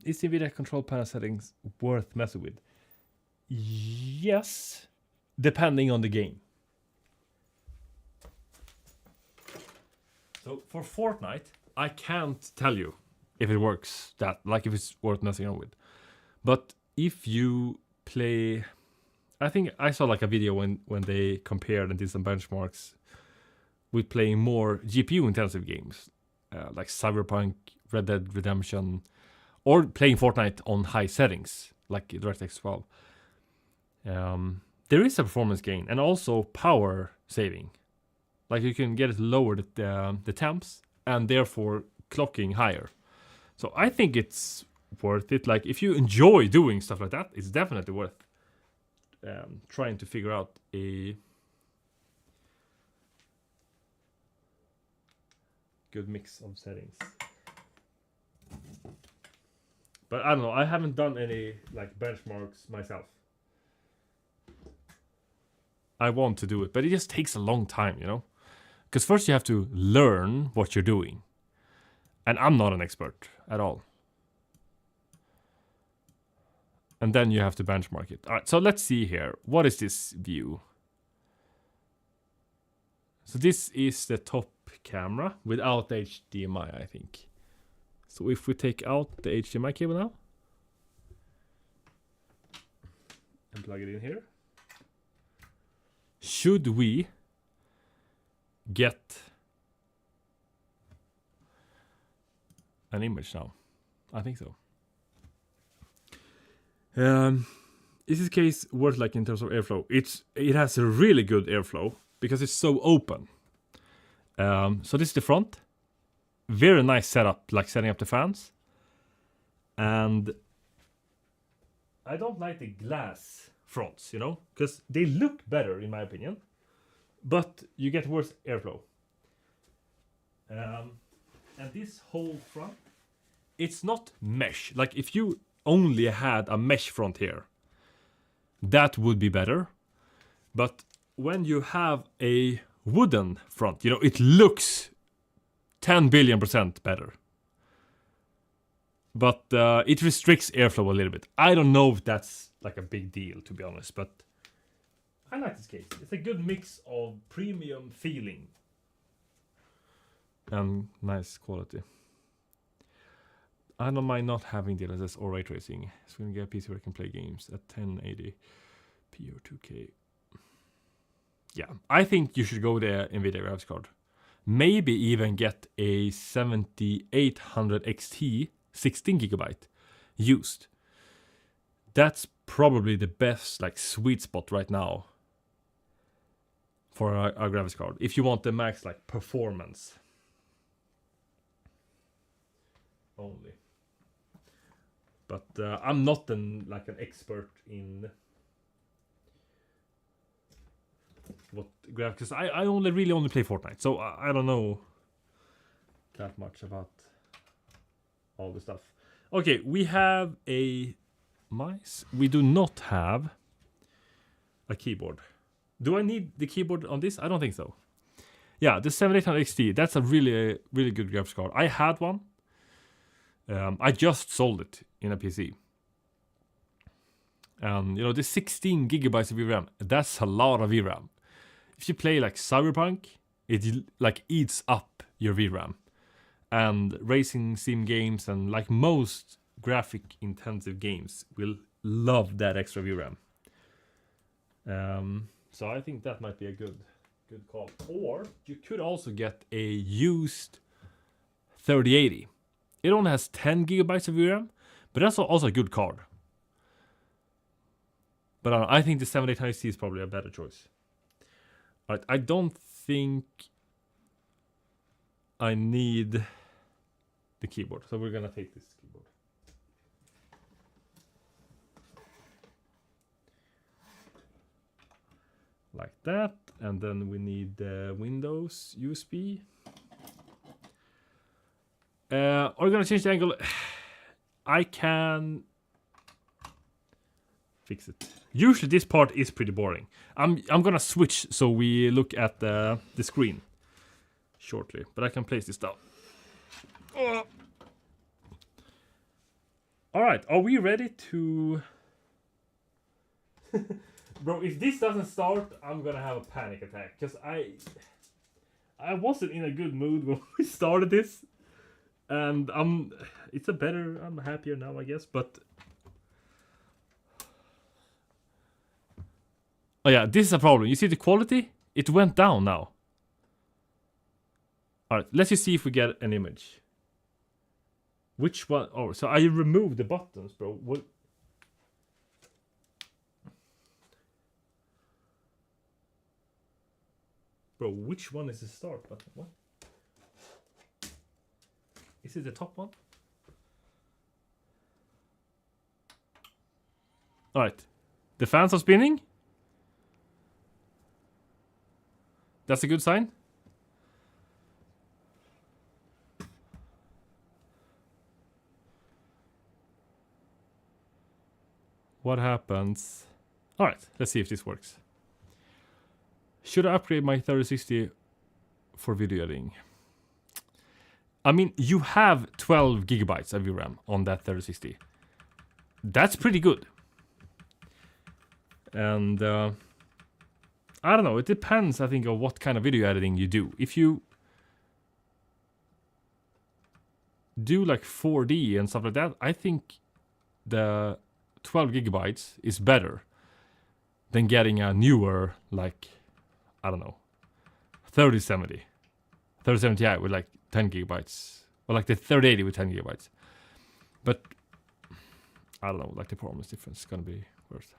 Is the NVIDIA control panel settings worth messing with? Yes, depending on the game. So for Fortnite, I can't tell you if it works, that like if it's worth messing around with. But if you play, I think I saw like a video when they compared and did some benchmarks with playing more GPU intensive games, like Cyberpunk, Red Dead Redemption, or playing Fortnite on high settings like DirectX 12. There is a performance gain and also power saving. Like you can get it lowered the temps and therefore clocking higher. So I think it's worth it. Like if you enjoy doing stuff like that, it's definitely worth trying to figure out a good mix of settings. But I don't know, I haven't done any like benchmarks myself. I want to do it, but it just takes a long time, you know? Because first you have to learn what you're doing. And I'm not an expert at all. And then you have to benchmark it. Alright, so let's see here. What is this view? So this is the top camera without HDMI, I think. So if we take out the HDMI cable now and plug it in here, should we get an image now? I think so. Is this case worth like in terms of airflow? It has a really good airflow because it's so open. So this is the front. Very nice setup, like setting up the fans. And I don't like the glass fronts, you know, because they look better in my opinion, but you get worse airflow. And this whole front, it's not mesh. Like if you only had a mesh front here, that would be better. But when you have a wooden front, you know, it looks 10 billion% better. But it restricts airflow a little bit. I don't know if that's like a big deal, to be honest, but I like this case. It's a good mix of premium feeling and nice quality. I don't mind not having DLSS or ray tracing. So we can get a PC where I can play games at 1080p or 2K. Yeah, I think you should go with the NVIDIA graphics card. Maybe even get a 7800 XT 16GB used. That's probably the best like sweet spot right now for a graphics card. If you want the max like performance only. But I'm not an expert in what graphics, because I really only play Fortnite, so I don't know that much about all the stuff. Okay, we have a mouse. We do not have a keyboard. Do I need the keyboard on this? I don't think so. Yeah, the 7800 XT, that's a really good graphics card. I had one. I just sold it in a PC. And you know, the 16 gigabytes of VRAM, that's a lot of VRAM. If you play like Cyberpunk, it like eats up your VRAM. And racing sim games and like most graphic intensive games will love that extra VRAM. So I think that might be a good call. Or you could also get a used 3080. It only has 10 gigabytes of VRAM, but that's also a good card. But I think the 7800 XT is probably a better choice. Alright, I don't think I need the keyboard, so we're gonna take this keyboard. Like that, and then we need the Windows USB. Are we gonna change the angle? I can fix it. Usually this part is pretty boring. I'm gonna switch so we look at the screen shortly, but I can place this down. All right, are we ready to Bro, if this doesn't start, I'm gonna have a panic attack. Because I wasn't in a good mood when we started this. And I'm happier now, I guess. But oh yeah, this is a problem. You see the quality? It went down now. Alright, let's just see if we get an image. Which one? Oh, so I removed the buttons, bro. What? Bro, which one is the start button? What? Is it the top one? Alright. The fans are spinning. That's a good sign. What happens? Alright, let's see if this works. Should I upgrade my 3060 for video editing? I mean, you have 12 gigabytes of VRAM on that 3060. That's pretty good. And I don't know, it depends, I think, on what kind of video editing you do. If you do like 4D and stuff like that, I think the 12 gigabytes is better than getting a newer, like, I don't know, 3070 Ti with like 10 gigabytes, or like the 3080 with 10 gigabytes. But I don't know, like the performance difference is gonna be worse.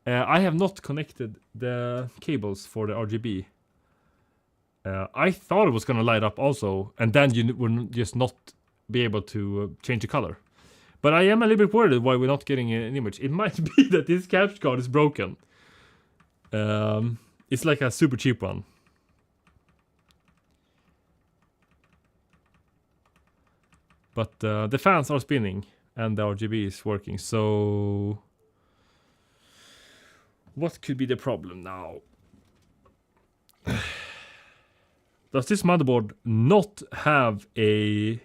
I have not connected the cables for the RGB. I thought it was gonna light up also, and then you would just not be able to change the color. But I am a little bit worried why we're not getting an image. It might be that this capture card is broken. It's like a super cheap one. But the fans are spinning and the RGB is working. So what could be the problem now? Does this motherboard not have a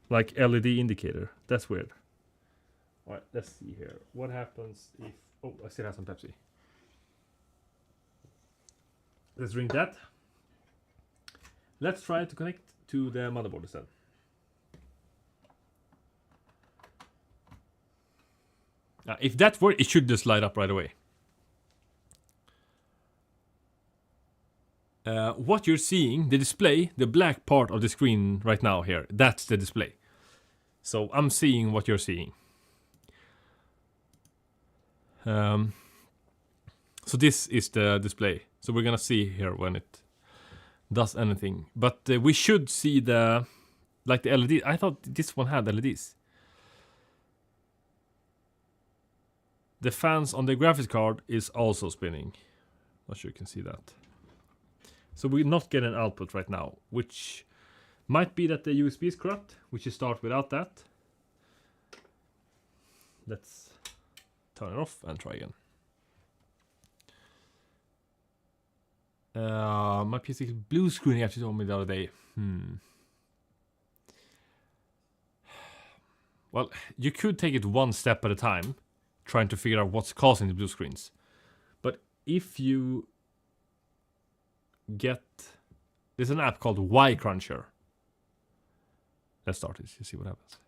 like LED indicator? That's weird. Alright, let's see here. What happens if... Oh, I still have some Pepsi. Let's drink that. Let's try to connect to the motherboard instead. If that works, it should just light up right away. What you're seeing, the display, the black part of the screen right now here, that's the display. So I'm seeing what you're seeing. So this is the display. So we're gonna see here when it does anything. But we should see the like the LED. I thought this one had LEDs. The fans on the graphics card is also spinning. Not sure you can see that. So we're not getting an output right now, which might be that the USB is corrupt. We should start without that. Let's turn it off and try again. My PC is blue screen actually told me the other day. Well, you could take it one step at a time, trying to figure out what's causing the blue screens. But if you get... There's an app called Y Cruncher. Let's start this, you see what happens.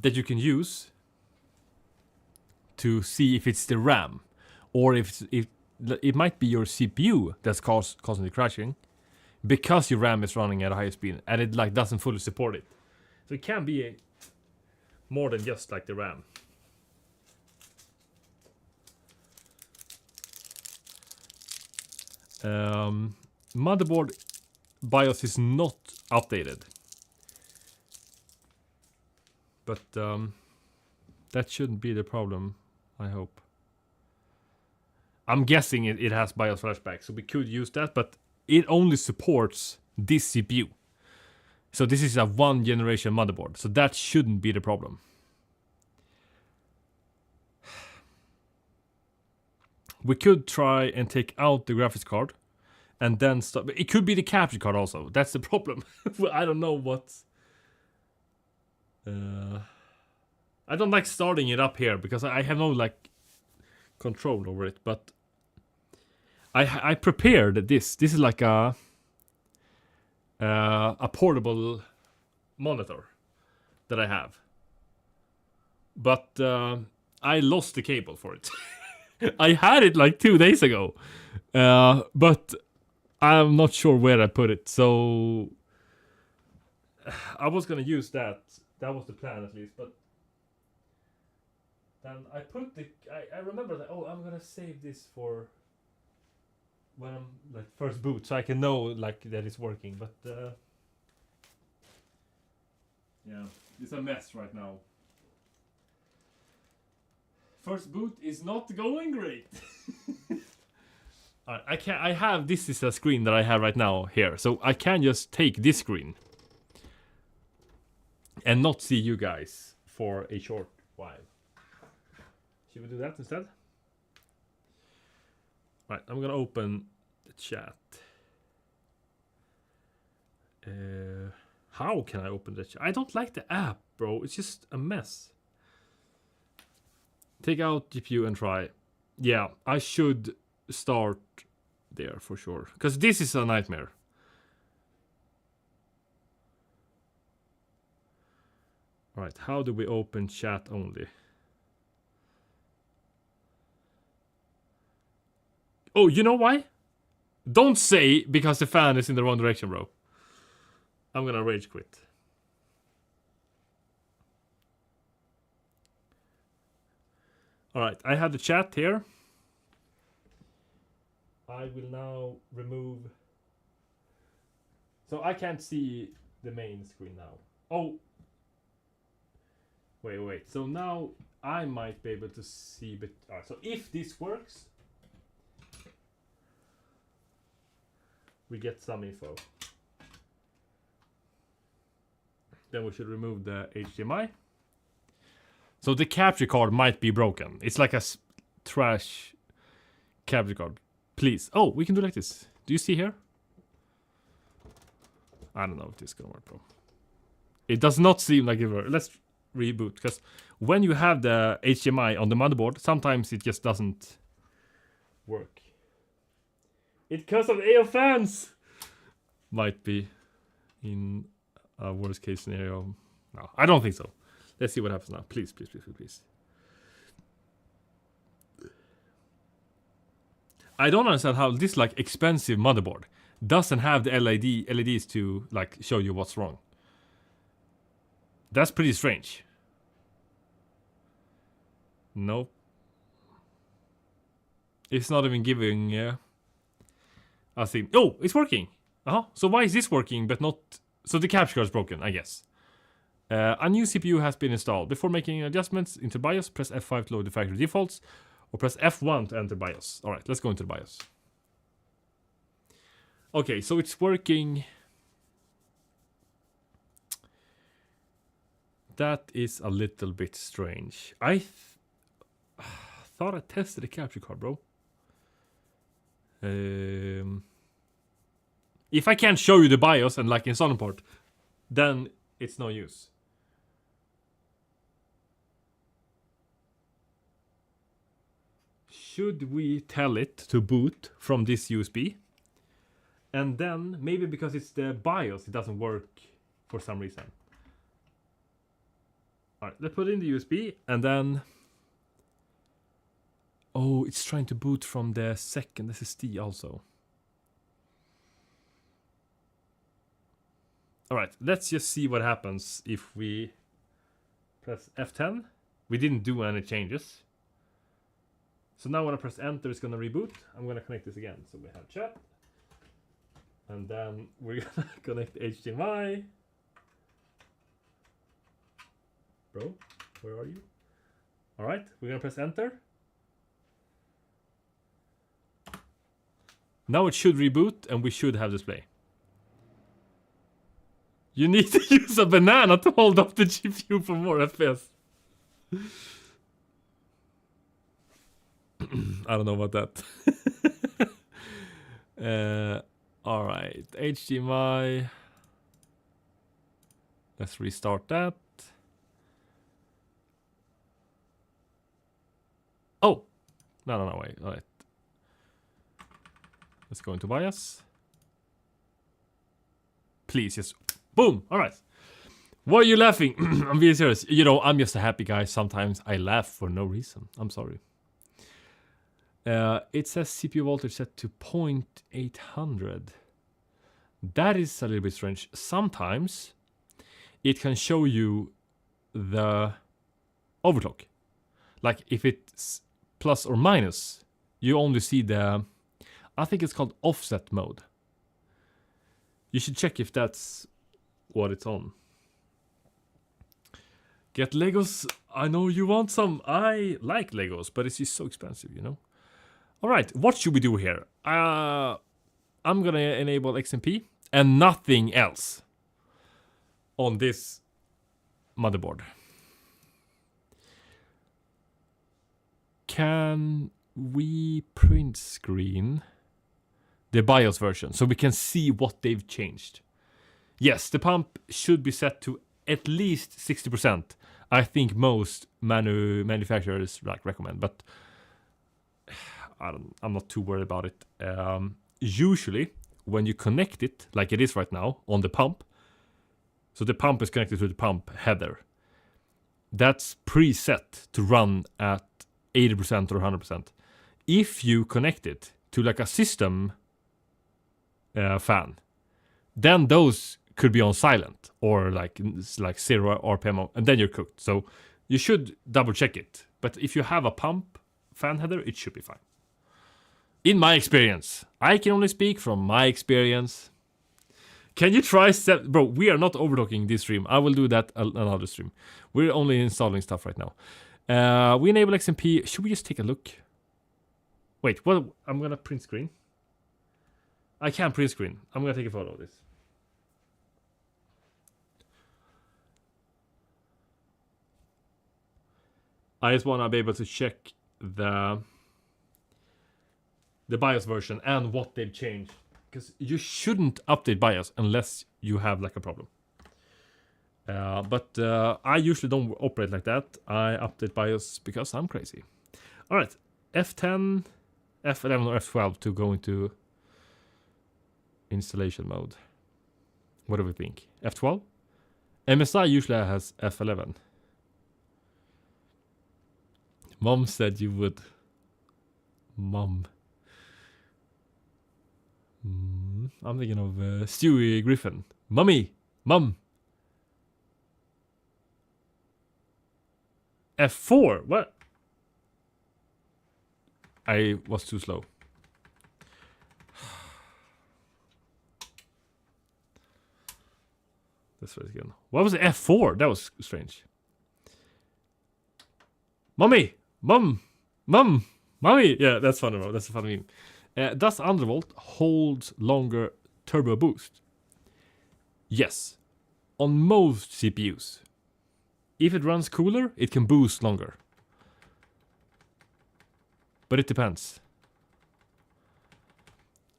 That you can use to see if it's the RAM, or if it might be your CPU that's causing the crashing, because your RAM is running at a higher speed and it like doesn't fully support it. So it can be more than just like the RAM. Motherboard BIOS is not updated, but that shouldn't be the problem, I hope. I'm guessing it has BIOS flashback, so we could use that, but it only supports this CPU. So this is a 1 generation motherboard, so that shouldn't be the problem. We could try and take out the graphics card and then stop. It could be the capture card also. That's the problem. I don't know what. I don't like starting it up here because I have no like control over it. But I prepared this. This is like a portable monitor that I have. But I lost the cable for it. I had it like 2 days ago. But I'm not sure where I put it. So I was gonna use that. That was the plan at least. But then I put the... I remember that, oh, I'm gonna save this for when I'm like first boot. So I can know like that it's working. But yeah, it's a mess right now. First boot is not going great. I can. I have, this is a screen that I have right now here, so I can just take this screen and not see you guys for a short while. Should we do that instead? Right, I'm gonna open the chat. How can I open the chat? I don't like the app, bro. It's just a mess. Take out GPU and try. Yeah, I should start there for sure. Because this is a nightmare. Alright, how do we open chat only? Oh, you know why? Don't say because the fan is in the wrong direction, bro. I'm gonna rage quit. Alright, I have the chat here. I will now remove... So I can't see the main screen now. Oh! Wait. So now I might be able to see... Alright, so if this works... we get some info. Then we should remove the HDMI. So the capture card might be broken. It's like a trash capture card. Please. Oh, we can do like this. Do you see here? I don't know if this is gonna work, bro. It does not seem like it works. Let's reboot. Because when you have the HDMI on the motherboard, sometimes it just doesn't work. It's because of AO fans! Might be in a worst case scenario. No, I don't think so. Let's see what happens now. Please. I don't understand how this like expensive motherboard doesn't have the LEDs to like show you what's wrong. That's pretty strange. No. It's not even giving I think. Oh, it's working. So why is this working but not... So the capture card is broken, I guess. A new CPU has been installed. Before making adjustments into BIOS, press F5 to load the factory defaults, or press F1 to enter BIOS. Alright, let's go into the BIOS. Okay, so it's working. That is a little bit strange. I thought I tested the capture card, bro. If I can't show you the BIOS and like install port, then it's no use. Should we tell it to boot from this USB? And then, maybe because it's the BIOS, it doesn't work for some reason. Alright, let's put in the USB, and then... Oh, it's trying to boot from the second SSD also. Alright, let's just see what happens if we press F10. We didn't do any changes. So now when I press enter, it's gonna reboot. I'm gonna connect this again. So we have chat. And then we're gonna connect HDMI. Bro, where are you? Alright, we're gonna press enter. Now it should reboot and we should have display. You need to use a banana to hold up the GPU for more FPS. I don't know about that. Alright, HDMI. Let's restart that. No, wait. All right. Let's go into BIOS. Please, yes. Boom! All right. Why are you laughing? I'm being serious. You know, I'm just a happy guy. Sometimes I laugh for no reason. I'm sorry. It says CPU voltage set to 0.800. That is a little bit strange. Sometimes it can show you the overclock. Like if it's plus or minus, you only see the, I think it's called offset mode. You should check if that's what it's on. Get Legos. I know you want some. I like Legos, but it's just so expensive, you know. All right, what should we do here? I'm gonna enable XMP and nothing else on this motherboard. Can we print screen the BIOS version so we can see what they've changed? Yes, the pump should be set to at least 60%. I think most manufacturers like recommend, but I'm not too worried about it. Usually, when you connect it, like it is right now, on the pump, so the pump is connected to the pump header, that's preset to run at 80% or 100%. If you connect it to like a system fan, then those could be on silent or like 0 RPM, and then you're cooked. So you should double check it. But if you have a pump fan header, it should be fine. In my experience, I can only speak from my experience. Can you try bro, we are not overclocking this stream. I will do that another stream. We're only installing stuff right now. We enable XMP. Should we just take a look? Wait, well, I'm gonna print screen. I can't print screen. I'm gonna take a photo of this. I just wanna be able to check the BIOS version and what they've changed. Because you shouldn't update BIOS unless you have like a problem. But I usually don't operate like that. I update BIOS because I'm crazy. Alright, F10, F11 or F12 to go into installation mode. What do we think? F12? MSI usually has F11. Mom said you would. Mom. I'm thinking of Stewie Griffin. Mummy! Mum! F4? What? I was too slow. Let's try it again. What was the F4? That was strange. Mummy! Mum! Mum! Mummy! Yeah, that's funny, bro. That's a funny meme. Does undervolt hold longer turbo boost? Yes. On most CPUs. If it runs cooler, it can boost longer. But it depends.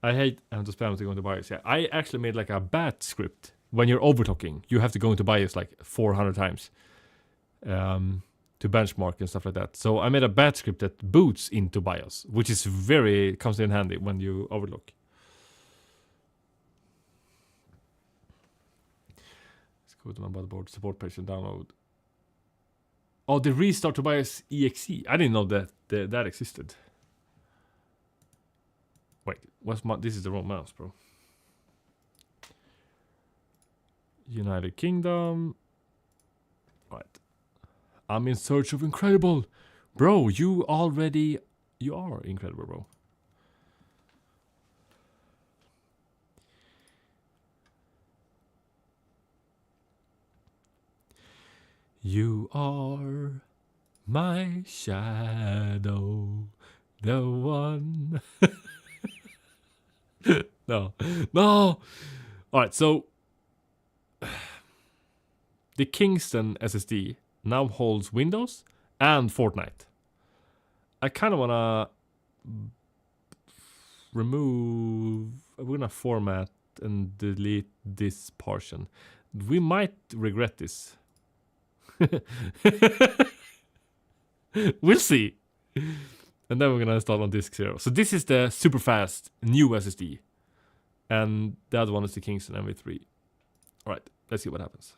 I hate having to spam to go into BIOS. Yeah, I actually made like a bat script. When you're overclocking, you have to go into BIOS like 400 times. To benchmark and stuff like that. So I made a bat script that boots into BIOS, which is comes in handy when you overclock. Let's go to my motherboard support page and download. Oh, the restart to BIOS exe. I didn't know that that existed. Wait, this is the wrong mouse, bro. United Kingdom. Right. I'm in search of incredible. Bro, you are incredible, bro. You are my shadow, the one. No. Alright, so the Kingston SSD now holds Windows and Fortnite. I kind of wanna we're gonna format and delete this portion. We might regret this. We'll see. And then we're gonna install on disk 0. So this is the super fast new SSD. And the other one is the Kingston MV3. Alright, let's see what happens.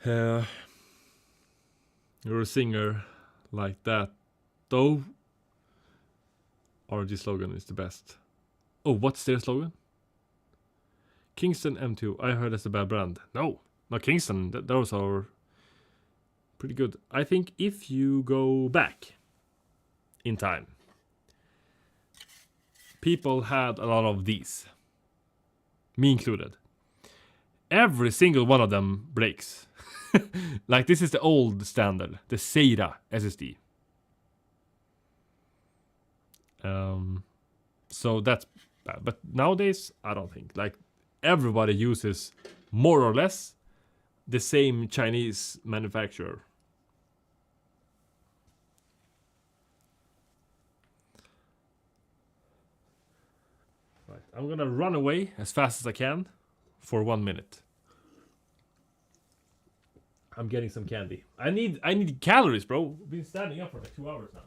You're a singer like that, though. RG slogan is the best. Oh, what's their slogan? Kingston M2. I heard that's a bad brand. No, not Kingston. Those are pretty good. I think if you go back in time, people had a lot of these, me included. Every single one of them breaks. Like this is the old standard, the SATA SSD. So that's bad. But nowadays, I don't think. Like everybody uses more or less the same Chinese manufacturer. Right, I'm gonna run away as fast as I can for 1 minute. I'm getting some candy. I need calories, bro. I've been standing up for like 2 hours now.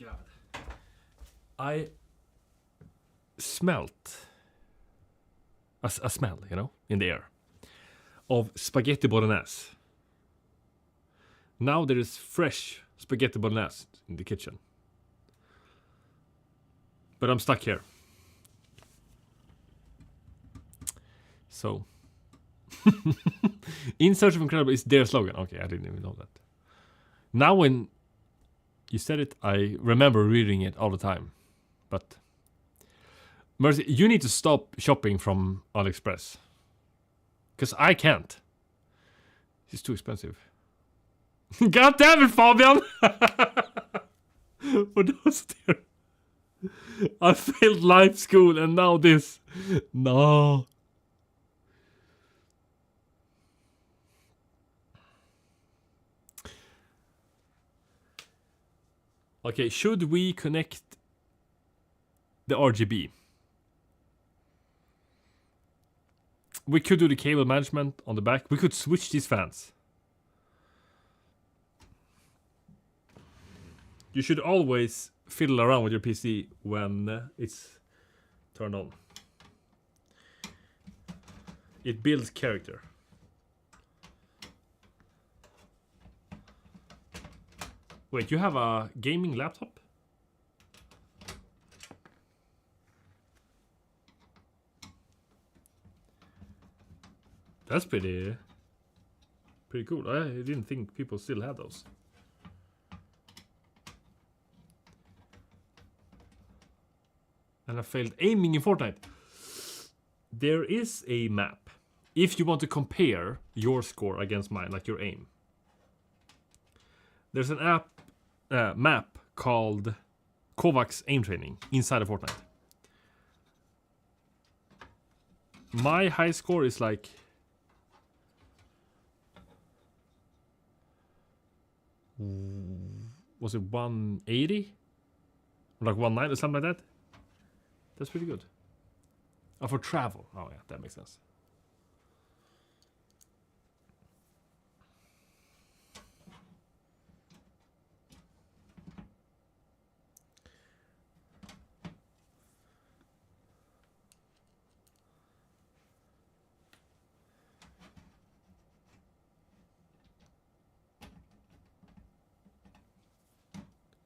God. I smelt a smell, you know, in the air of spaghetti bolognese. Now there is fresh spaghetti bolognese in the kitchen. But I'm stuck here. So. In Search of Incredible is their slogan. Okay, I didn't even know that. Now when you said it, I remember reading it all the time. But Mercy, you need to stop shopping from AliExpress. Because I can't. It's too expensive. God damn it, Fabian! For those there. I failed life school and now this. No. Okay, should we connect the RGB? We could do the cable management on the back. We could switch these fans. You should always fiddle around with your PC when it's turned on. It builds character. Wait, you have a gaming laptop? That's pretty cool. I didn't think people still had those. And I failed aiming in Fortnite. There is a map. If you want to compare your score against mine, like your aim. There's an map called Kovacs Aim Training inside of Fortnite. My high score is like... Was it 180? Or like 190 or something like that? That's pretty good. Oh, for travel. Oh, yeah, that makes sense.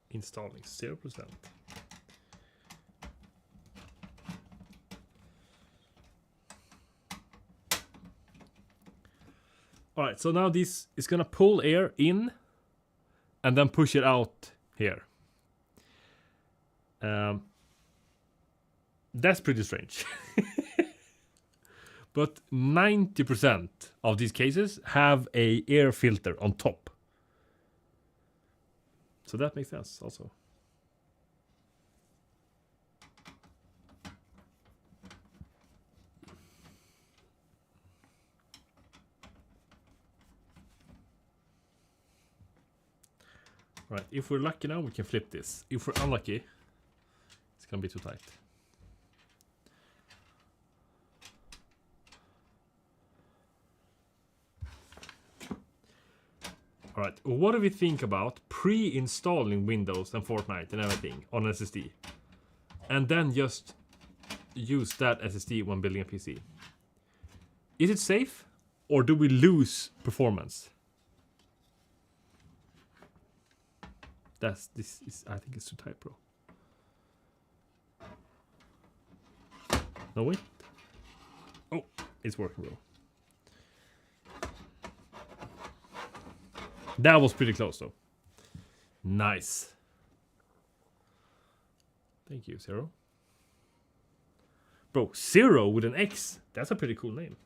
Installing 0%. Alright, so now this is gonna pull air in and then push it out here. That's pretty strange. But 90% of these cases have a air filter on top. So that makes sense also. Right, if we're lucky now, we can flip this. If we're unlucky, it's gonna be too tight. Alright, what do we think about pre-installing Windows and Fortnite and everything on SSD? And then just use that SSD when building a PC? Is it safe? Or do we lose performance? This is, I think it's too tight, bro. No, wait. Oh, it's working, bro. That was pretty close, though. Nice. Thank you, Zero. Bro, Zero with an X. That's a pretty cool name.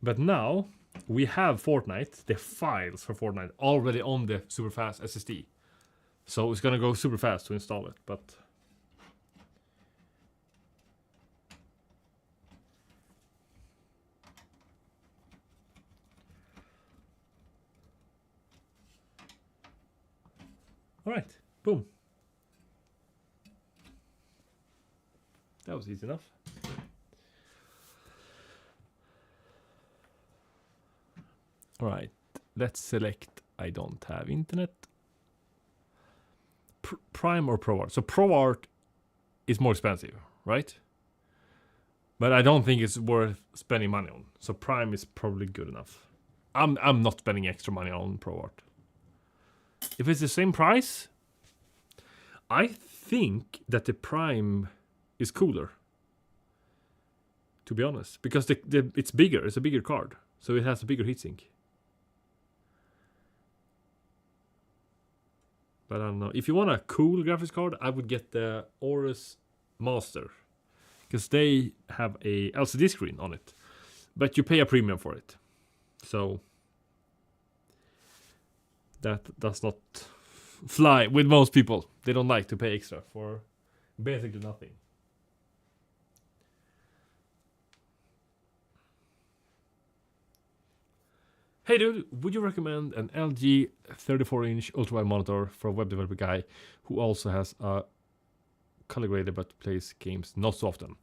But now we have Fortnite, the files for Fortnite, already on the super fast SSD. So it's gonna go super fast to install it, but alright, boom. That was easy enough. Alright, let's select I don't have internet. Prime or ProArt. So ProArt is more expensive, right? But I don't think it's worth spending money on. So Prime is probably good enough. I'm not spending extra money on ProArt. If it's the same price, I think that the Prime is cooler. To be honest, because it's bigger. It's a bigger card, so it has a bigger heatsink. But I don't know. If you want a cool graphics card, I would get the Aorus Master, because they have a LCD screen on it, but you pay a premium for it. So that does not fly with most people. They don't like to pay extra for basically nothing. Hey dude, would you recommend an LG 34-inch ultrawide monitor for a web developer guy who also has a color graded but plays games not so often?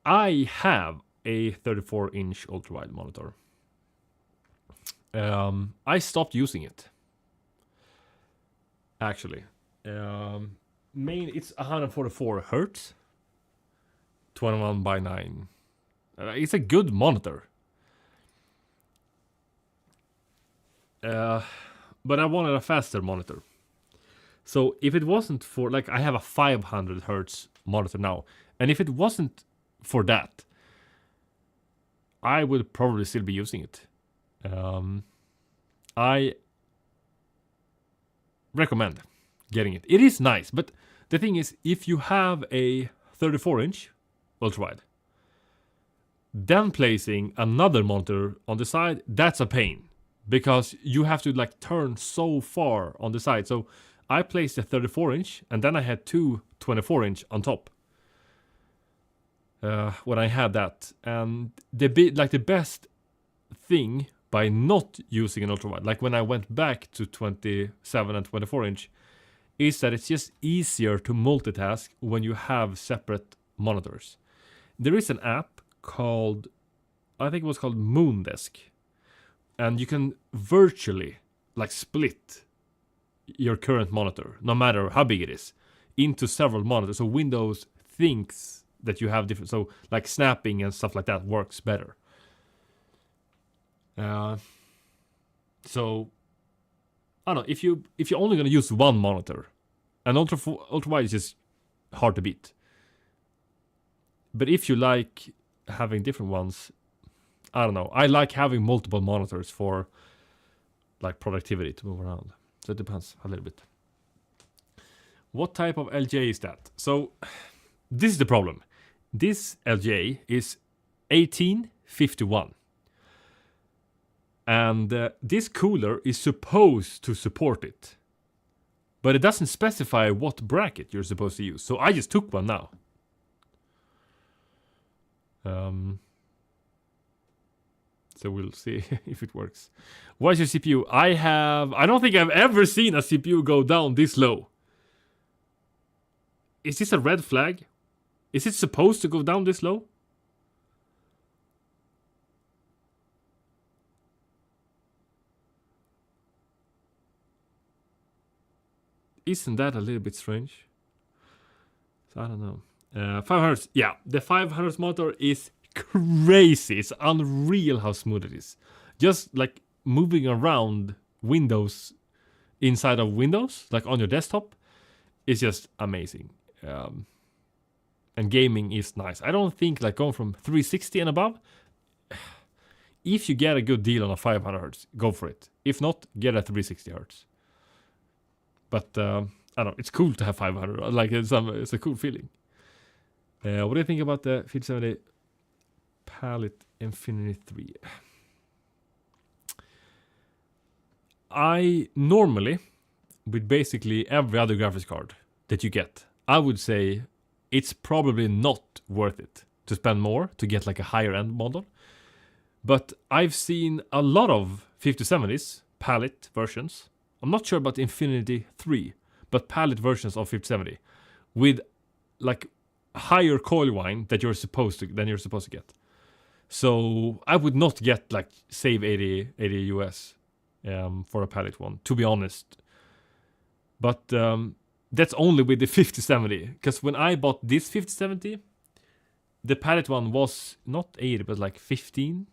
I have a 34-inch ultrawide monitor. I stopped using it. Actually, it's 144 hertz, 21:9. It's a good monitor. But I wanted a faster monitor. So if it wasn't for, like, I have a 500 hertz monitor now, and if it wasn't for that, I would probably still be using it. I recommend getting it. It is nice, but the thing is, if you have a 34-inch ultrawide, then placing another monitor on the side, that's a pain. Because you have to like turn so far on the side. So I placed a 34-inch and then I had two 24-inch on top. When I had that, and the best thing by not using an ultrawide, like when I went back to 27 and 24-inch, is that it's just easier to multitask when you have separate monitors. There is an app called, I think it was called Moondesk. And you can virtually like split your current monitor, no matter how big it is, into several monitors. So Windows thinks that you have different, so like snapping and stuff like that works better. So I don't know, if you're only gonna use one monitor, an ultrawide is just hard to beat. But if you like having different ones, I don't know. I like having multiple monitors for like productivity to move around. So it depends a little bit. What type of LGA is that? So this is the problem. This LGA is 1851. And this cooler is supposed to support it. But it doesn't specify what bracket you're supposed to use. So I just took one now. So we'll see if it works. What is your CPU? I don't think I've ever seen a CPU go down this low. Is this a red flag? Is it supposed to go down this low? Isn't that a little bit strange? So I don't know. 500. Yeah, the 500 motor is crazy. It's unreal how smooth it is. Just like moving around Windows inside of Windows, like on your desktop, is just amazing. And gaming is nice. I don't think like going from 360 and above. If you get a good deal on a 500 Hz, go for it. If not, get a 360 Hz. But I don't know. It's cool to have 500. Like it's a cool feeling. What do you think about the 5070 Palette Infinity 3? I normally, with basically every other graphics card that you get, I would say it's probably not worth it to spend more to get like a higher end model. But I've seen a lot of 5070s, palette versions. I'm not sure about the Infinity 3, but palette versions of 5070 with like higher coil whine that you're supposed to get. So I would not get like save 80 US for a palette one, to be honest. But that's only with the 5070, because when I bought this 5070, the palette one was not 80 but like 15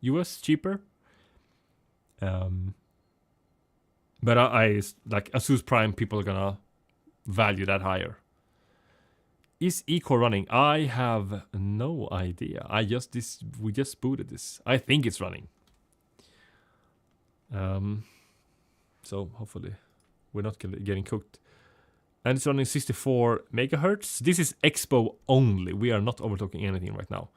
US cheaper. But I like Asus Prime, people are gonna value that higher. Is eCore running? I have no idea. We just booted this. I think it's running. So hopefully we're not getting cooked. And it's running 64 megahertz. This is Expo only. We are not overclocking anything right now.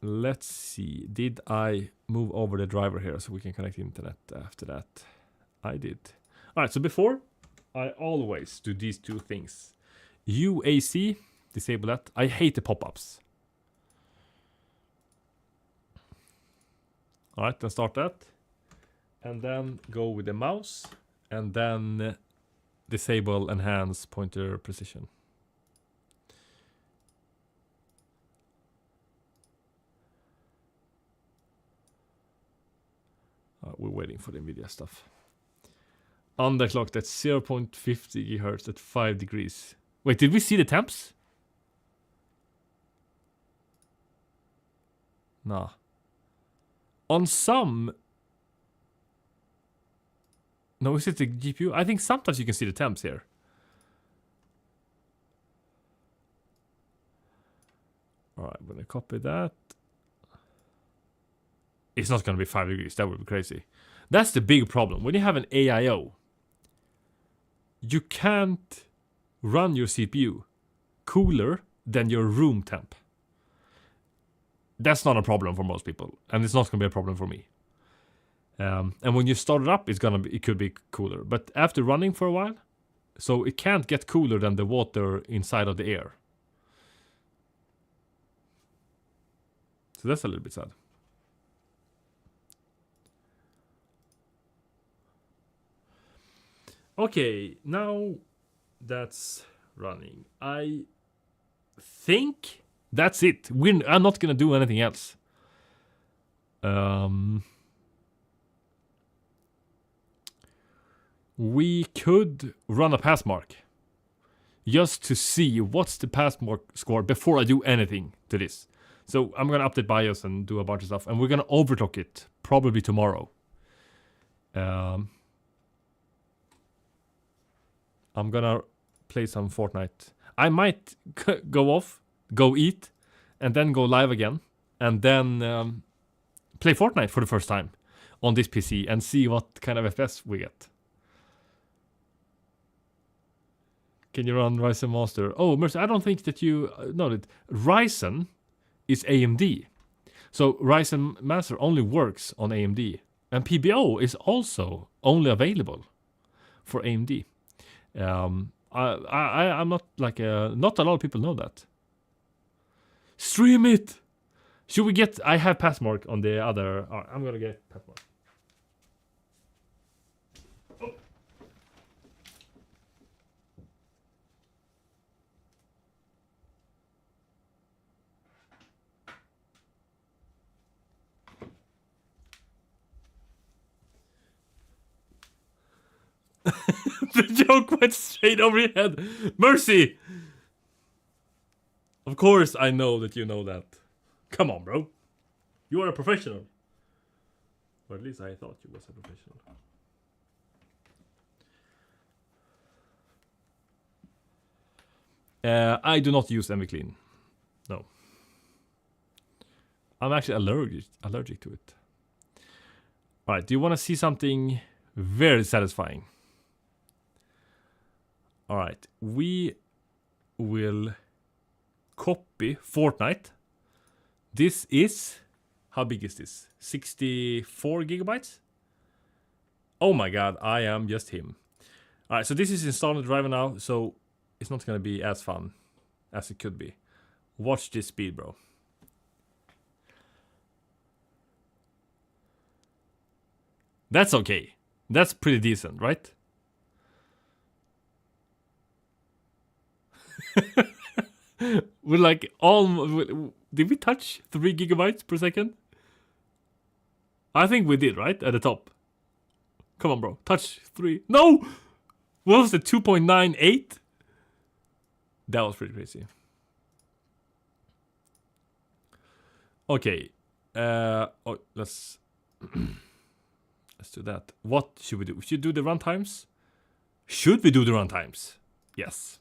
Let's see. Did I move over the driver here so we can connect internet after that? I did. Alright, so before, I always do these two things. UAC, disable that. I hate the pop-ups. Alright, then start that. And then go with the mouse. And then disable enhance pointer precision. We're waiting for the NVIDIA stuff. Underclocked at 0.50 GHz at 5 degrees. Wait, did we see the temps? Nah. On some... No, is it the GPU? I think sometimes you can see the temps here. Alright, I'm gonna copy that. It's not gonna be 5 degrees, that would be crazy. That's the big problem. When you have an AIO, you can't run your CPU cooler than your room temp. That's not a problem for most people, and it's not gonna be a problem for me. And when you start it up, it could be cooler. But after running for a while, so it can't get cooler than the water inside of the air. So that's a little bit sad. Okay, now that's running. I think that's it. I'm not gonna do anything else. We could run a pass mark just to see what's the pass mark score before I do anything to this. So I'm gonna update BIOS and do a bunch of stuff, and we're gonna overclock it probably tomorrow. I'm gonna play some Fortnite. I might go eat, and then go live again, and then play Fortnite for the first time on this PC and see what kind of FPS we get. Can you run Ryzen Master? Oh, Mercy, I don't think that you know that Ryzen is AMD. So Ryzen Master only works on AMD. And PBO is also only available for AMD. I'm not like not a lot of people know that. Stream it. Should we get? I have Passmark on the other. I'm gonna get Passmark. Oh. The joke went straight over your head. Mercy. Of course, I know that you know that. Come on, bro. You are a professional. Or at least I thought you was a professional. I do not use MVClean. No. I'm actually allergic to it. Alright, do you want to see something very satisfying? Alright, we will copy Fortnite. This is, how big is this? 64 gigabytes? Oh my god, I am just him. Alright, so this is installed in the driver now, so it's not gonna be as fun as it could be. Watch this speed, bro. That's okay. That's pretty decent, right? We're like all... Did we touch 3 gigabytes per second? I think we did, right? At the top. Come on, bro. Touch 3. No! What was it? 2.98? That was pretty crazy. Okay. Let's... let's do that. What should we do? We should do the runtimes? Should we do the runtimes? Yes.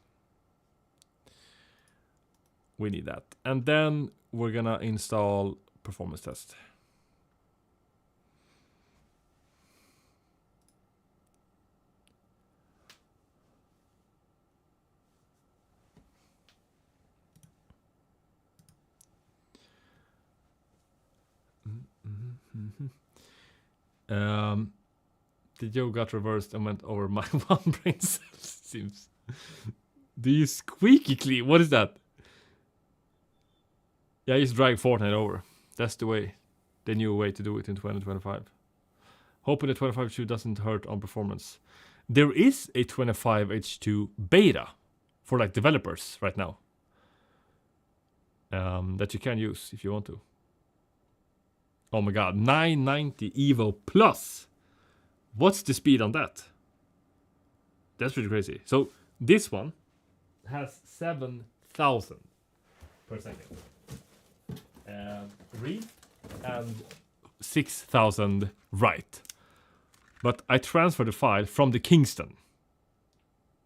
We need that. And then we're gonna install performance test. The Joe got reversed and went over my one brain cell. Seems. Do you squeaky clean? What is that? Yeah, just drag Fortnite over. That's the way. The new way to do it in 2025. Hoping the 25H2 doesn't hurt on performance. There is a 25H2 beta for like developers right now. That you can use if you want to. Oh my god, 990 Evo Plus. What's the speed on that? That's pretty crazy. So this one has 7,000 per second. Read and 6,000 write. But I transferred the file from the Kingston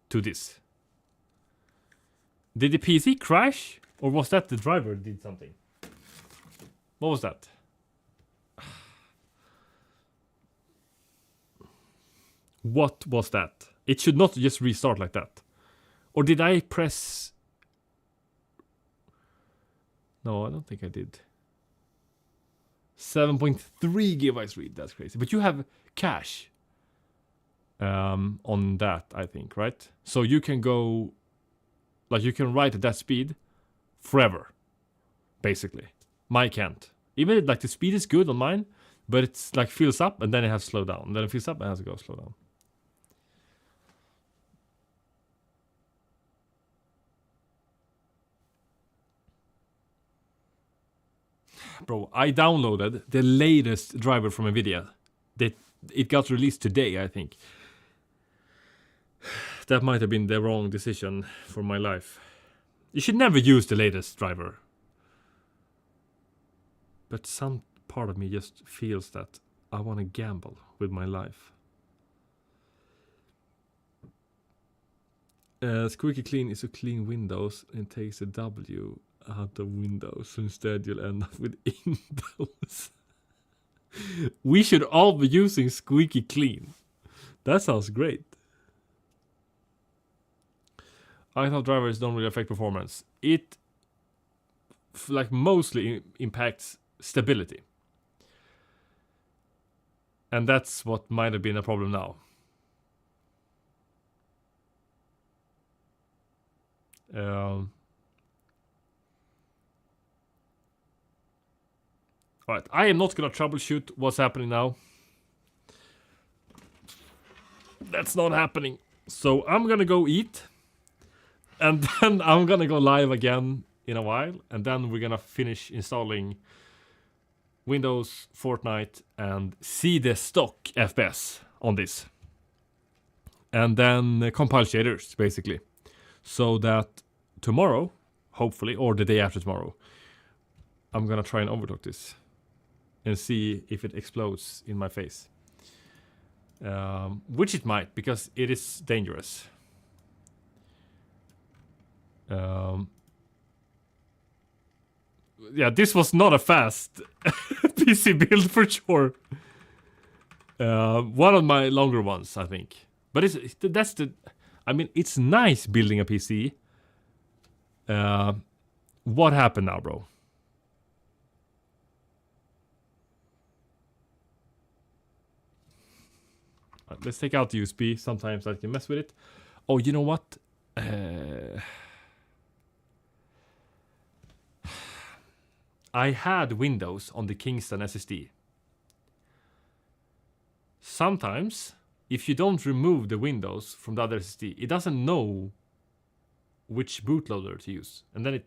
to this. Did the PC crash? Or was that the driver did something? What was that? What was that? It should not just restart like that. Or did I press... No, I don't think I did. 7.3 gigabytes read. That's crazy. But you have cache on that, I think, right? So you can go... Like, you can write at that speed forever, basically. Mine can't. Even, like, the speed is good on mine, but it's, like, fills up, and then it has to slow down. And then it fills up, and it has to go slow down. Bro, I downloaded the latest driver from NVIDIA. It got released today, I think. That might have been the wrong decision for my life. You should never use the latest driver. But some part of me just feels that I want to gamble with my life. Squeaky clean is to clean Windows and takes a W. out of Windows. So instead, you'll end up with Windows. We should all be using squeaky clean. That sounds great. I thought drivers don't really affect performance. It like mostly impacts stability. And that's what might have been a problem now. Alright, I am not gonna troubleshoot what's happening now. That's not happening. So I'm gonna go eat. And then I'm gonna go live again in a while. And then we're gonna finish installing Windows, Fortnite, and see the stock FPS on this. And then compile shaders, basically. So that tomorrow, hopefully, or the day after tomorrow, I'm gonna try and overclock this. And see if it explodes in my face. Which it might, because it is dangerous. Yeah, this was not a fast PC build for sure. One of my longer ones, I think. But I mean, it's nice building a PC. What happened now, bro? Let's take out the USB. Sometimes I can mess with it. Oh, you know what? I had Windows on the Kingston SSD. Sometimes, if you don't remove the Windows from the other SSD, it doesn't know which bootloader to use. And then it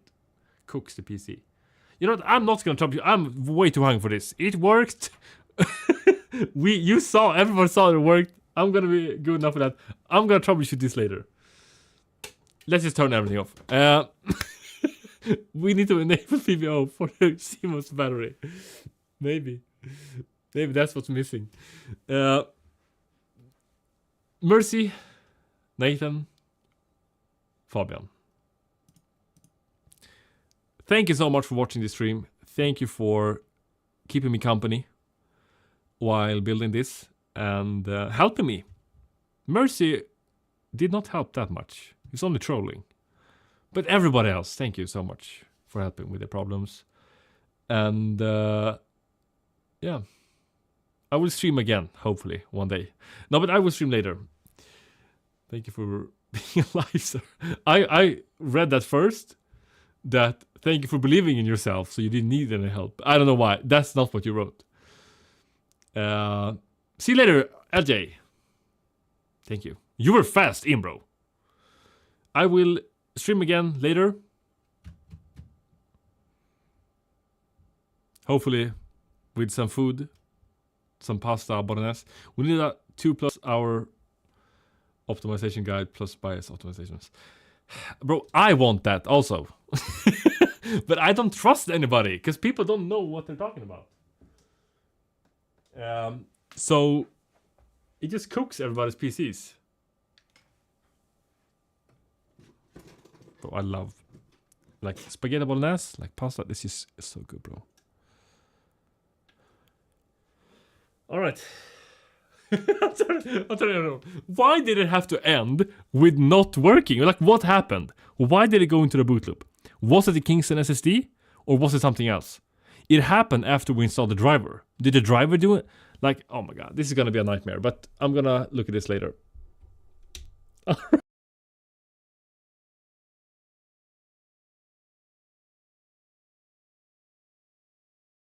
cooks the PC. You know what? I'm not going to trouble you. I'm way too hungry for this. It worked. Everyone saw it worked. I'm gonna be good enough for that. I'm gonna troubleshoot this later. Let's just turn everything off. We need to enable PVO for the CMOS battery. Maybe that's what's missing. Mercy, Nathan, Fabian. Thank you so much for watching this stream. Thank you for keeping me company while building this and helping me. Mercy did not help that much. He's only trolling. But everybody else, thank you so much for helping with the problems. And yeah, I will stream again, hopefully, one day. No, but I will stream later. Thank you for being alive, sir. I read that first, that thank you for believing in yourself, so you didn't need any help. I don't know why. That's not what you wrote. See you later, LJ. Thank you. You were fast in, bro. I will stream again later. Hopefully with some food. Some pasta bolognese. We need a 2+ hour optimization guide plus bias optimizations. Bro, I want that also. But I don't trust anybody because people don't know what they're talking about. So it just cooks everybody's PCs. Bro, I love like spaghetti bolognese, like pasta. This is so good, bro. All right. I'm sorry. Why did it have to end with not working? Like, what happened? Why did it go into the boot loop? Was it the Kingston SSD or was it something else? It happened after we installed the driver. Did the driver do it? Like, oh my god, this is gonna be a nightmare. But I'm gonna look at this later. All right.